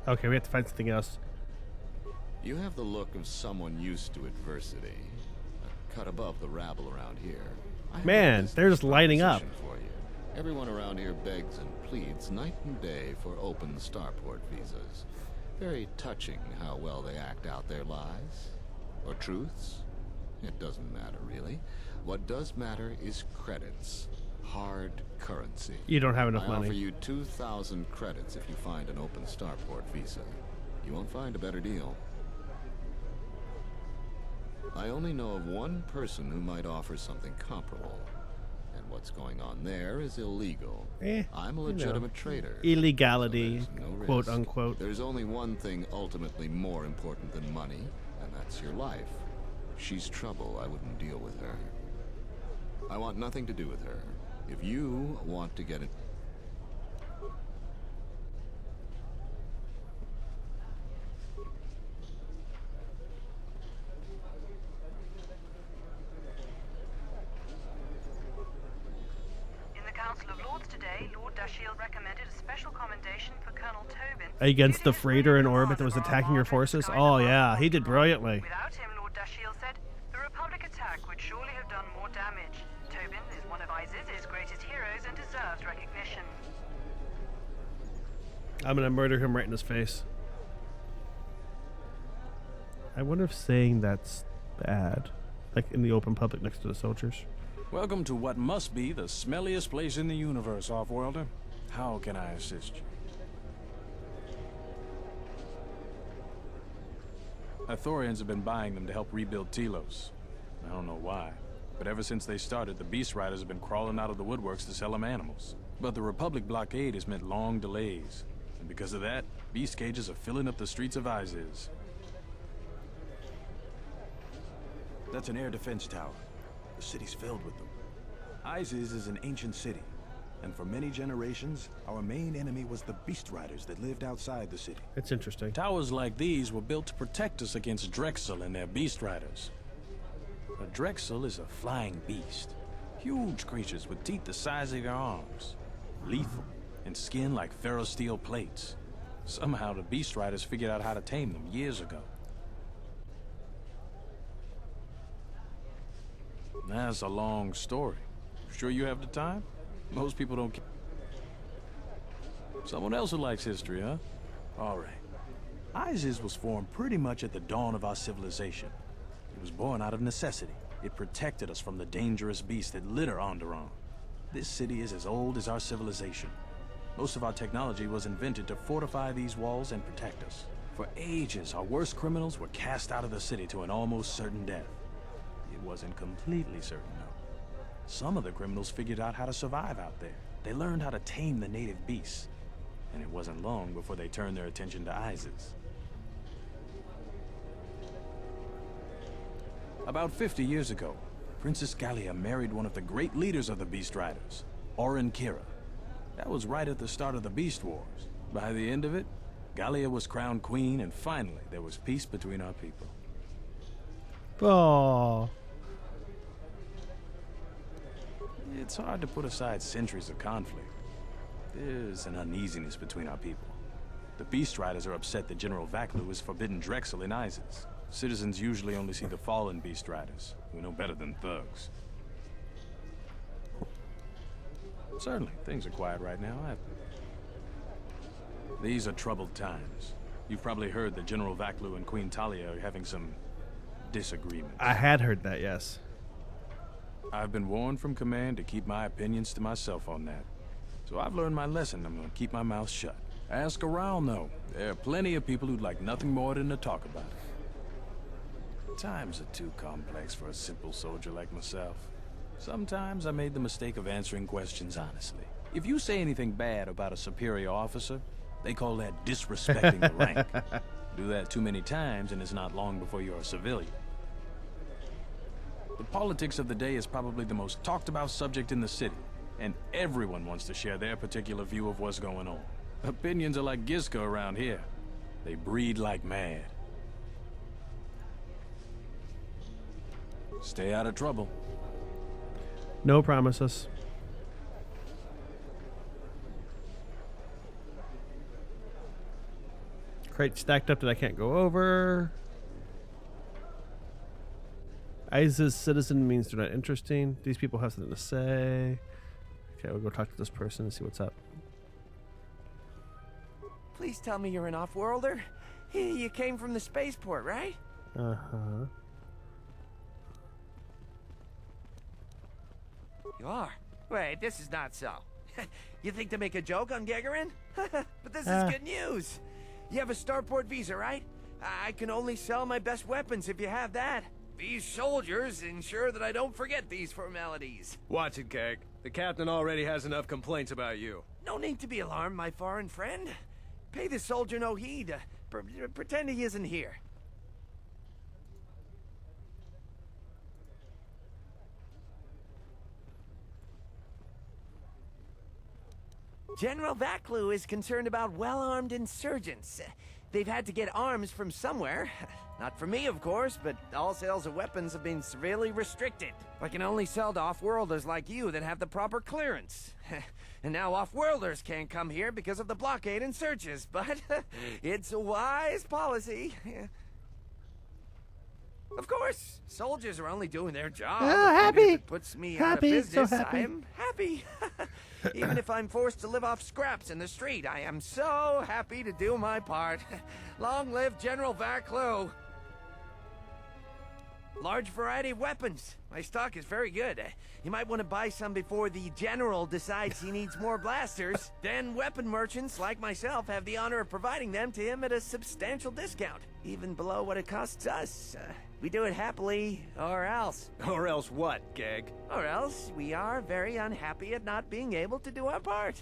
Okay, we have to find something else. You have the look of someone used to adversity. A cut above the rabble around here. Man, they're just lining up. For you. Everyone around here begs and pleads night and day for open starport visas. Very touching how well they act out their lies. Or truths. It doesn't matter, really. What does matter is credits. Hard currency. You don't have enough I money. offer you 2,000 credits if you find an open starport visa. You won't find a better deal. I only know of one person who might offer something comparable. And what's going on there is illegal. I'm a legitimate trader. Illegality, So no quote risk. unquote. There's only one thing ultimately more important than money, and that's your life. She's trouble, I wouldn't deal with her. I want nothing to do with her. If you want to get it... In the Council of Lords today, Lord Dashiell recommended a special commendation for Colonel Tobin. Against the freighter in orbit that was attacking your forces? Oh yeah, he did brilliantly. Without him, Lord Dashiell said, the Republic attack would surely have done more damage. Tobin is one of Iziz's greatest heroes and deserves recognition. I'm gonna murder him right in his face. I wonder if saying that's bad, like in the open public next to the soldiers. Welcome to what must be the smelliest place in the universe, Off-Worlder. How can I assist you? Ithorians have been buying them to help rebuild Telos. I don't know why, but ever since they started, the Beast Riders have been crawling out of the woodworks to sell them animals. But the Republic blockade has meant long delays, and because of that, beast cages are filling up the streets of Iziz. That's an air defense tower. The city's filled with them. Iziz is an ancient city, and for many generations, our main enemy was the Beast Riders that lived outside the city. It's interesting. Towers like these were built to protect us against Drexel and their Beast Riders. A Drexel is a flying beast. Huge creatures with teeth the size of your arms. Lethal, and skin like ferrosteel plates. Somehow the Beast Riders figured out how to tame them years ago. That's a long story. Sure you have the time? Most people don't care. Someone else who likes history, huh? All right. Iziz was formed pretty much at the dawn of our civilization. It was born out of necessity. It protected us from the dangerous beasts that litter Onderon. This city is as old as our civilization. Most of our technology was invented to fortify these walls and protect us. For ages, our worst criminals were cast out of the city to an almost certain death. It wasn't completely certain, though. Some of the criminals figured out how to survive out there. They learned how to tame the native beasts. And it wasn't long before they turned their attention to Iziz. About 50 years ago, Princess Gallia married one of the great leaders of the Beast Riders, Orin Kira. That was right at the start of the Beast Wars. By the end of it, Gallia was crowned queen, and finally there was peace between our people. Oh. It's hard to put aside centuries of conflict. There's an uneasiness between our people. The Beast Riders are upset that General Vaklu has forbidden Drexel in Iziz. Citizens usually only see the fallen Beast Riders, who know better than thugs. Certainly, things are quiet right now. These are troubled times. You've probably heard that General Vaklu and Queen Talia are having some disagreements. I had heard that, yes. I've been warned from command to keep my opinions to myself on that. So I've learned my lesson. I'm gonna keep my mouth shut. Ask around, though. There are plenty of people who'd like nothing more than to talk about it. Times are too complex for a simple soldier like myself. Sometimes I made the mistake of answering questions honestly. If you say anything bad about a superior officer, they call that disrespecting the rank. Do that too many times and it's not long before you're a civilian. The politics of the day is probably the most talked about subject in the city, and everyone wants to share their particular view of what's going on. Opinions are like Giska around here. They breed like mad. Stay out of trouble. No promises. Crates stacked up that I can't go over. Iziz citizen means they're not interesting. These people have something to say. Okay, we'll go talk to this person and see what's up. Please tell me you're an off-worlder. You came from the spaceport, right? Uh-huh. You are? Wait, this is not so. You think to make a joke on Gagarin? But this is good news. You have a starport visa, right? I can only sell my best weapons if you have that. These soldiers ensure that I don't forget these formalities. Watch it, Keg. The captain already has enough complaints about you. No need to be alarmed, my foreign friend. Pay the soldier no heed. Pretend he isn't here. General Vaklu is concerned about well-armed insurgents. They've had to get arms from somewhere. Not from me, of course, but all sales of weapons have been severely restricted. I can only sell to off-worlders like you that have the proper clearance. And now off-worlders can't come here because of the blockade and searches, but it's a wise policy. Of course, soldiers are only doing their job. Oh, happy! If it puts me out of business, so happy. I am happy. Even if I'm forced to live off scraps in the street, I am so happy to do my part. Long live General Vaklu. Large variety of weapons. My stock is very good. You might want to buy some before the general decides he needs more blasters. Then weapon merchants like myself have the honor of providing them to him at a substantial discount, even below what it costs us. We do it happily, or else. Or else what, Gag? Or else we are very unhappy at not being able to do our part.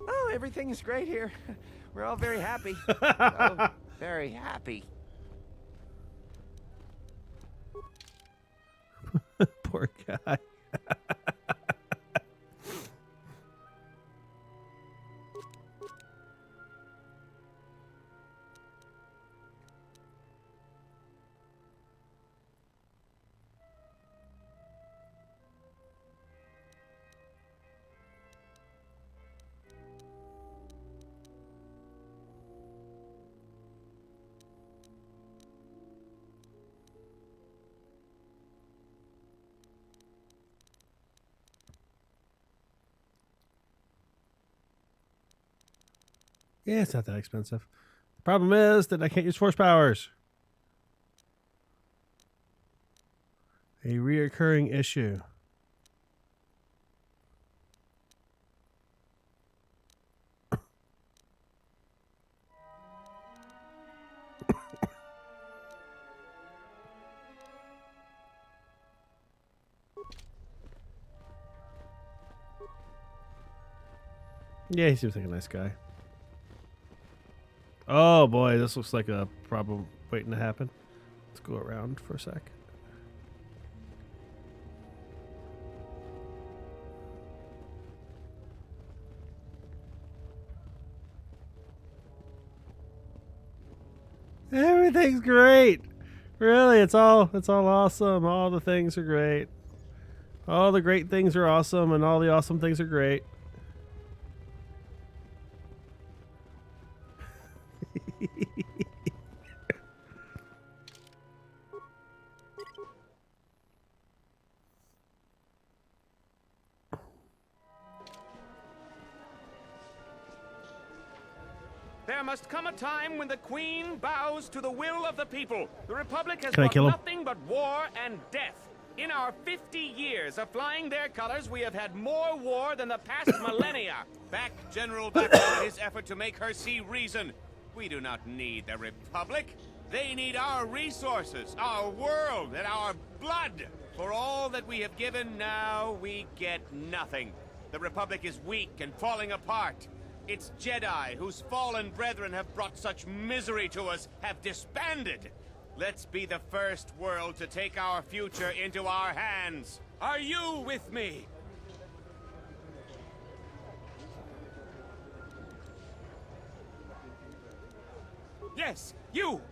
Oh, everything is great here. We're all very happy. Oh, very happy. Poor guy. Yeah, it's not that expensive. The problem is that I can't use force powers. A reoccurring issue. Yeah, he seems like a nice guy. Oh boy, this looks like a problem waiting to happen. Let's go around for a sec. Everything's great. Really, it's all awesome. All the things are great. All the great things are awesome, and all the awesome things are great. There must come a time when the Queen bows to the will of the people. The Republic has Can I brought kill him? nothing but war and death. In our 50 years of flying their colors, we have had more war than the past millennia. Back General Vaklu in his effort to make her see reason. We do not need the Republic. They need our resources, our world, and our blood. For all that we have given, now we get nothing. The Republic is weak and falling apart. Its Jedi, whose fallen brethren have brought such misery to us, have disbanded. Let's be the first world to take our future into our hands. Are you with me? Yes, you!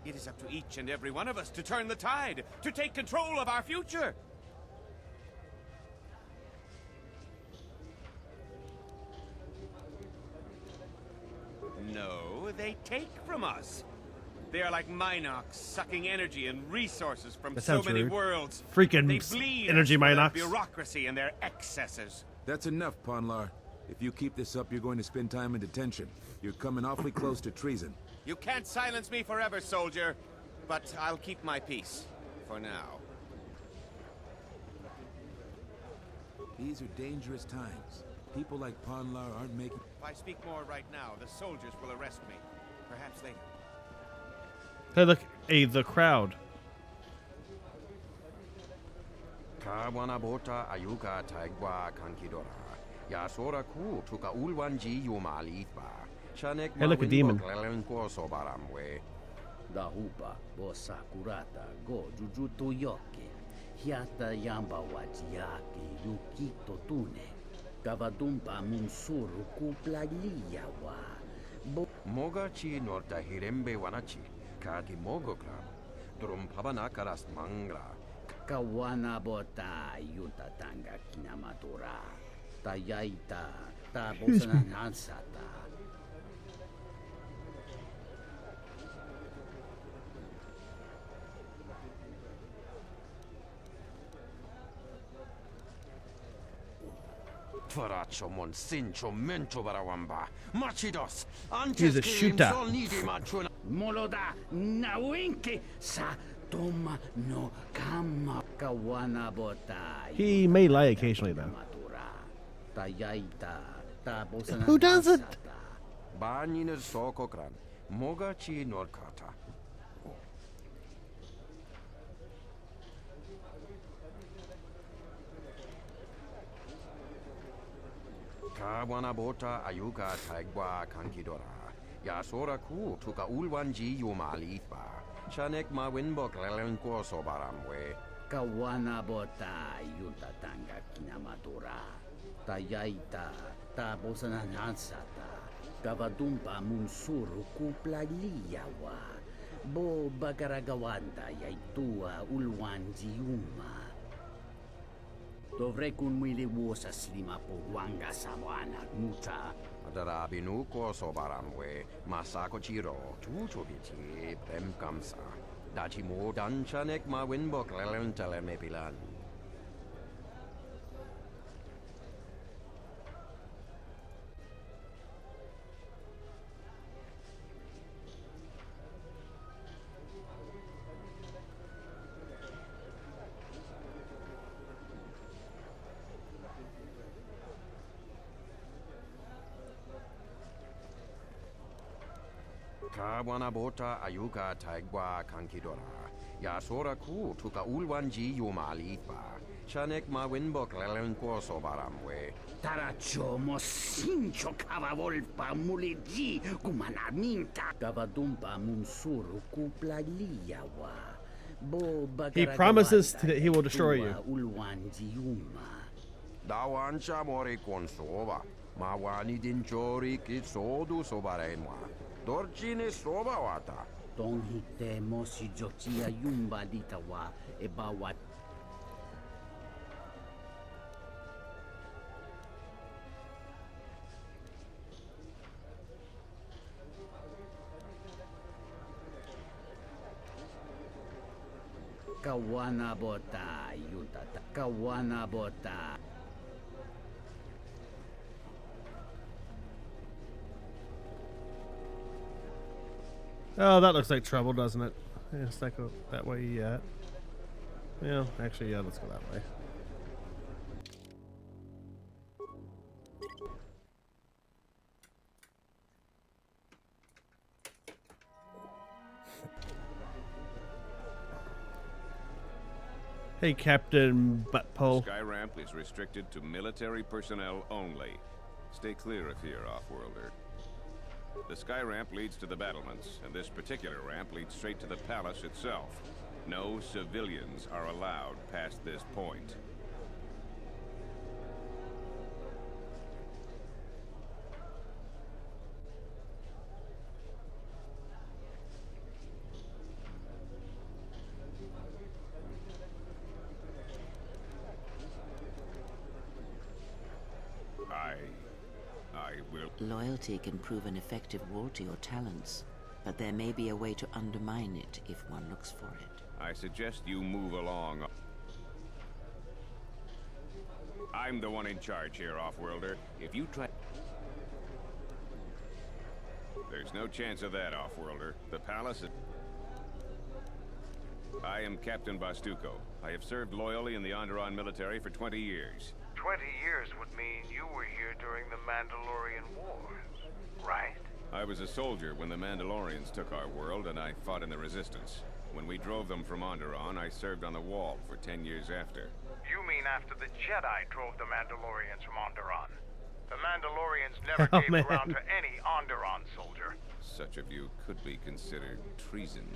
It is up to each and every one of us to turn the tide, to take control of our future. they take from us. They are like Minox, sucking energy and resources from That so sounds many rude. worlds. Freaking They bleed energy us for their Minox. bureaucracy and their excesses. That's enough, Ponlar. If you keep this up, you're going to spend time in detention. You're coming awfully close to treason. You can't silence me forever, soldier. But I'll keep my peace. For now. These are dangerous times. People like Ponlar aren't making... If I speak more right now, the soldiers will arrest me. Perhaps later. Hey, look, hey, the crowd. Kawana bota ayuka taigwa kankidora. Yasora ku tuka ulwanji yumalitba. Chanek Hey, look, a demon. Sobaramwe. Dahupa bosa kurata go jujuto yoke. Hiata yamba wajiake yukito tune. Gavadumpa munsuru kupla liyawa. Mogachi norta hirembe wanachi. Kagi mogokra. Drum pabanakaras mangra. Kawana bota yuta tanga kinamatura. Tayaita ta bosana nansata. Faracho monsincho mencho barawamba. Machidos. He's a shooter. Moloda nawinki sa toma no kama kawana bota. He may lie occasionally, though. Who doesn't? Banina sokokran. Mogachi norkata. Kawana bota ayuka taigwa kankidora. Yasora ku tuka ulwanji yumalitba. Chanek ma winbok lelenko sobaramwe. Kawana bota yuta tanga kinamatura. Tayaita ta bosana nansata. Gavadumpa munsuru kupla liyawa. Bo bagaragawanda yaitua ulwanji yuma. Dovrei kun mwili wosa slima po wanga sawana nuta. Adarabinu ko sobaramwe. Masako chiro. Tuchobichi prem kamsa. Dachi mo dan chanek ma winbok lelentele mepilan. Kawana bota ayuka taigwa kankidora. Yasora ku tuka ulwanji yumalitba. Chanek ma winbok lelenko sobaramwe. Taracho mosincho kavavolpa muliji kumanaminta. Gavadumpa munsuru kupla liyawa. Bo He promises that he will destroy you. Ulwanji yuma. Dawancha mori konsova. Mawani dinchori kitsodu sobarenwa. Dorchine sobawata. Don hite mosi jochia yumba litawa ebawat. Kawana bota yutata. Kawana bota. Oh, that looks like trouble, doesn't it? Yeah, let's not go that way yet. Yeah, actually, yeah, let's go that way. Hey, Captain Buttpole. Sky ramp is restricted to military personnel only. Stay clear of here, off-worlder. The sky ramp leads to the battlements, and this particular ramp leads straight to the palace itself. No civilians are allowed past this point. I will... Loyalty can prove an effective wall to your talents, but there may be a way to undermine it if one looks for it. I suggest you move along. I'm the one in charge here, Offworlder. If you try... There's no chance of that, Offworlder. The palace is... I am Captain Bastuco. I have served loyally in the Onderon military for 20 years. 20 years would mean you were here during the Mandalorian Wars, right? I was a soldier when the Mandalorians took our world, and I fought in the Resistance. When we drove them from Onderon, I served on the Wall for 10 years after. You mean after the Jedi drove the Mandalorians from Onderon? The Mandalorians never gave ground to any Onderon soldier. Such a view could be considered treason.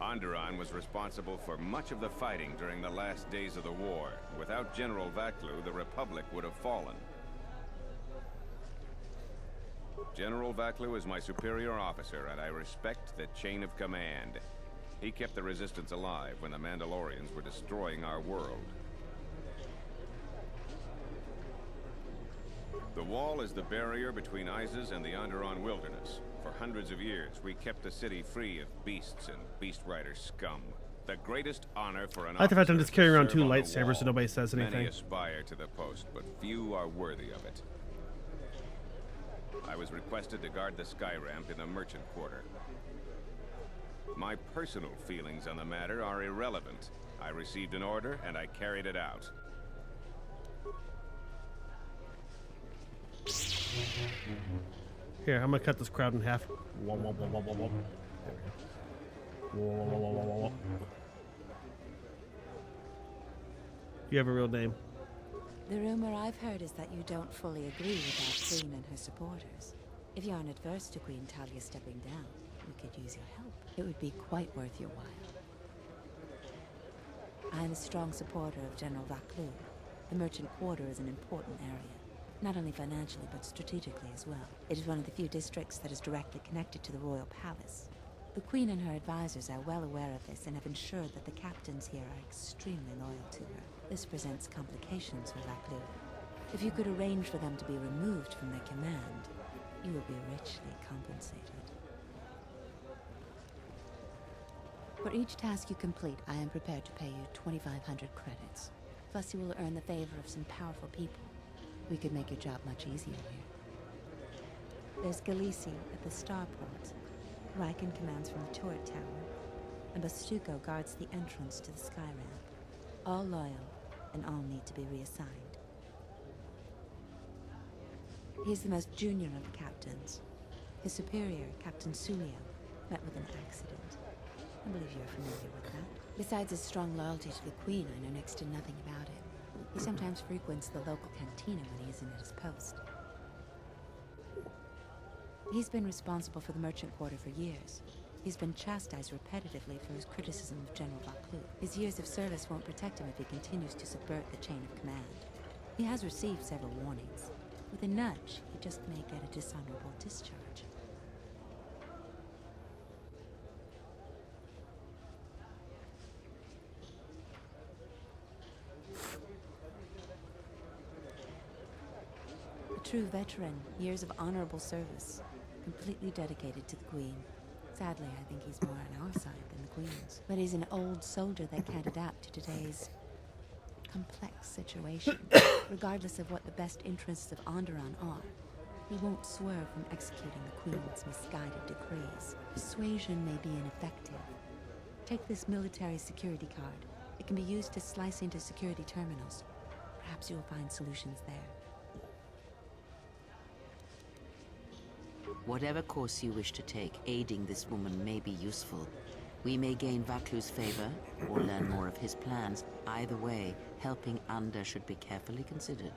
Onderon was responsible for much of the fighting during the last days of the war. Without General Vaklu, the Republic would have fallen. General Vaklu is my superior officer, and I respect the chain of command. He kept the Resistance alive when the Mandalorians were destroying our world. The Wall is the barrier between Iziz and the Onderon wilderness. For hundreds of years, we kept the city free of beasts and beast rider scum. The greatest honor for an I like the fact I'm just carrying around two officer to serve on the lightsabers so nobody says Wall. anything. Many aspire to the post, but few are worthy of it. I was requested to guard the sky ramp in the merchant quarter. My personal feelings on the matter are irrelevant. I received an order, and I carried it out. Here, I'm gonna cut this crowd in half. Whoa, whoa, whoa, whoa, whoa, whoa. There we go. Whoa, whoa, whoa, whoa, whoa, whoa. You have a real name. The rumor I've heard is that you don't fully agree with our queen and her supporters. If you aren't adverse to Queen Talia stepping down, we could use your help. It would be quite worth your while. I am a strong supporter of General Vaklu. The merchant quarter is an important area, not only financially but strategically as well. It is one of the few districts that is directly connected to the royal palace. The Queen and her advisors are well aware of this and have ensured that the captains here are extremely loyal to her. This presents complications for Vaklu. If you could arrange for them to be removed from their command, you will be richly compensated. For each task you complete, I am prepared to pay you 2,500 credits. Plus, you will earn the favor of some powerful people. We could make your job much easier here. There's Galisi at the starport. Riken commands from the turret tower, and Bastuco guards the entrance to the sky ramp. All loyal, and all need to be reassigned. He's the most junior of the captains. His superior, Captain Sulio, met with an accident. I believe you're familiar with that. Besides his strong loyalty to the Queen, I know next to nothing about him. He sometimes frequents the local cantina when he isn't at his post. He's been responsible for the merchant quarter for years. He's been chastised repetitively for his criticism of General Vaklu. His years of service won't protect him if he continues to subvert the chain of command. He has received several warnings. With a nudge, he just may get a dishonorable discharge. A true veteran, years of honorable service, completely dedicated to the Queen. Sadly, I think he's more on our side than the Queen's. But he's an old soldier that can't adapt to today's complex situation. Regardless of what the best interests of Onderon are, he won't swerve from executing the Queen's misguided decrees. Persuasion may be ineffective. Take this military security card. It can be used to slice into security terminals. Perhaps you'll find solutions there. Whatever course you wish to take, aiding this woman may be useful. We may gain Vaklu's favor, or learn more of his plans. Either way, helping Under should be carefully considered.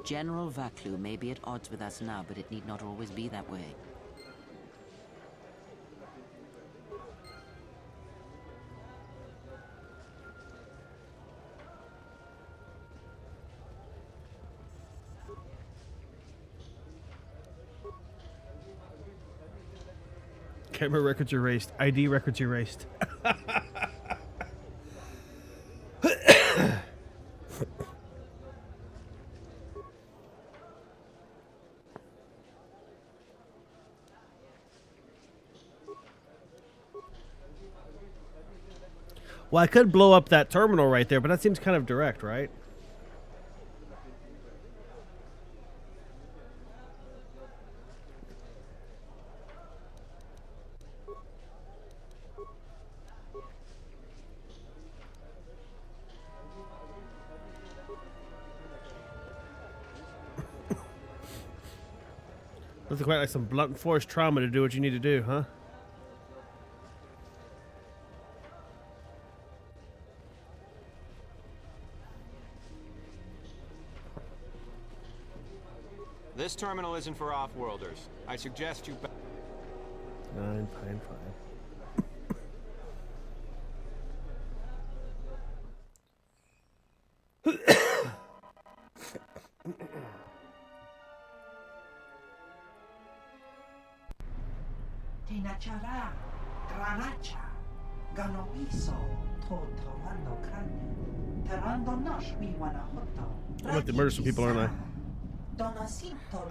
General Vaklu may be at odds with us now, but it need not always be that way. Camera records erased. ID records erased. Well, I could blow up that terminal right there, but that seems kind of direct, right? Doesn't quite like some blunt force trauma to do what you need to do, huh? This terminal isn't for off-worlders. I suggest you... 9 Pine 5. Tinachara, Granacha, Ganopiso, Totorando Crane, Terando Nosh, we wanna hoto. I'm going to murder some people, aren't I?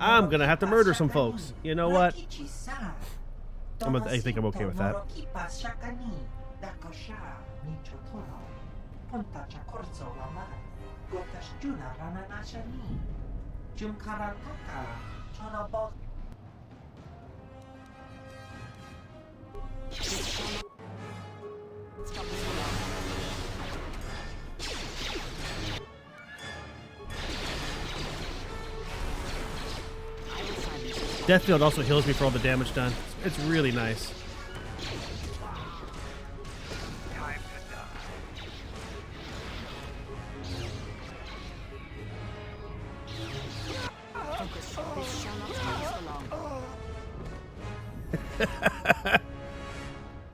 I'm going to have to murder some folks. You know what? I think I'm okay with that. Deathfield also heals me for all the damage done. It's really nice.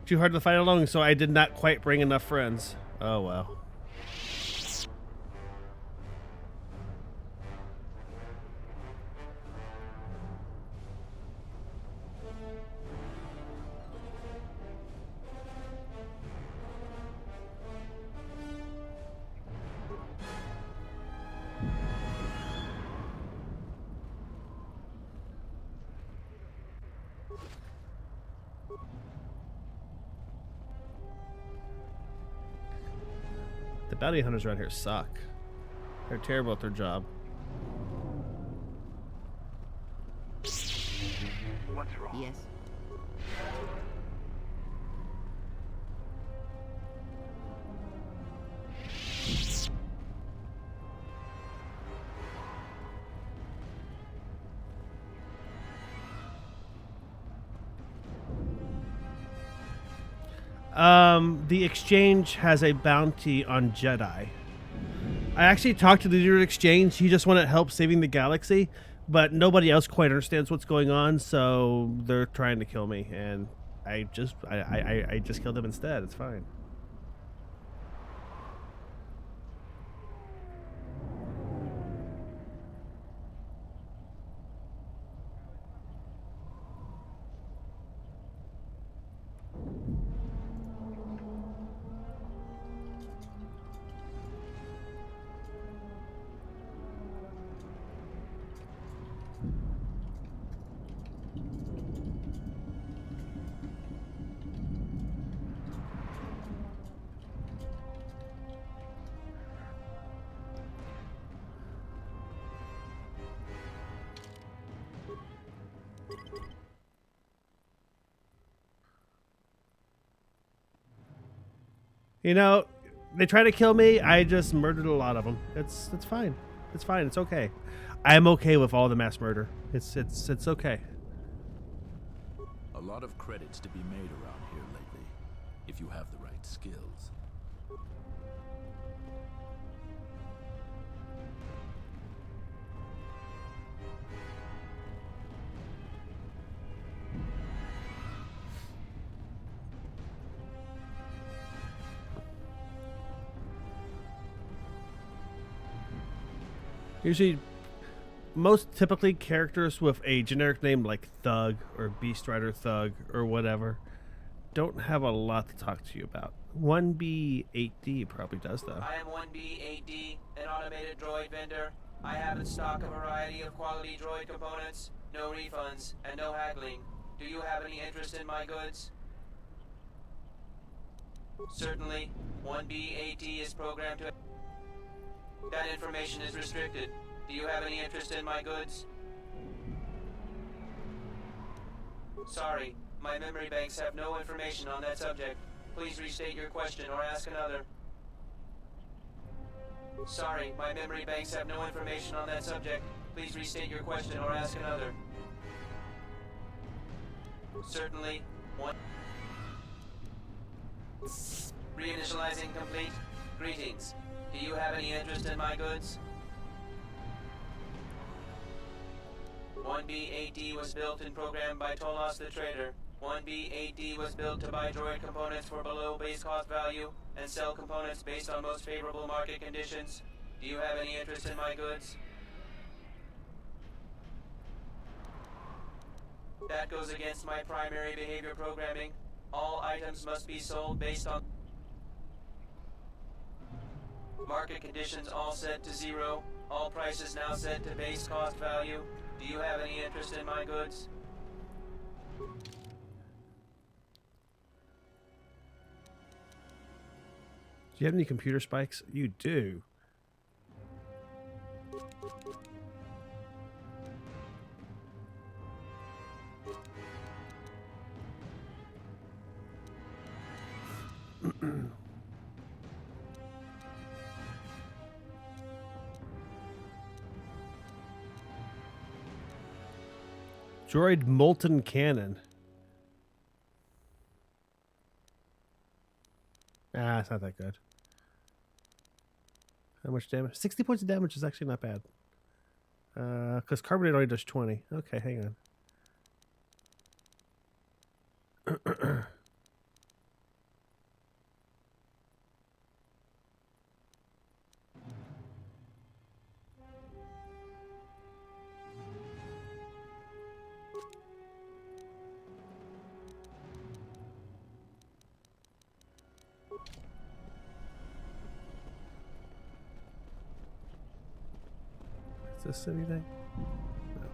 Too hard to fight alone, so I did not quite bring enough friends. Oh well. The bounty hunters around here suck. They're terrible at their job. What's wrong? Yes. The exchange has a bounty on Jedi. I actually talked to the leader of the exchange. He just wanted help saving the galaxy, but nobody else quite understands what's going on, so they're trying to kill me, and I just killed them instead. It's fine. You know, they try to kill me. I just murdered a lot of them. It's fine. It's fine. It's okay. I'm okay with all the mass murder. It's okay. A lot of credits to be made around here lately, if you have the right skills. Usually, most typically characters with a generic name like Thug or Beast Rider Thug or whatever don't have a lot to talk to you about. 1B8D probably does, though. I am 1B8D, an automated droid vendor. I have in stock a variety of quality droid components, no refunds, and no haggling. Do you have any interest in my goods? Certainly, 1B-AT is programmed to... That information is restricted. Do you have any interest in my goods? Sorry, my memory banks have no information on that subject. Please restate your question or ask another. Sorry, my memory banks have no information on that subject. Please restate your question or ask another. Certainly, one... Reinitializing complete. Greetings. Do you have any interest in my goods? 1B-AT was built and programmed by Tolos the Trader. 1B-AT was built to buy droid components for below base cost value and sell components based on most favorable market conditions. Do you have any interest in my goods? That goes against my primary behavior programming. All items must be sold based on market conditions, all set to 0. All prices now set to base cost value. Do you have any interest in my goods? Do you have any computer spikes? You do. Droid Molten Cannon. Ah, it's not that good. How much damage? 60 points of damage is actually not bad. Because Carbonate only does 20. Okay, hang on. Is this anything? No.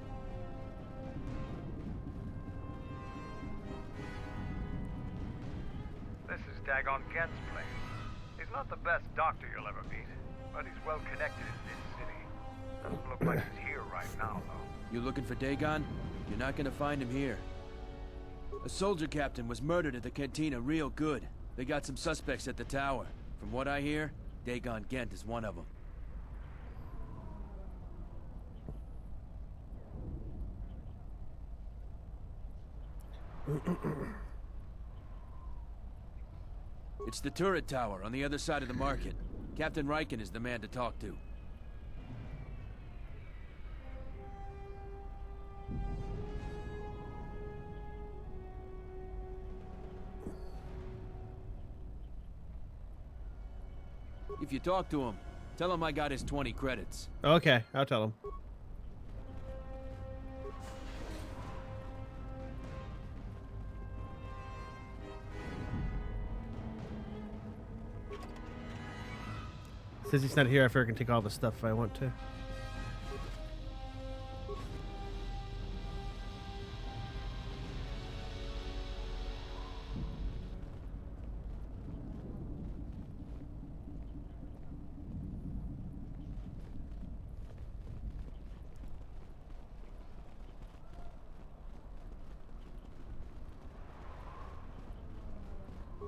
This is Dagon Gent's place. He's not the best doctor you'll ever meet, but he's well connected in this city. Doesn't look like he's here right now, though. You looking for Dagon? You're not gonna find him here. A soldier captain was murdered at the cantina real good. They got some suspects at the tower. From what I hear, Dagon Gent is one of them. It's the turret tower on the other side of the market. Captain Riken is the man to talk to. If you talk to him, tell him I got his 20 credits. Okay, I'll tell him. Since he's not here, I figure I can take all the stuff if I want to.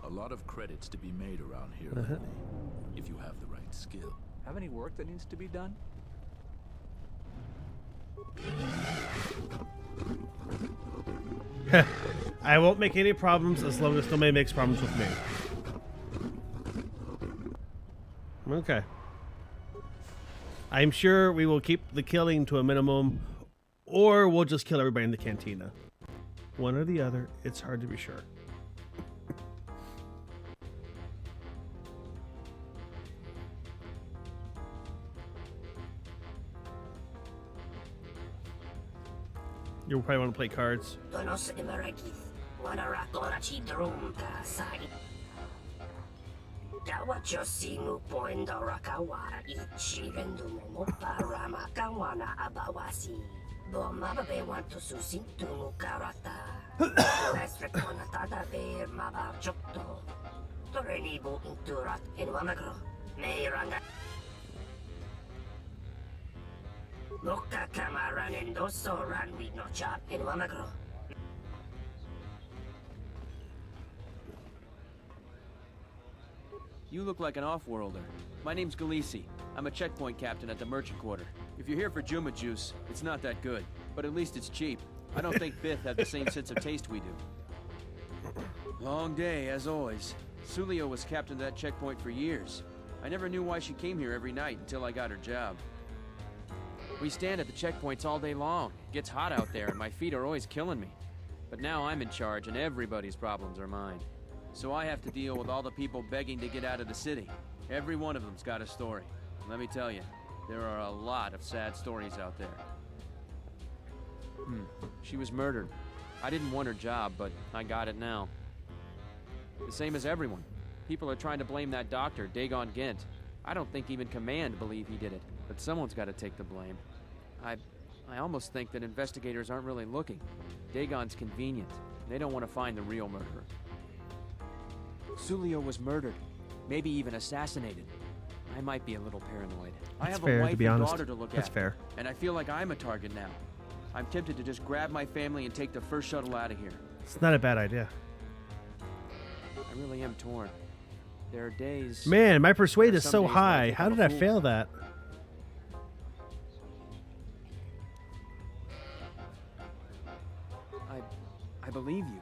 A lot of credits to be made around here lately, if you have the right skill. Have any work that needs to be done? I won't make any problems as long as nobody makes problems with me. Okay. I'm sure we will keep the killing to a minimum, or we'll just kill everybody in the cantina. One or the other, it's hard to be sure. You'll probably want to play cards. You look like an off-worlder. My name's Galisi. I'm a checkpoint captain at the merchant quarter. If you're here for Juma juice, it's not that good, but at least it's cheap. I don't think Bith had the same sense of taste we do. Long day, as always. Sulio was captain of that checkpoint for years. I never knew why she came here every night until I got her job. We stand at the checkpoints all day long. It gets hot out there and my feet are always killing me. But now I'm in charge and everybody's problems are mine. So I have to deal with all the people begging to get out of the city. Every one of them's got a story. Let me tell you, there are a lot of sad stories out there. She was murdered. I didn't want her job, but I got it now. The same as everyone. People are trying to blame that doctor, Dxun Gent. I don't think even Command believe he did it, but someone's got to take the blame. I almost think that investigators aren't really looking. Dagon's convenient. They don't want to find the real murderer. Sulio was murdered, maybe even assassinated. I might be a little paranoid. I have a wife and daughter to look after, and I feel like I'm a target now. I'm tempted to just grab my family and take the first shuttle out of here. It's not a bad idea. I really am torn. There are days... Man, my persuade is so high. How did I fail that? I believe you.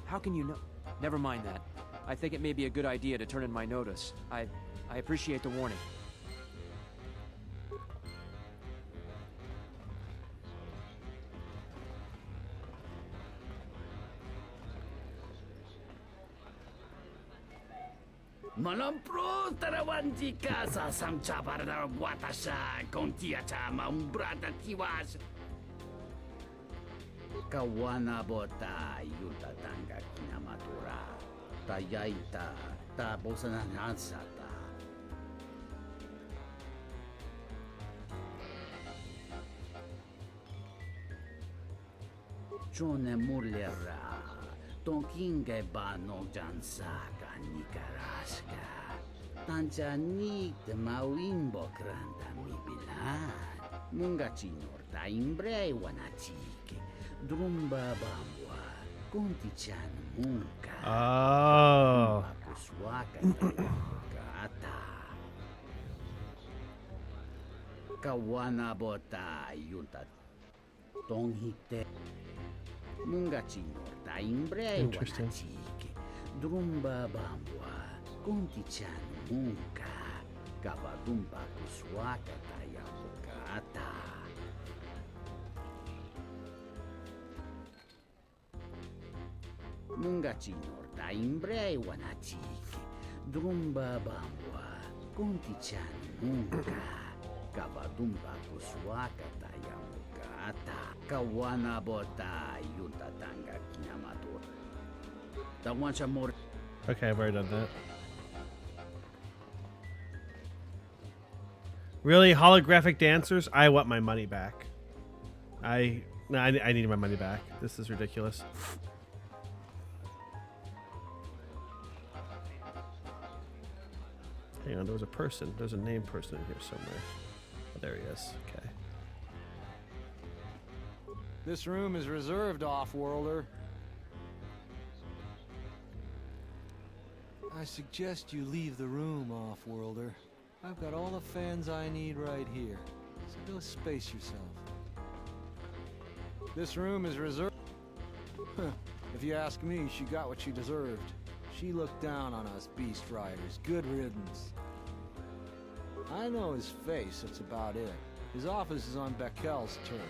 How can you know? Never mind that. I think it may be a good idea to turn in my notice. I appreciate the warning. Malampro tarawanti casa samcha para watasha kontia chama umbrata tiwas. Kawana bota yuta tanga kinamatura. Tayaita ta bosana nansata. Jone mulera. Tonkinge bano jansaka nikaraska. Tanjani de mawimbo granda mi bilan. Munga chinorta imbre wanachike. Drumba bambwa. Konti-chan munka. Oh. Kuswaka kata. Kawana bota yunta. Tonghite. Munga chinorta imbre wanachike. Drumba bambwa. Konti-chan munka. Kavadumba kuswaka tayamukata. Munga chinorta imbre wanachike. Drumba bambwa. Konti-chan munka. Kavadumba kuswaka tayamukata. Kawana bota yunta tanga kinamatura. Tawancha more. Okay, I've already done that. Really, holographic dancers? I want my money back. I need my money back. This is ridiculous. Hang on, there was a person. There's a named person in here somewhere. Oh, there he is. Okay. This room is reserved, off-worlder. I suggest you leave the room, off-worlder. I've got all the fans I need right here, so go space yourself. This room is reserved. If you ask me, she got what she deserved. She looked down on us beast riders. Good riddance. I know his face, that's about it. His office is on Bekel's turf.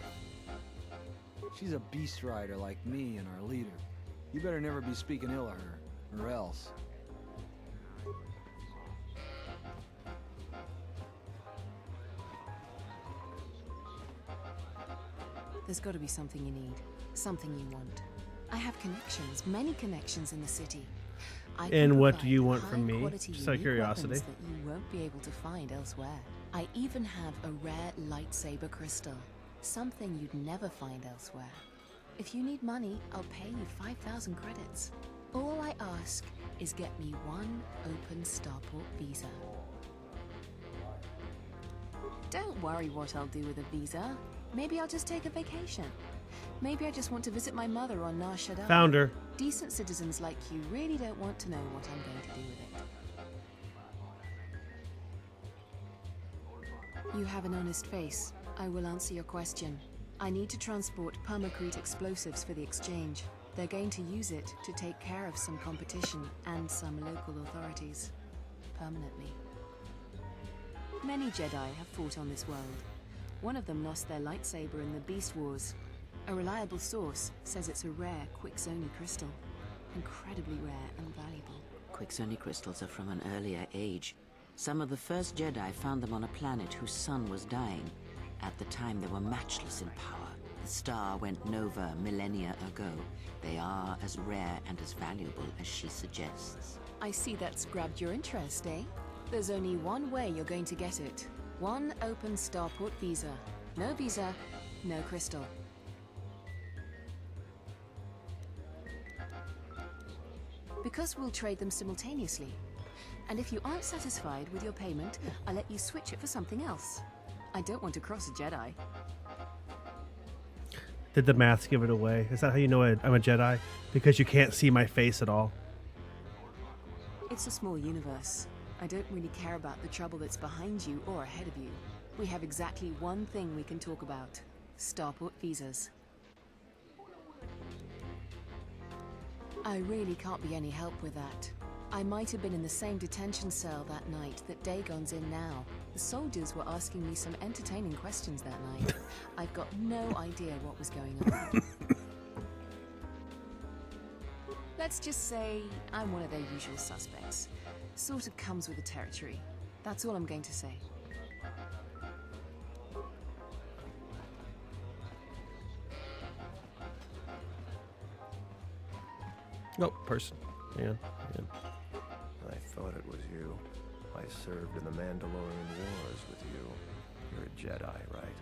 She's a beast rider like me and our leader. You better never be speaking ill of her, or else. There's got to be something you need, something you want. I have connections, many connections in the city. And what do you want from me? Just out of curiosity. That you won't be able to find elsewhere. I even have a rare lightsaber crystal, something you'd never find elsewhere. If you need money, I'll pay you 5,000 credits. All I ask is get me one open starport visa. Don't worry what I'll do with a visa. Maybe I'll just take a vacation. Maybe I just want to visit my mother on Nar Shaddaa. Found her. Decent citizens like you really don't want to know what I'm going to do with it. You have an honest face. I will answer your question. I need to transport permacrete explosives for the exchange. They're going to use it to take care of some competition and some local authorities. Permanently. Many Jedi have fought on this world. One of them lost their lightsaber in the Beast Wars. A reliable source says it's a rare Quixoni crystal. Incredibly rare and valuable. Quixoni crystals are from an earlier age. Some of the first Jedi found them on a planet whose sun was dying. At the time, they were matchless in power. The star went nova millennia ago. They are as rare and as valuable as she suggests. I see that's grabbed your interest, eh? There's only one way you're going to get it. One open starport visa. No visa, no crystal. Because we'll trade them simultaneously. And if you aren't satisfied with your payment, I'll let you switch it for something else. I don't want to cross a Jedi. Did the maths give it away? Is that how you know I'm a Jedi? Because you can't see my face at all. It's a small universe. I don't really care about the trouble that's behind you or ahead of you. We have exactly one thing we can talk about. Starport visas. I really can't be any help with that. I might have been in the same detention cell that night that Dagon's in now. The soldiers were asking me some entertaining questions that night. I've got no idea what was going on. Let's just say I'm one of their usual suspects. Sort of comes with the territory. That's all I'm going to say. Nope, person. Man. I thought it was you. I served in the Mandalorian Wars with you. You're a Jedi, right?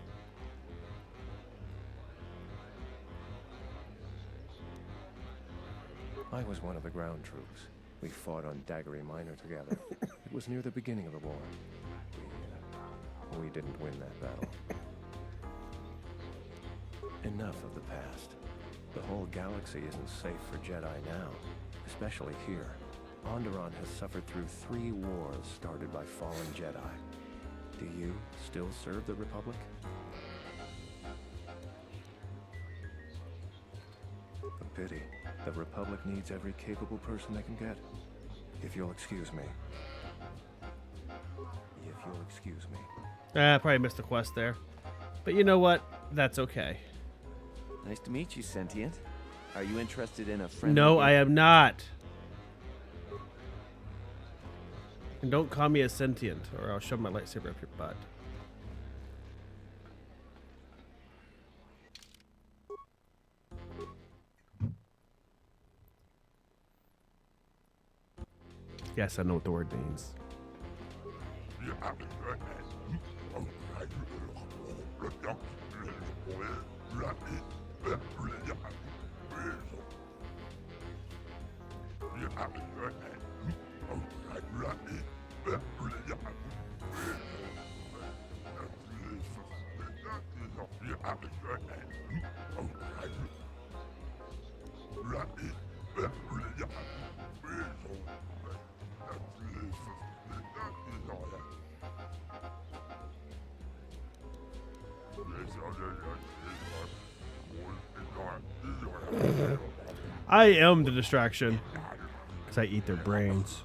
I was one of the ground troops. We fought on Daggery Minor together. It was near the beginning of the war. We didn't win that battle. Enough of the past. The whole galaxy isn't safe for Jedi now, especially here. Onderon has suffered through 3 wars started by fallen Jedi. Do you still serve the Republic? A pity. The Republic needs every capable person they can get. If you'll excuse me. Probably missed the quest there. But you know what? That's okay. Nice to meet you, Sentient. Are you interested in a friend? No, I am not. And don't call me a sentient, or I'll shove my lightsaber up your butt. Yes, I know what the word means. I am the distraction because I eat their brains.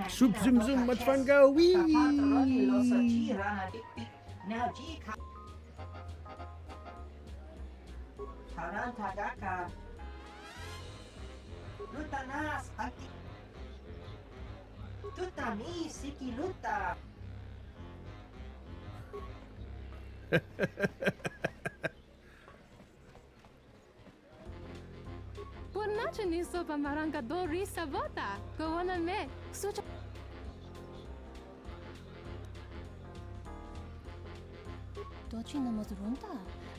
Soup zoom zoom, much fun go wee. Tarantagaka. Lutanas aki. Tutami siki luta. Buonace ni sopa maranga do risa vota. Go on a me. Sucha. Dochi no mozrunta.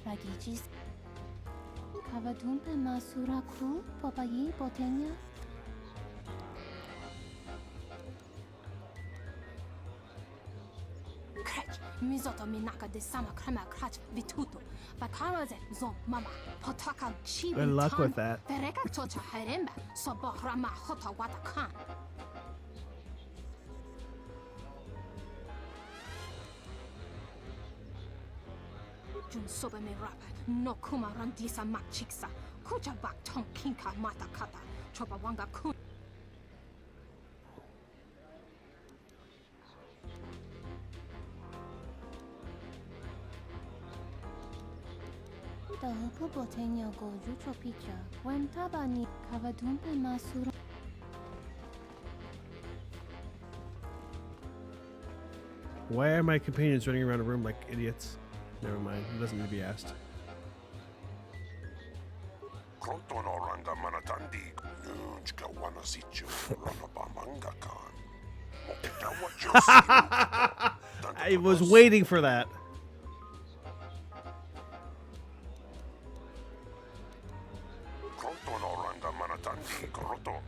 Ragijis. Kavadumpe masura ku. Popayi botenya. Krach. Mizoto minaka de sama krema krach vituto. Bakaraze zon mama. Potaka chi. Good luck with that. Vereka tocha haremba. Sobo rama hota wata kan. Jun soba me rapa. No kuma randisa mak chiksa. Kucha bak tong kinka mata kata. Chopa wanga kun. Dahuku botenya go jucho picha. Wen tabani kavadumpe masura. Why are my companions running around a room like idiots? Never mind. It doesn't need to be asked. KotOR and Manatandi. Nunchka wana sichu. Ranabamanga kan. I was waiting for that. KotOR and Manatandi koroto.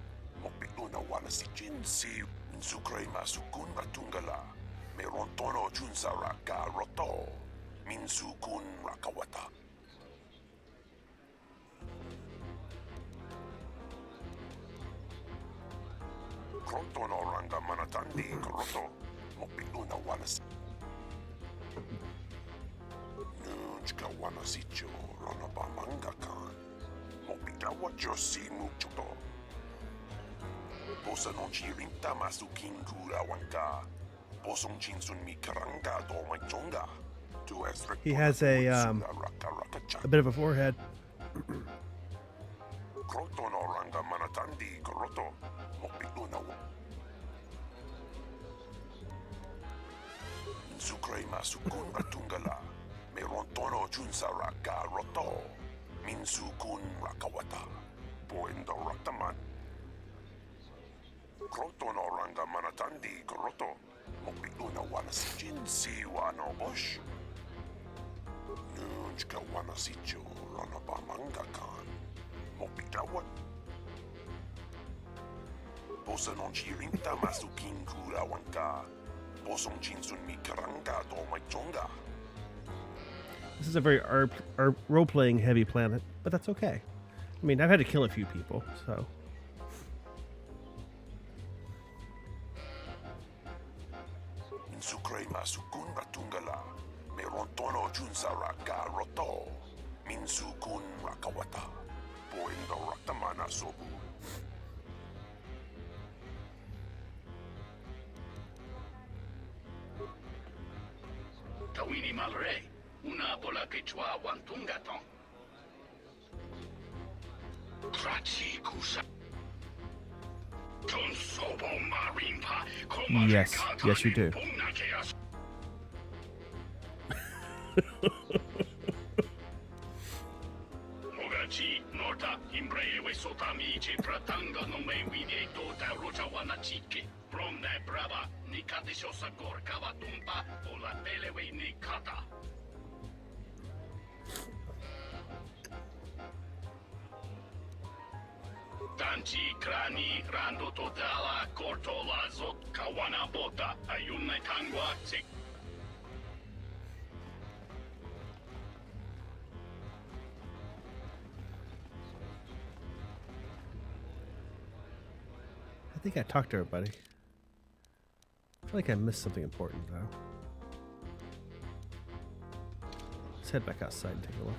Mopiluna wana sichin si. Nzukre masukun matungala. Merontono junsara ka roto. Minsukun rakawata. KotOR and Manatandi koroto. Mopiluna wanas. Nunchka wanasicho ranabamanga kan. Mopita wajosi muchoto. Bosa non chirinta masukin kura wanka. Bosong chinsun mi karanga do machonga. He has a bit of a forehead. KotOR and Manatandi koroto. Mopiluna Nzukre masukun matungala. Merontono junsara ka roto. Minsukun rakawata. Poendo rataman. KotOR and Manatandi koroto. Mopiluna wanasichin si wano bosh. Nunchka wanasicho ranabamanga kan. Mopita wat. Bosa non chirinta masukin kura wanka. Bosong chinsun mi karanga do machonga. This is a very role-playing heavy planet, but that's okay. I mean, I've had to kill a few people, so. Insukre masukun matungala. Merontono junsara ka roto. Minsukun rakawata. Poendo ratamana sobu. Tawini malre. Una bola quechua wantungaton. Krachi kusa. Consobo marimpa. Yes, yes you do. Mogachi nota imbreve sotamici pratanga no me vide tota rocha wanachike. From ne brava nikate shosagor kavatumpa o la pelewe nikata. Tanchi krani rando totala kortola zot kawana bota ayunne tangwa sik. I think I talked to everybody. I feel like I missed something important, though. Let's head back outside and take a look.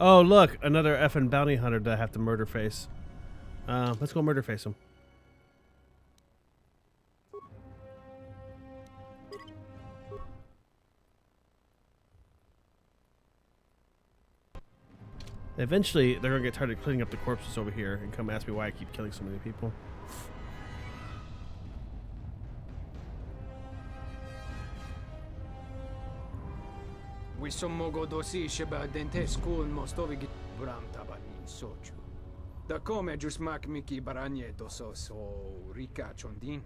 Oh, look, another effing bounty hunter that I have to murder face. Let's go murder face him. Eventually, they're gonna get tired of cleaning up the corpses over here and come ask me why I keep killing so many people. We sommogo dosi sheba dente school mostovi bram tabanin sochu. Da come just mak miki baranye doso so rika chondin.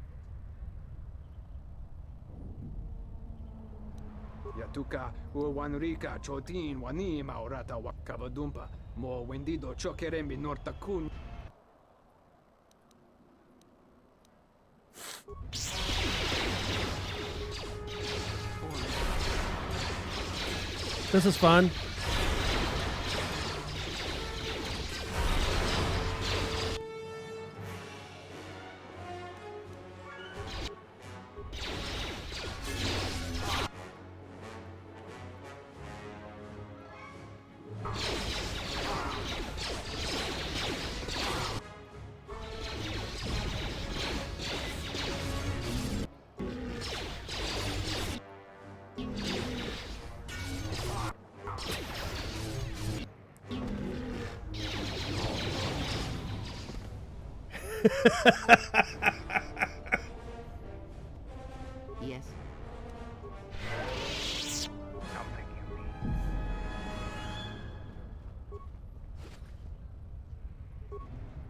Yatuka wan rika chotin wani maurata wakavadumpa mo wendido chokerembi nortakun. This is fun. Yes.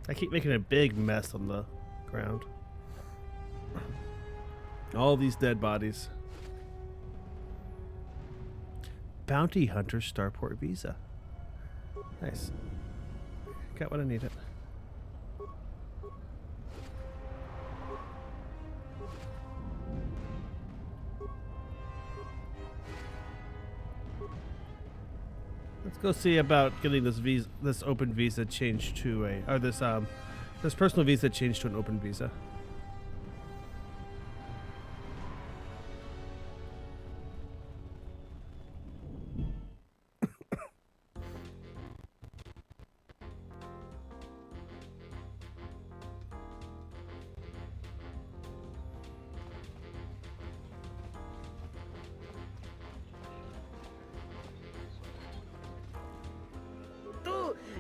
I keep making a big mess on the ground. All these dead bodies. Bounty Hunter Starport Visa. Nice. Got what I needed. Let's go see about getting this visa, this open visa changed to a, or this personal visa changed to an open visa.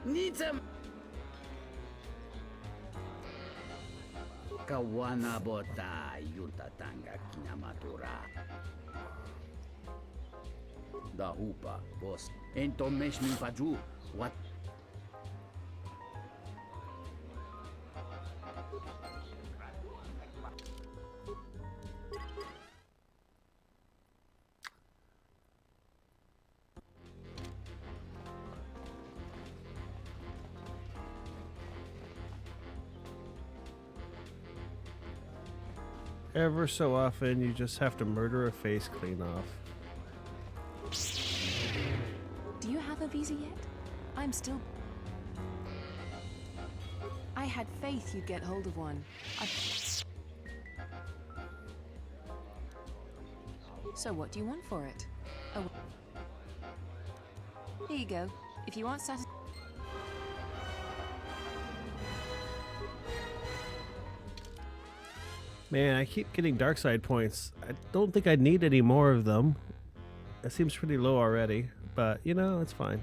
Need some Kawana bota yutatanga kinamatura. Da hupa boss. Entomesh mi paju. What? Ever so often, you just have to murder a face clean off. Do you have a visa yet? I'm still... I had faith you'd get hold of one. So what do you want for it? Oh. Here you go. If you want satisfaction... Man, I keep getting dark side points. I don't think I need any more of them. It seems pretty low already, but you know, it's fine.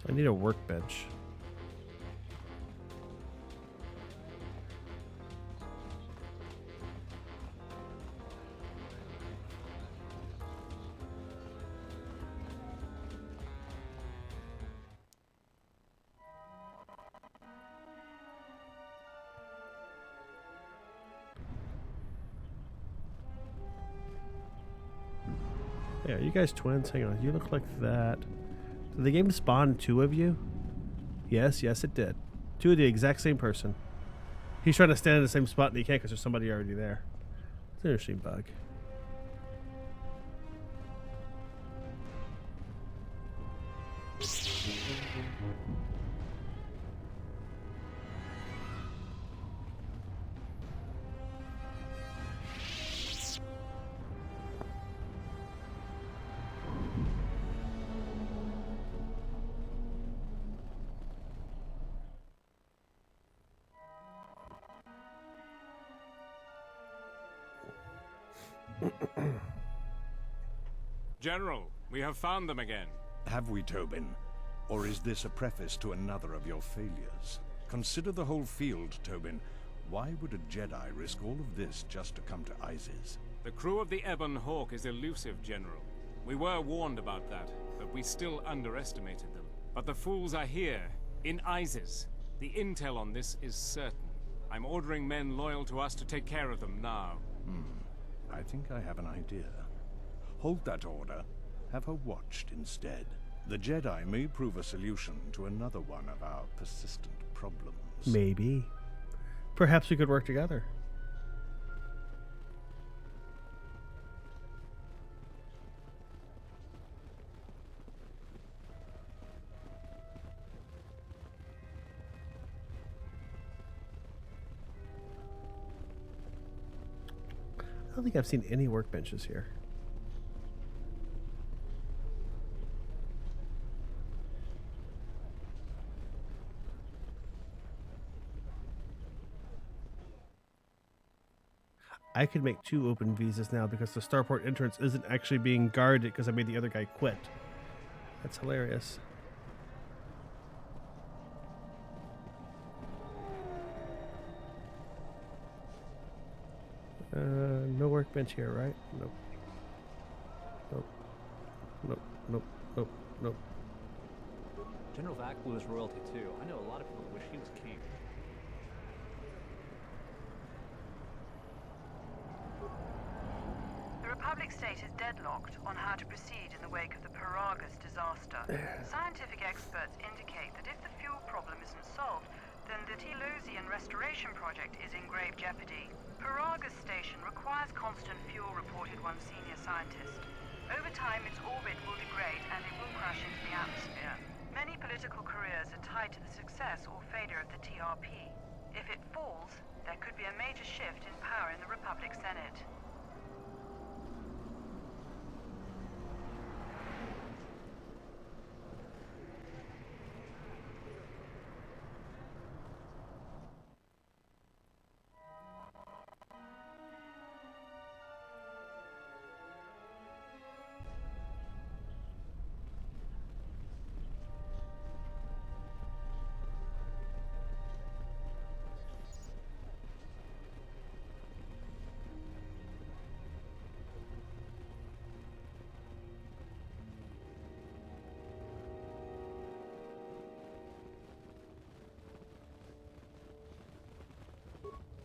I need a workbench. Yeah, you guys twins? Hang on, you look like that. Did the game spawn two of you? Yes, yes it did. Two of the exact same person. He's trying to stand in the same spot and he can't because there's somebody already there. It's an interesting bug. General, we have found them again. Have we, Tobin? Or is this a preface to another of your failures? Consider the whole field, Tobin. Why would a Jedi risk all of this just to come to Iziz? The crew of the Ebon Hawk is elusive, General. We were warned about that, but we still underestimated them. But the fools are here, in Iziz. The intel on this is certain. I'm ordering men loyal to us to take care of them now. I think I have an idea. Hold that order. Have her watched instead. The Jedi may prove a solution to another one of our persistent problems. Maybe. Perhaps we could work together. I don't think I've seen any workbenches here. I could make 2 open visas now because the starport entrance isn't actually being guarded because I made the other guy quit. That's hilarious. No workbench here, right? Nope. Nope. Nope. Nope. Nope. Nope. General Vaklu is royalty too. I know a lot of people wish he was king. The Republic state is deadlocked on how to proceed in the wake of the Paragus disaster. Scientific experts indicate that if the fuel problem isn't solved, then the Telosian restoration project is in grave jeopardy. Paragus station requires constant fuel, reported one senior scientist. Over time, its orbit will degrade and it will crash into the atmosphere. Many political careers are tied to the success or failure of the TRP. If it falls, there could be a major shift in power in the Republic Senate.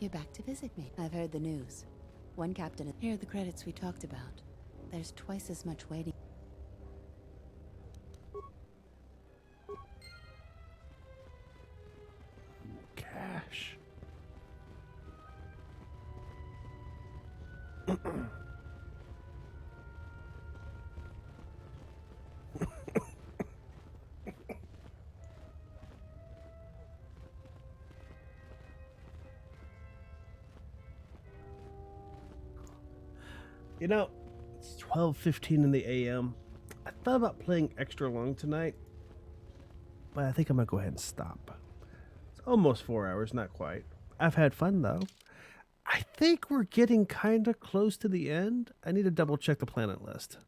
You're back to visit me. I've heard the news. One captain. Here are the credits we talked about. There's twice as much waiting. Cash. You know, it's 12:15 in the a.m. I thought about playing extra long tonight, but I think I'm gonna go ahead and stop. It's almost 4 hours, not quite. I've had fun though. I think we're getting kind of close to the end. I need to double check the planet list.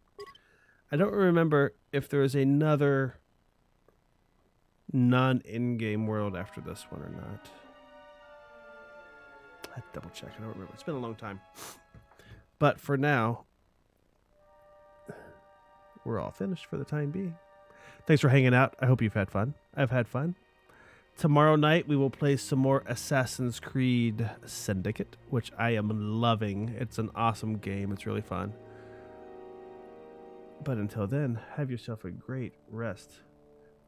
I don't remember if there is another non-in-game world after this one or not. I have to double check. I don't remember. It's been a long time. But for now, we're all finished for the time being. Thanks for hanging out. I hope you've had fun. I've had fun. Tomorrow night, we will play some more Assassin's Creed Syndicate, which I am loving. It's an awesome game. It's really fun. But until then, have yourself a great rest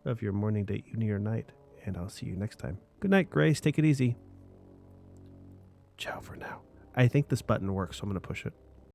of your morning, day, evening, or night, and I'll see you next time. Good night, Grace. Take it easy. Ciao for now. I think this button works, so I'm going to push it.